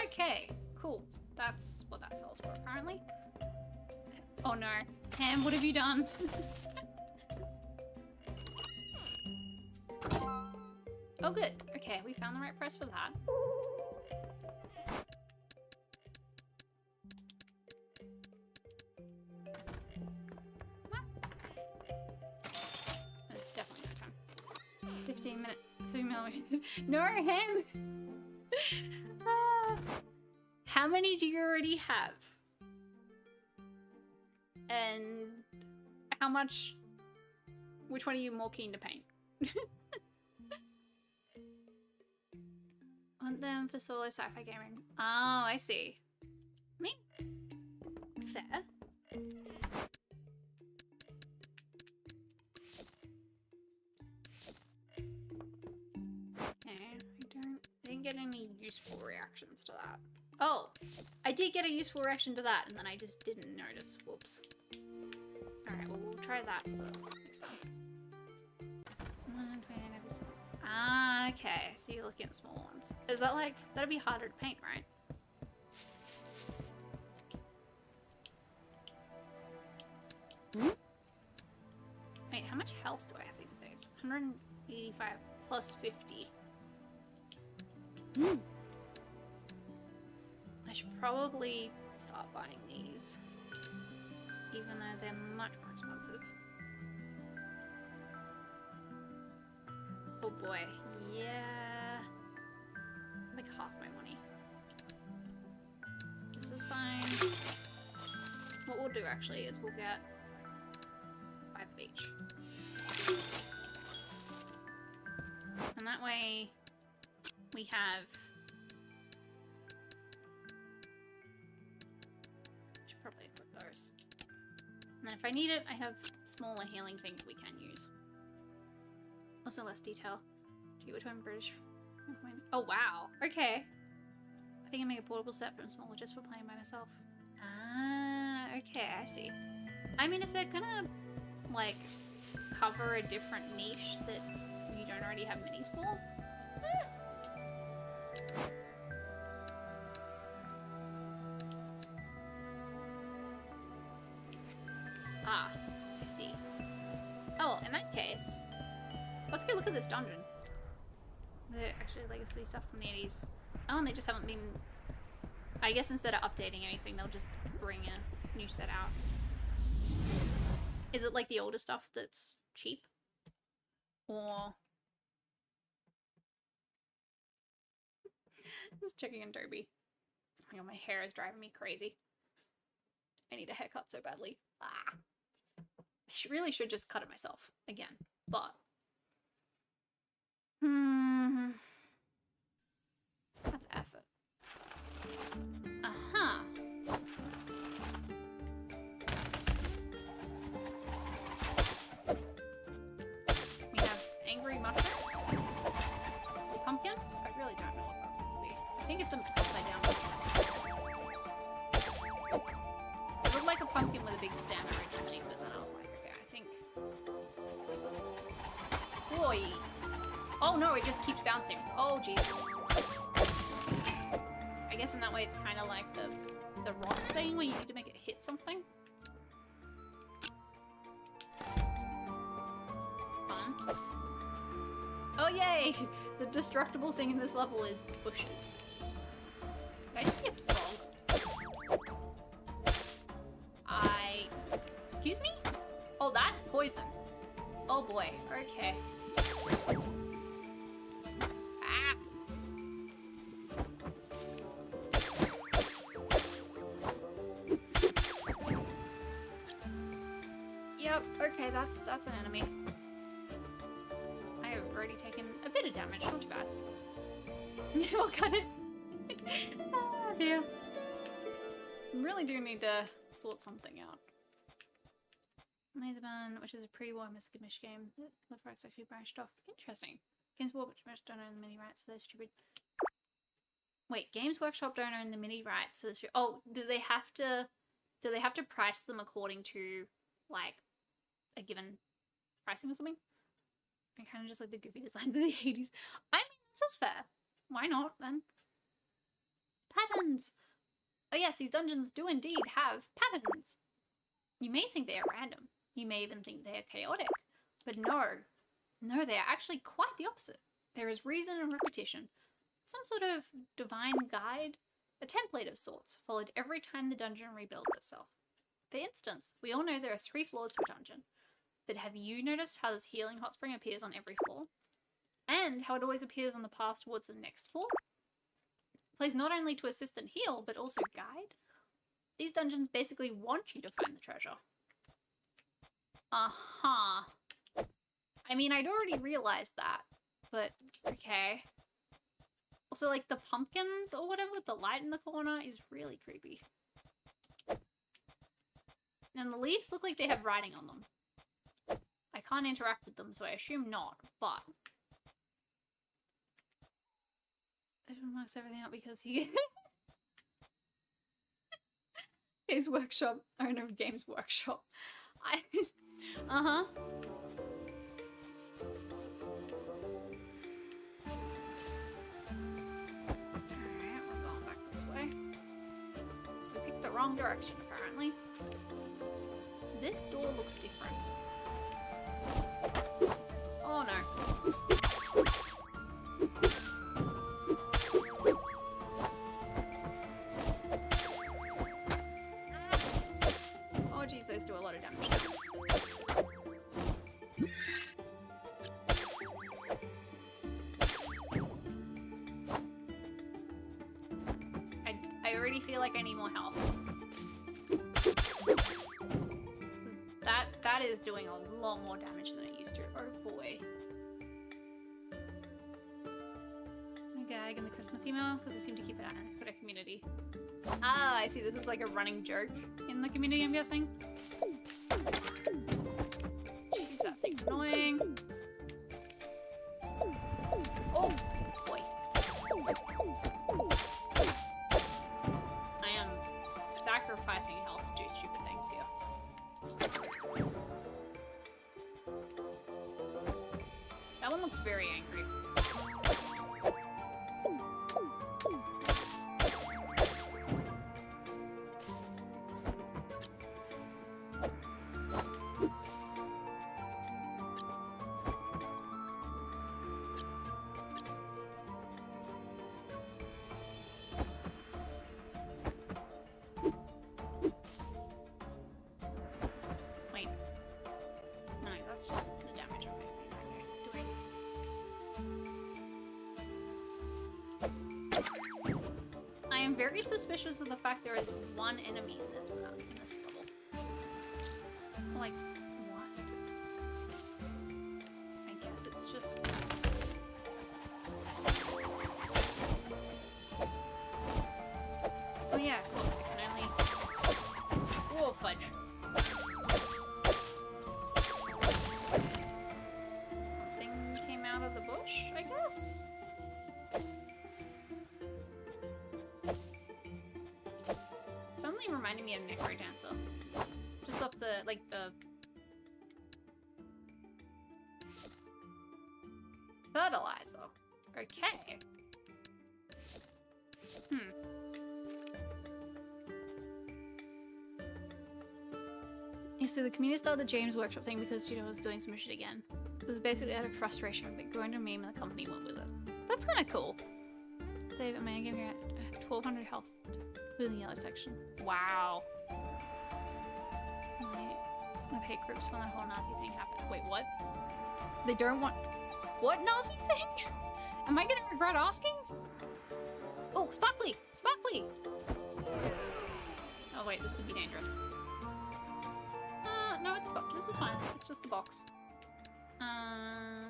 Okay, cool. That's what that sells for, apparently. Oh no. Ham, what have you done? Oh good. Okay, we found the right price for that. That's definitely no time. 15 minutes. 2 million. No, Ham! How many do you already have? And how much? Which one are you more keen to paint? Want them for solo sci-fi gaming. Oh, I see. I mean, fair. Okay, I didn't get any useful reactions to that. Oh, I did get a useful reaction to that, and then I just didn't notice. Whoops. Alright, well, we'll try that for next time. Ah, okay. So you're looking at smaller ones. Is that like... That'd be harder to paint, right? Hmm? Wait, how much health do I have these days? 185 plus 50. Hmm. I should probably start buying these, even though they're much more expensive. Oh boy, yeah. Like half my money. This is fine. What we'll do actually is we'll get 5 of each. And that way we have... Should probably equip those. And then if I need it, I have smaller healing things we can use. Also less detail. Do you return British? Oh wow. Okay. I think I make a portable set from smaller just for playing by myself. Ah, okay, I see. I mean, if they're gonna like cover a different niche that you don't already have minis for, Ah, I see. Oh, in that case, let's go look at this dungeon. They're actually legacy stuff from the 80s. Oh, and they just haven't been... I guess instead of updating anything, they'll just bring a new set out. Is it like the older stuff that's cheap? Or... Just checking on Toby. Oh, my hair is driving me crazy. I need a haircut so badly. Ah. I really should just cut it myself again, but... That's effort. Uh-huh. We have angry mushrooms. Pumpkins? I really don't know what that's going to be. I think it's an upside down pumpkin. It looked like a pumpkin with a big stem originally, but then I was like, okay, I think... Boy! Oh no, it just keeps bouncing. Oh jeez. I guess in that way it's kind of like the rock thing where you need to make it hit something. Fun. Oh yay! The destructible thing in this level is bushes. Did I just see a frog? Excuse me? Oh, that's poison. Oh boy, okay. Ah! Yep, okay, that's an enemy. I have already taken a bit of damage, not too bad. We'll cut it. Oh dear. Really do need to sort something out. Laserburn, which is a pre-war Miss game. The product's actually branched off. Interesting. Games Workshop don't own the mini rights, so they're stupid. Wait, Games Workshop don't own the mini rights, so they're stupid. Oh, do they have to price them according to like a given pricing or something? I kind of just like the goofy designs of the 80s. I mean, this is fair. Why not then? Patterns. Oh yes, these dungeons do indeed have patterns. You may think they are random. You may even think they are chaotic. But no. No, they are actually quite the opposite. There is reason and repetition. Some sort of divine guide. A template of sorts, followed every time the dungeon rebuilds itself. For instance, we all know there are 3 floors to a dungeon. But have you noticed how this healing hot spring appears on every floor? And how it always appears on the path towards the next floor? It plays not only to assist and heal, but also guide. These dungeons basically want you to find the treasure. Uh-huh. I mean, I'd already realized that, but okay. Also, like, the pumpkins or whatever with the light in the corner is really creepy. And the leaves look like they have writing on them. I can't interact with them, so I assume not, but... Everyone marks everything up because he... Games Workshop, owner of Games Workshop. Uh-huh. Alright, we're going back this way. We picked the wrong direction, apparently. This door looks different. Oh no. Oh geez, those do a lot of damage. I already feel like I need more health. That is doing a lot more damage than it used to. Oh boy. A gag in the Christmas email because I seem to keep it on for the community. Ah, I see. This is like a running joke in the community, I'm guessing. Jeez, that thing's annoying. Oh boy. I am sacrificing health to do stupid things here. That one looks very angry. very suspicious of the fact there is one enemy in this map, in this level. Like, one. I guess it's just... Oh yeah, of course, I can only... Whoa, fudge. Something came out of the bush, I guess? Something reminded me of Necro Dancer. Just off the, like, the... Fertilizer. Okay. Yeah, so the community started the James Workshop thing because Judo was doing some shit again. It was basically out of frustration, but growing to meme and the company went with it. That's kind of cool. Save it, man. I gave you 1200 health in the yellow section. Wow. The hate groups when that whole Nazi thing happened. Wait, what? They don't want... What Nazi thing? Am I gonna regret asking? Oh, Sparkly! Sparkly! Oh wait, this could be dangerous. No, it's this is fine. It's just the box. Oh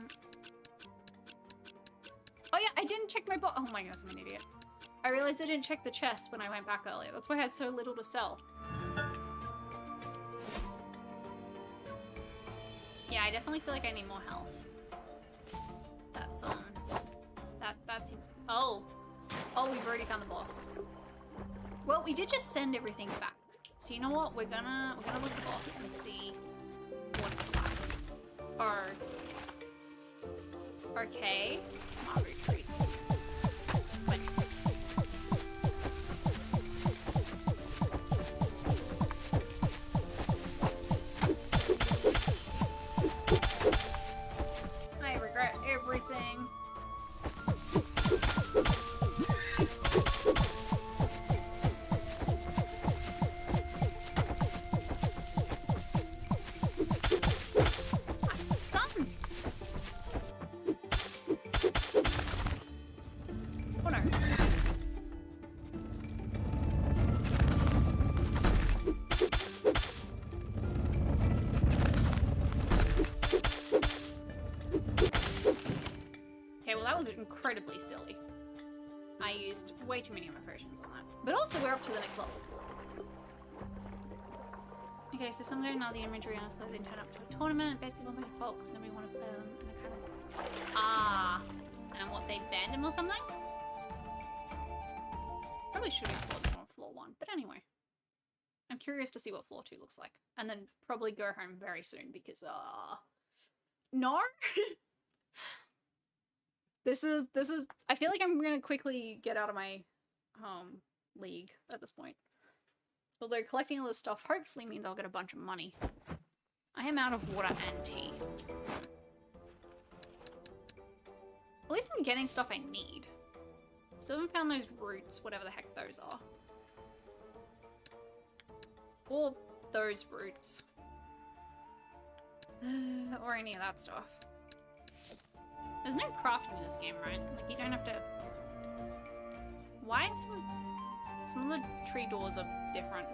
yeah, I didn't check my box. Oh my goodness, I'm an idiot. I realized I didn't check the chest when I went back earlier. That's why I had so little to sell. Yeah, I definitely feel like I need more health. That's that seems... Oh, we've already found the boss. Well, we did just send everything back. So you know what? We're gonna look at the boss and see what it's like. Okay. Come on, retreat. Wait. I regret everything. Incredibly silly. I used way too many of my potions on that. But also, we're up to the next level. Okay, so some of the Nazi imagery on us clothing turn up to a tournament. Basically, one by default because nobody want to play them. And they kind of... Ah. And what, they banned him or something? Probably should have explored more floor 1. But anyway. I'm curious to see what floor 2 looks like. And then probably go home very soon because, no? This is, I feel like I'm gonna quickly get out of my, league at this point. Although collecting all this stuff hopefully means I'll get a bunch of money. I am out of water and tea. At least I'm getting stuff I need. Still haven't found those roots, whatever the heck those are. Or those roots. Or any of that stuff. There's no crafting in this game, right? Like, you don't have to... Why some of the tree doors are different?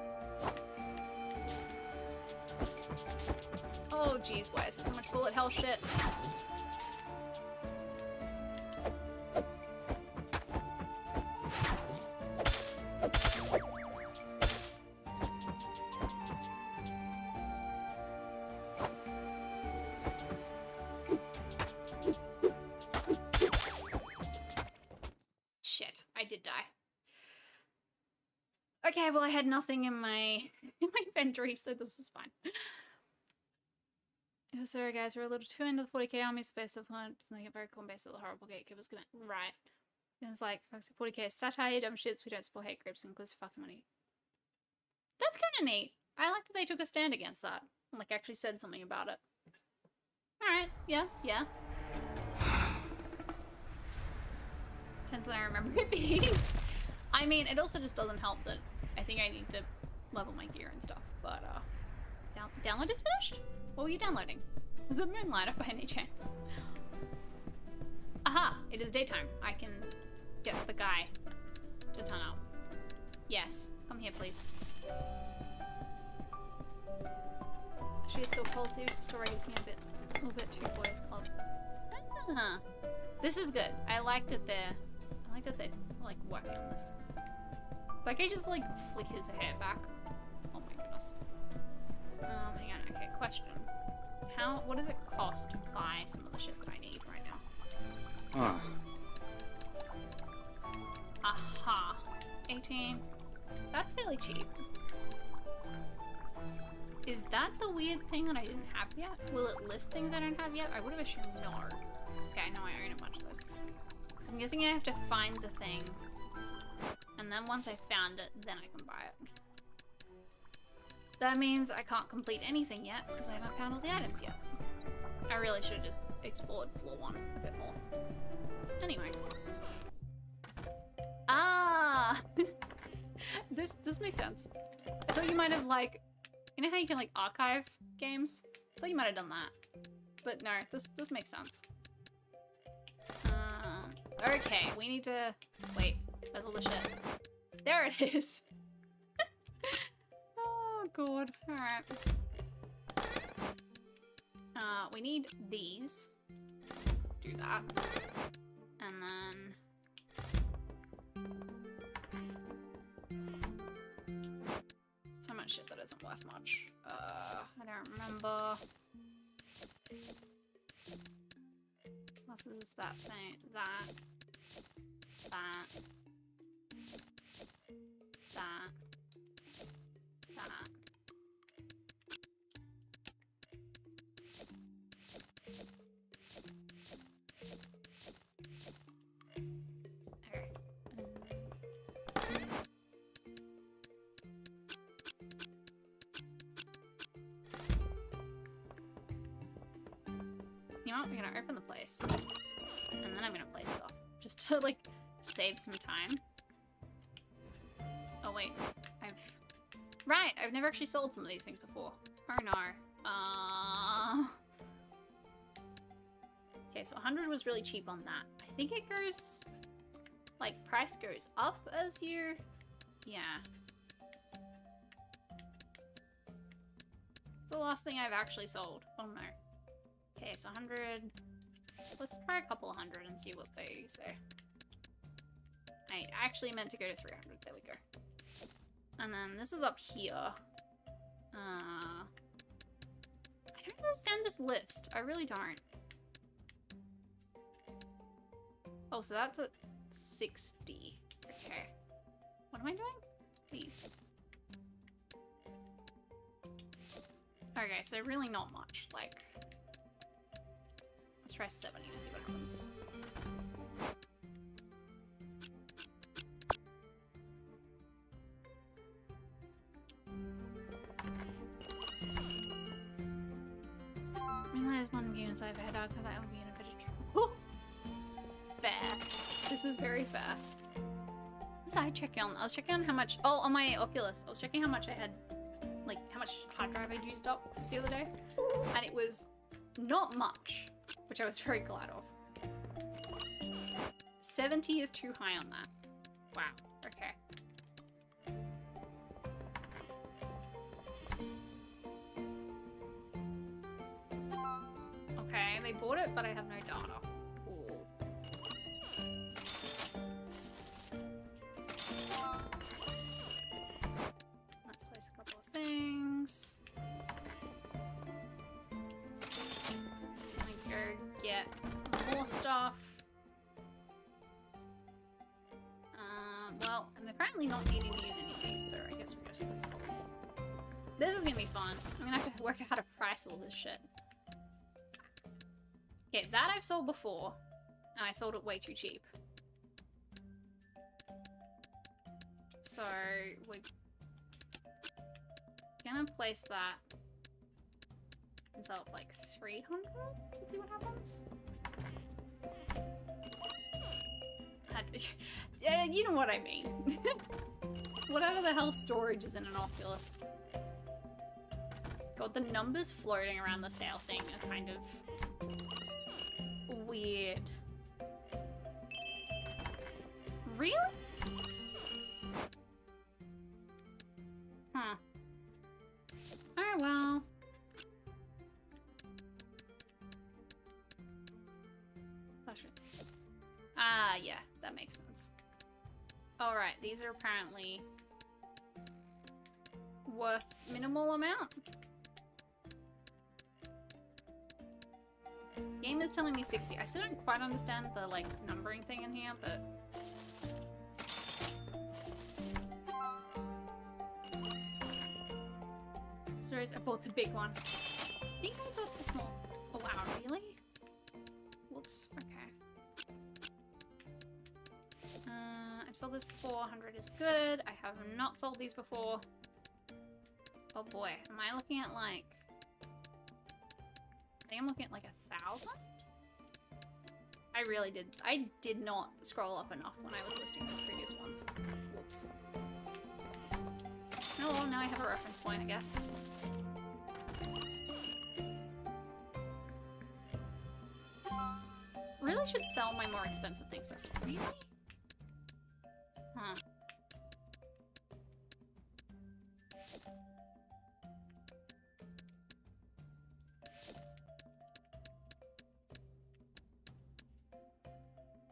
Oh, jeez, why is there so much bullet hell shit? Okay, well I had nothing in my inventory, so this is fine. Sorry guys, we're a little too into the 40k army space of hunt. It's like a very cool base of the horrible gatekeepers commit. Right. It's like 40k satire, dumb shits, we don't support hate groups, inclusive fucking money. That's kinda neat. I like that they took a stand against that. And like actually said something about it. Alright, yeah. Tense than I remember it being. I mean, it also just doesn't help that I think I need to level my gear and stuff, but, download is finished? What were you downloading? Was it Moonlighter by any chance? Aha! It is daytime. I can get the guy to turn up. Yes. Come here, please. Should we still policy? Still racing a little bit too boys club. Ah, this is good. I like that they're like working on this. Like I just like flick his hair back. Oh my goodness. Hang on. Okay, question. What does it cost to buy some of the shit that I need right now? Aha. 18. That's fairly cheap. Is that the weird thing that I didn't have yet? Will it list things I don't have yet? I would have assumed no. Okay, I know I own a bunch of those. I'm guessing I have to find the thing. And then once I found it, then I can buy it. That means I can't complete anything yet because I haven't found all the items yet. I really should have just explored floor 1 a bit more. Anyway. Ah! This makes sense. I thought you might have like, you know how you can like archive games? I thought you might have done that. But no, this makes sense. Okay, we need to, wait, where's all the shit? There it is! Oh god, alright. We need these. Do that. And then... so much shit that isn't worth much. I don't remember. What is that thing? That. Okay. You know what? We're gonna open the place. And then I'm gonna place stuff. Just to, like, save some time. Oh, wait. Right! I've never actually sold some of these things before. Oh, no. Okay, so 100 was really cheap on that. I think it goes... like, price goes up as you... yeah. It's the last thing I've actually sold. Oh, no. Okay, so 100... let's try a couple of 100 and see what they say. I actually meant to go to 300. There we go. And then this is up here. I don't understand this list. I really don't. Oh, so that's at 60. Okay. What am I doing? These. Okay, so really not much. Like... let's try 70 to see what happens. Realize one game inside of a head dog, because that would be in a bit of trouble. Fair. This is very fair. What was I checking on? I was checking on how much... oh, on my Oculus. I was checking how much I had... like, how much hard drive I'd used up the other day. And it was not much. Which I was very glad of. 70 is too high on that. Wow. Okay. Okay, they bought it, but I have no data. Cool. Let's place a couple of things. Go get more stuff. Well, I'm apparently not needing to use any of these, so I guess we're just gonna sell them. This is gonna be fun. I'm gonna have to work out how to price all this shit. Okay, that I've sold before, and I sold it way too cheap. So, we're gonna place that and sell it for like 300 and see what happens. You know what I mean. Whatever the hell storage is in an Oculus. God, the numbers floating around the sale thing are kind of weird. Really? Ah, yeah, that makes sense. Alright, these are apparently worth minimal amount. Game is telling me 60. I still don't quite understand the, like, numbering thing in here, but... Sorry, I bought the big one. I think I bought the small. Oh wow, really? Whoops, okay. I've sold this before, 100 is good. I have not sold these before. Oh boy, am I looking at like... I think I'm looking at like 1,000? I did not scroll up enough when I was listing those previous ones. Whoops. Oh well, now I have a reference point, I guess. Really should sell my more expensive things first. Really? Huh.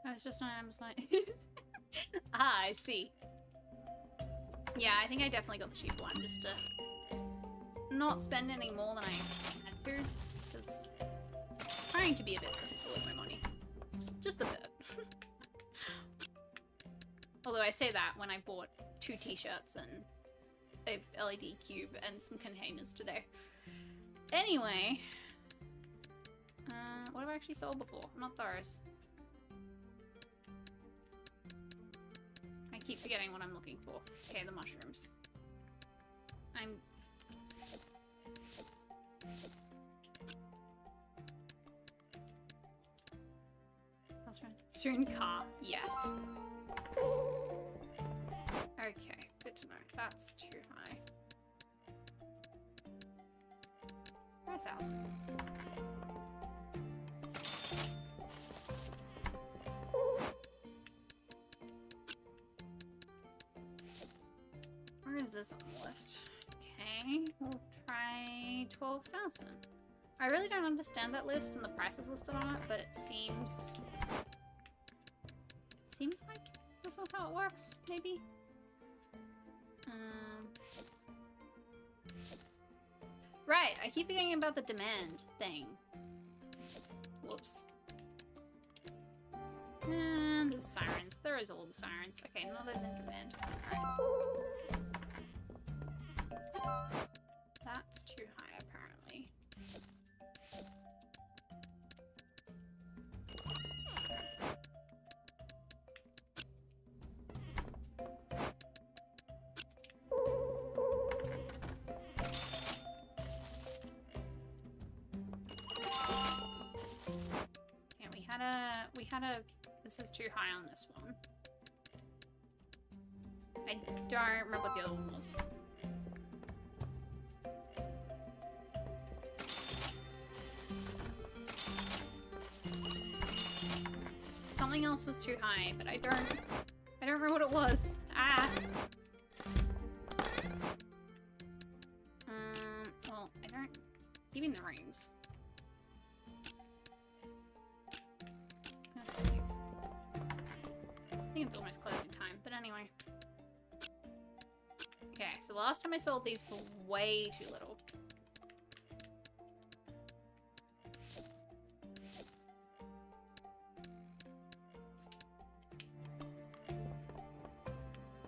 I was just on Amazon. Ah, I see. Yeah, I think I definitely got the cheap one just to not spend any more than I had to, because I'm trying to be a bit sensible with my money. Just a bit. Although I say that when I bought 2 t-shirts and a LED cube and some containers today. Anyway, what have I actually sold before? Not those. I keep forgetting what I'm looking for. Okay, the mushrooms. Soon car, yes. Okay, good to know. That's too high. 5,000. Where is this on the list? Okay, we'll try 12,000. I really don't understand that list and the prices listed on it, but it seems like this is how it works, maybe? Right, I keep forgetting about the demand thing. Whoops. And the sirens. There is all the sirens. Okay, none of those in demand. Alright. That's too high, apparently. This is too high on this one. I don't remember what the other one was. Something else was too high, but I don't remember what it was. Ah. Well, I don't. Even the rings. I think it's almost closing time, but anyway. Okay, so the last time I sold these for way too little.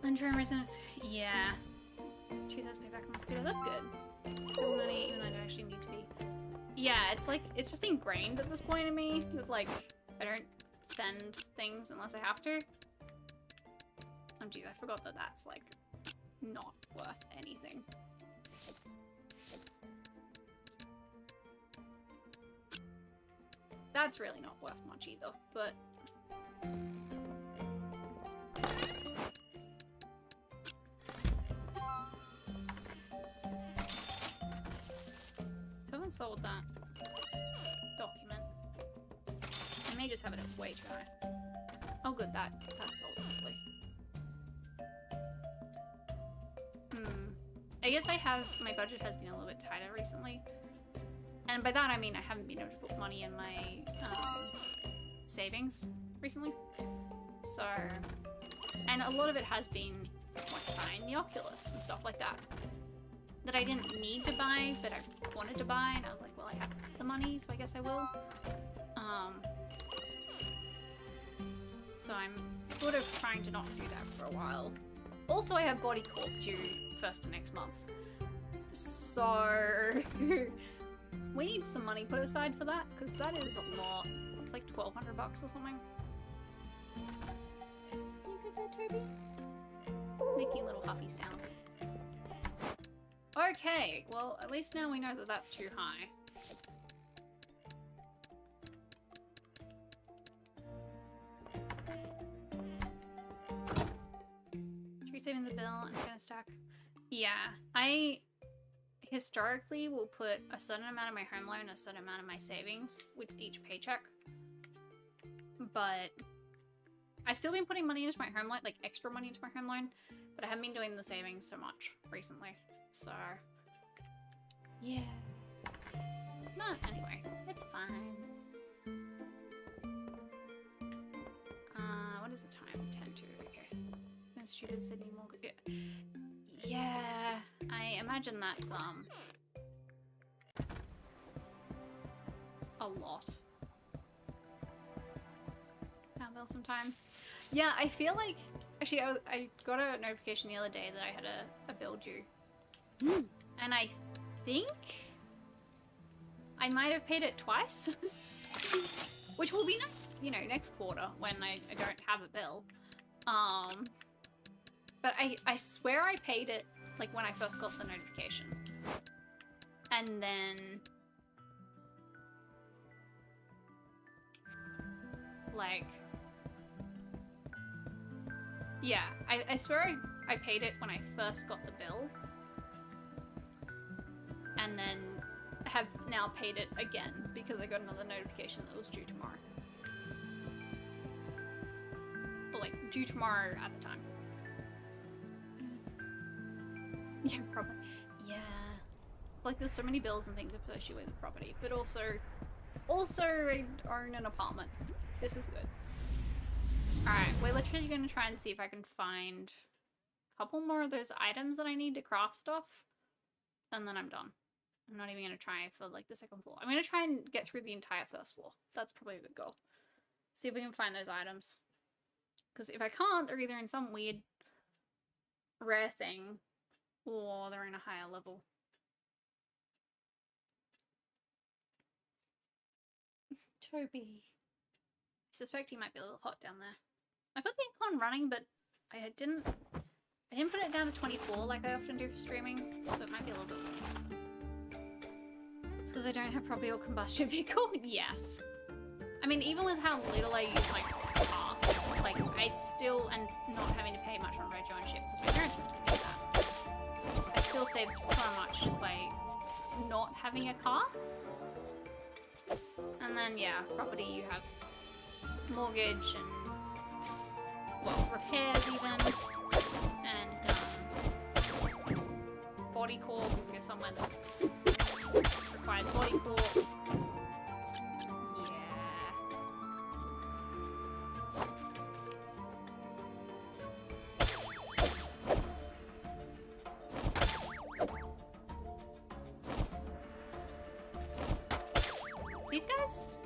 Unturned residents, yeah. 2,000 payback on the scooter, that's good. Good money, even though I don't actually need to be. Yeah, it's like, it's just ingrained at this point in me, that like, I don't spend things unless I have to. Oh geez, I forgot that that's like not worth anything. That's really not worth much either, but... So I haven't sold that document. I may just have it at way too high. Oh good, that's sold quickly. I guess my budget has been a little bit tighter recently. And by that I mean I haven't been able to put money in my savings recently. So, and a lot of it has been like buying the Oculus and stuff like that. That I didn't need to buy, but I wanted to buy, and I was like, well, I have the money, so I guess I will. So I'm sort of trying to not do that for a while. Also, I have Body Corp due first of next month. So we need some money put aside for that, because that is a lot. It's like 1,200 bucks or something. You good there, Toby? Making little huffy sounds. Okay, well, at least now we know that that's too high. Tree saving the bill and gonna stack. Yeah, I historically will put a certain amount of my home loan, a certain amount of my savings with each paycheck. But I've still been putting money into my home loan, like extra money into my home loan, but I haven't been doing the savings so much recently. So, yeah. No, anyway, it's fine. What is the time? 10 to, okay. Institute of Sydney Mortgage. Yeah, I imagine that's, a lot. Can't some time. Yeah, I feel like, actually, I got a notification the other day that I had a bill due. And I think I might have paid it twice, which will be nice, you know, next quarter when I don't have a bill. But I swear I paid it like when I first got the notification, and then like, yeah, I swear I paid it when I first got the bill. And then have now paid it again because I got another notification that was due tomorrow. Or like, due tomorrow at the time. Yeah, probably. Yeah. Like, there's so many bills and things associated with the property, but also I own an apartment. This is good. Alright, we're literally gonna try and see if I can find a couple more of those items that I need to craft stuff, and then I'm done. I'm not even going to try for, like, the second floor. I'm going to try and get through the entire first floor. That's probably a good goal. See if we can find those items. Because if I can't, they're either in some weird, rare thing, or they're in a higher level. Toby. I suspect he might be a little hot down there. I've got the aircon running, but I didn't put it down to 24 like I often do for streaming, so it might be a little bit warm. Because I don't have property or combustion vehicle? Yes. I mean, even with how little I use my car, like, I'd still, and not having to pay much on rego and shit, because my parents mostly do that, I still save so much just by not having a car. And then, yeah, property, you have mortgage and, well, repairs even, and, body corp if you're somewhere that requires body corp. Yeah. These guys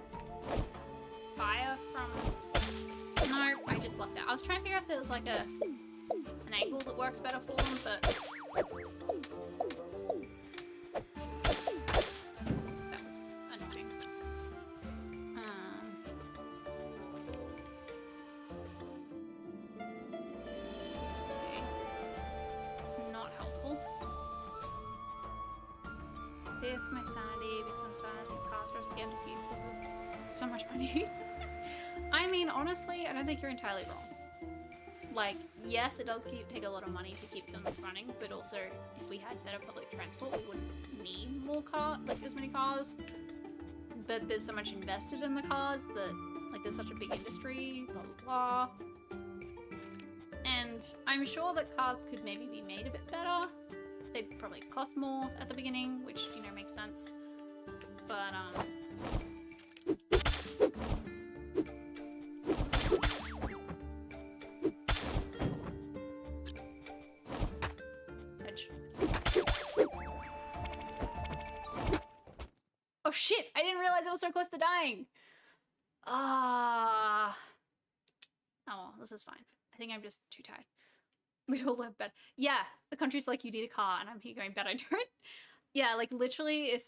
fire from... No, I just left it. I was trying to figure out if there was like an angle that works better for them, but that was annoying. Okay. Not helpful. Fifth, my sanity, because I'm sad the cars were scammed a few people. So much money. I mean, honestly, I don't think you're entirely wrong. Like, yes, it does take a lot of money to keep them running, but also, if we had better public transport, we wouldn't need more this many cars. But there's so much invested in the cars that, like, there's such a big industry, blah, blah, blah. And I'm sure that cars could maybe be made a bit better. They'd probably cost more at the beginning, which, you know, makes sense. But, Oh shit! I didn't realize I was so close to dying! Oh well, this is fine. I think I'm just too tired. We'd all live better. Yeah, the country's like, you need a car, and I'm here going, but I don't. Yeah, like literally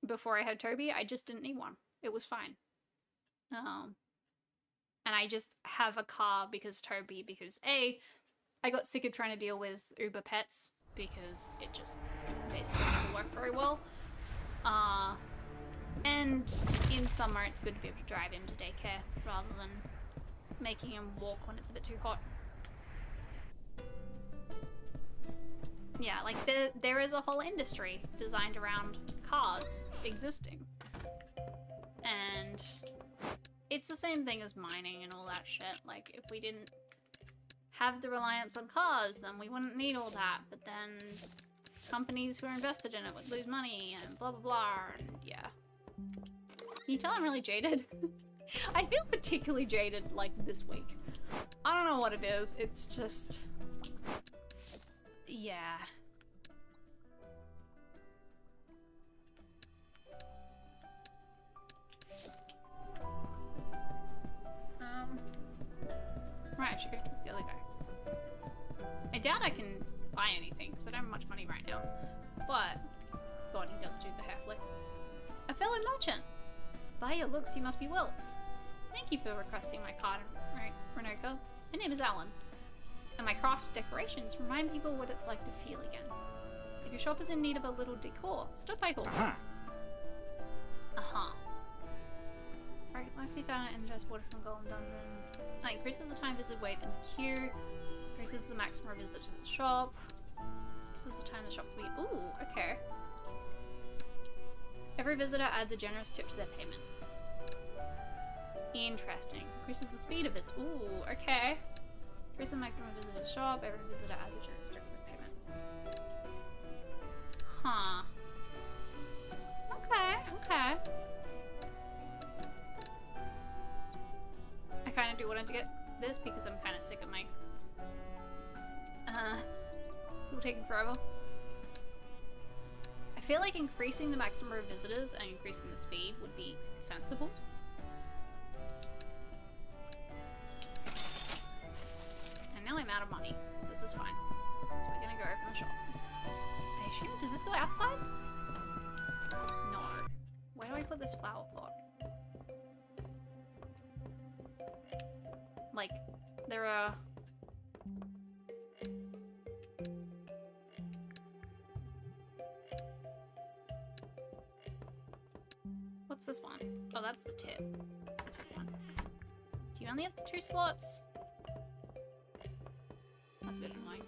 before I had Toby, I just didn't need one. It was fine. And I just have a car because A, I got sick of trying to deal with Uber Pets because it just basically never worked very well. And in summer, it's good to be able to drive him to daycare rather than making him walk when it's a bit too hot. Yeah, like there is a whole industry designed around cars existing. And it's the same thing as mining and all that shit. Like, if we didn't have the reliance on cars, then we wouldn't need all that. But then companies who are invested in it would lose money and blah, blah, blah. And yeah. Can you tell I'm really jaded? I feel particularly jaded, like, this week. I don't know what it is. It's just... yeah. Right, I should go to the other guy. I doubt I can buy anything, because I don't have much money right now. But, God, he does do the hair flick. A fellow merchant! By your looks, you must be Will. Thank you for requesting my card, right, Renoko. My name is Alan. And my crafted decorations remind people what it's like to feel again. If your shop is in need of a little decor, stop by Hawkins. Right, Maxie found it and just water from Golden Dungeon. Increases the time visit wait in the queue. Increases the maximum visit to the shop. Increases the time the shop will be. Ooh, okay. Every visitor adds a generous tip to their payment. Interesting. Increases the speed of visit. Ooh, okay. Increases the maximum visit to the shop. Every visitor adds a generous tip to their payment. Huh. Okay. I kind of do want to get this because I'm kind of sick of my people taking forever. I feel like increasing the maximum of visitors and increasing the speed would be sensible. And now I'm out of money. This is fine. So we're gonna go open the shop. I assume, does this go outside? No. Where do I put this flower pot? Like, there are... What's this one? Oh, that's the tip. The tip one. Do you only have the 2 slots? That's a bit annoying.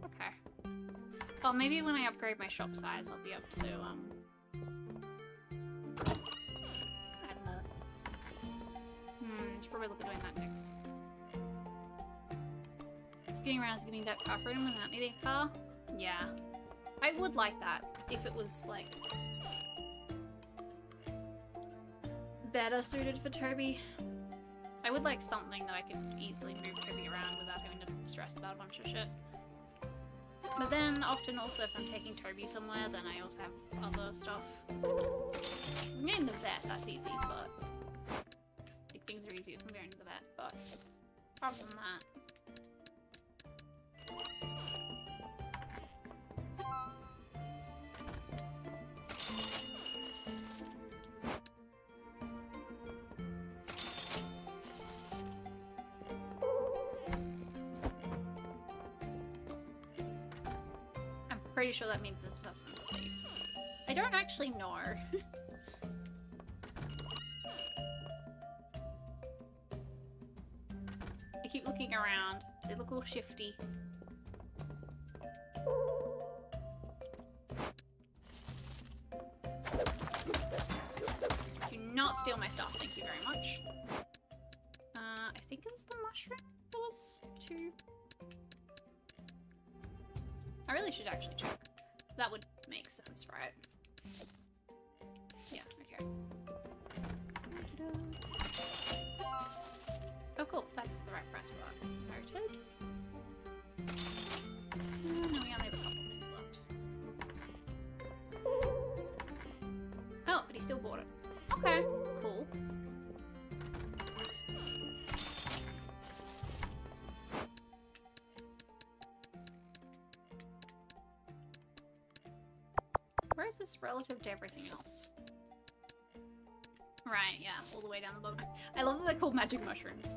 Okay. Oh, maybe when I upgrade my shop size, I'll be able to, add more. Should probably look at doing that next. It's getting around to giving that car freedom without needing a car? Yeah. I would like that if it was, like, better suited for Toby. I would like something that I could easily move Toby around without having to stress about a bunch of shit. But then, often also, if I'm taking Toby somewhere, then I also have other stuff. I'm going to the vet, that's easy, but... like, things are easy if I'm going to the vet, but... apart from that... pretty sure that means this person's a thief. I don't actually know. I keep looking around. They look all shifty. Do not steal my stuff, thank you very much. I think it was the mushroom that was too... I really should actually check. That would make sense, right? Yeah, okay. Oh, cool. That's the right price for that. Noted. No, we only have a couple things left. Oh, but he still bought it. Okay, cool. Where is this relative to everything else? Right, yeah, all the way down the bottom. I love that they're called magic mushrooms.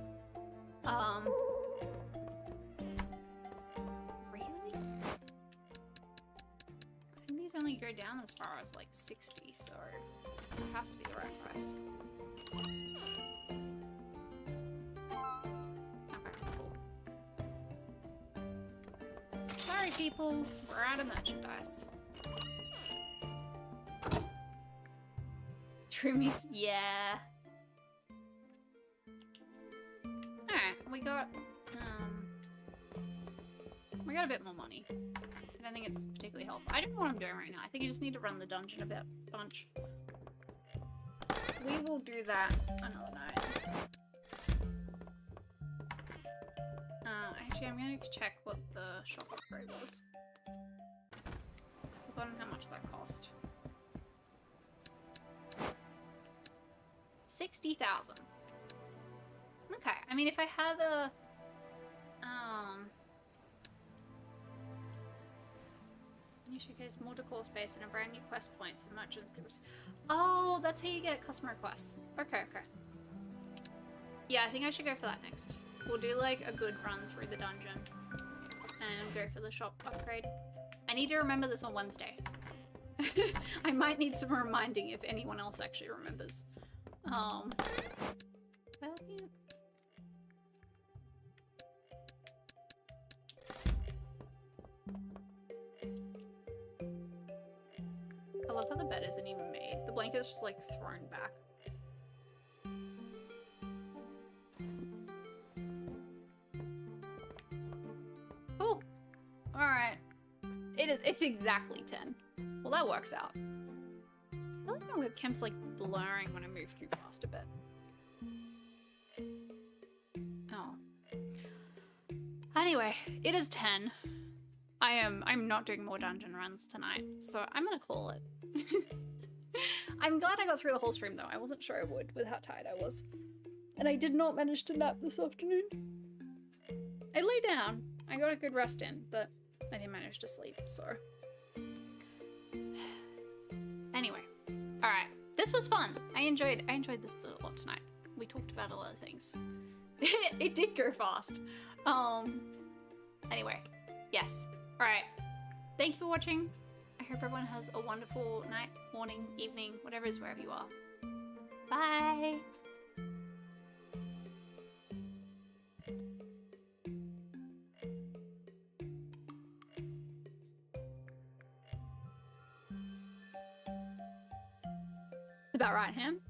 Really? I think these only go down as far as like 60, so it has to be the right price. Okay, cool. Sorry people, we're out of merchandise. Trimmies, yeah. Alright, we got a bit more money. I don't think it's particularly helpful. I don't know what I'm doing right now. I think I just need to run the dungeon a bunch. We will do that another night. Actually, I'm going to check what the shop upgrade was. I've forgotten how much that cost. 60,000. Okay, I mean, if I have a new showcase, more decor space, and a brand new quest points and merchants can receive. Oh, that's how you get customer requests. Okay, okay. Yeah, I think I should go for that next. We'll do like a good run through the dungeon and go for the shop upgrade. I need to remember this on Wednesday. I might need some reminding if anyone else actually remembers. Well, yeah. I love how the bed isn't even made. The blanket's just like thrown back. Cool. Alright. It's exactly 10. Well, that works out. I feel like my webcam's like blurring when I move too fast a bit. Oh. Anyway, it is 10. I'm not doing more dungeon runs tonight, so I'm gonna call it. I'm glad I got through the whole stream though. I wasn't sure I would with how tired I was. And I did not manage to nap this afternoon. I lay down. I got a good rest in, but I didn't manage to sleep, so. Anyway. Alright. This was fun. I enjoyed this a lot tonight. We talked about a lot of things. It did go fast. Anyway. Yes. Alright. Thank you for watching. I hope everyone has a wonderful night, morning, evening, whatever it is, wherever you are. Bye! About right, Ham?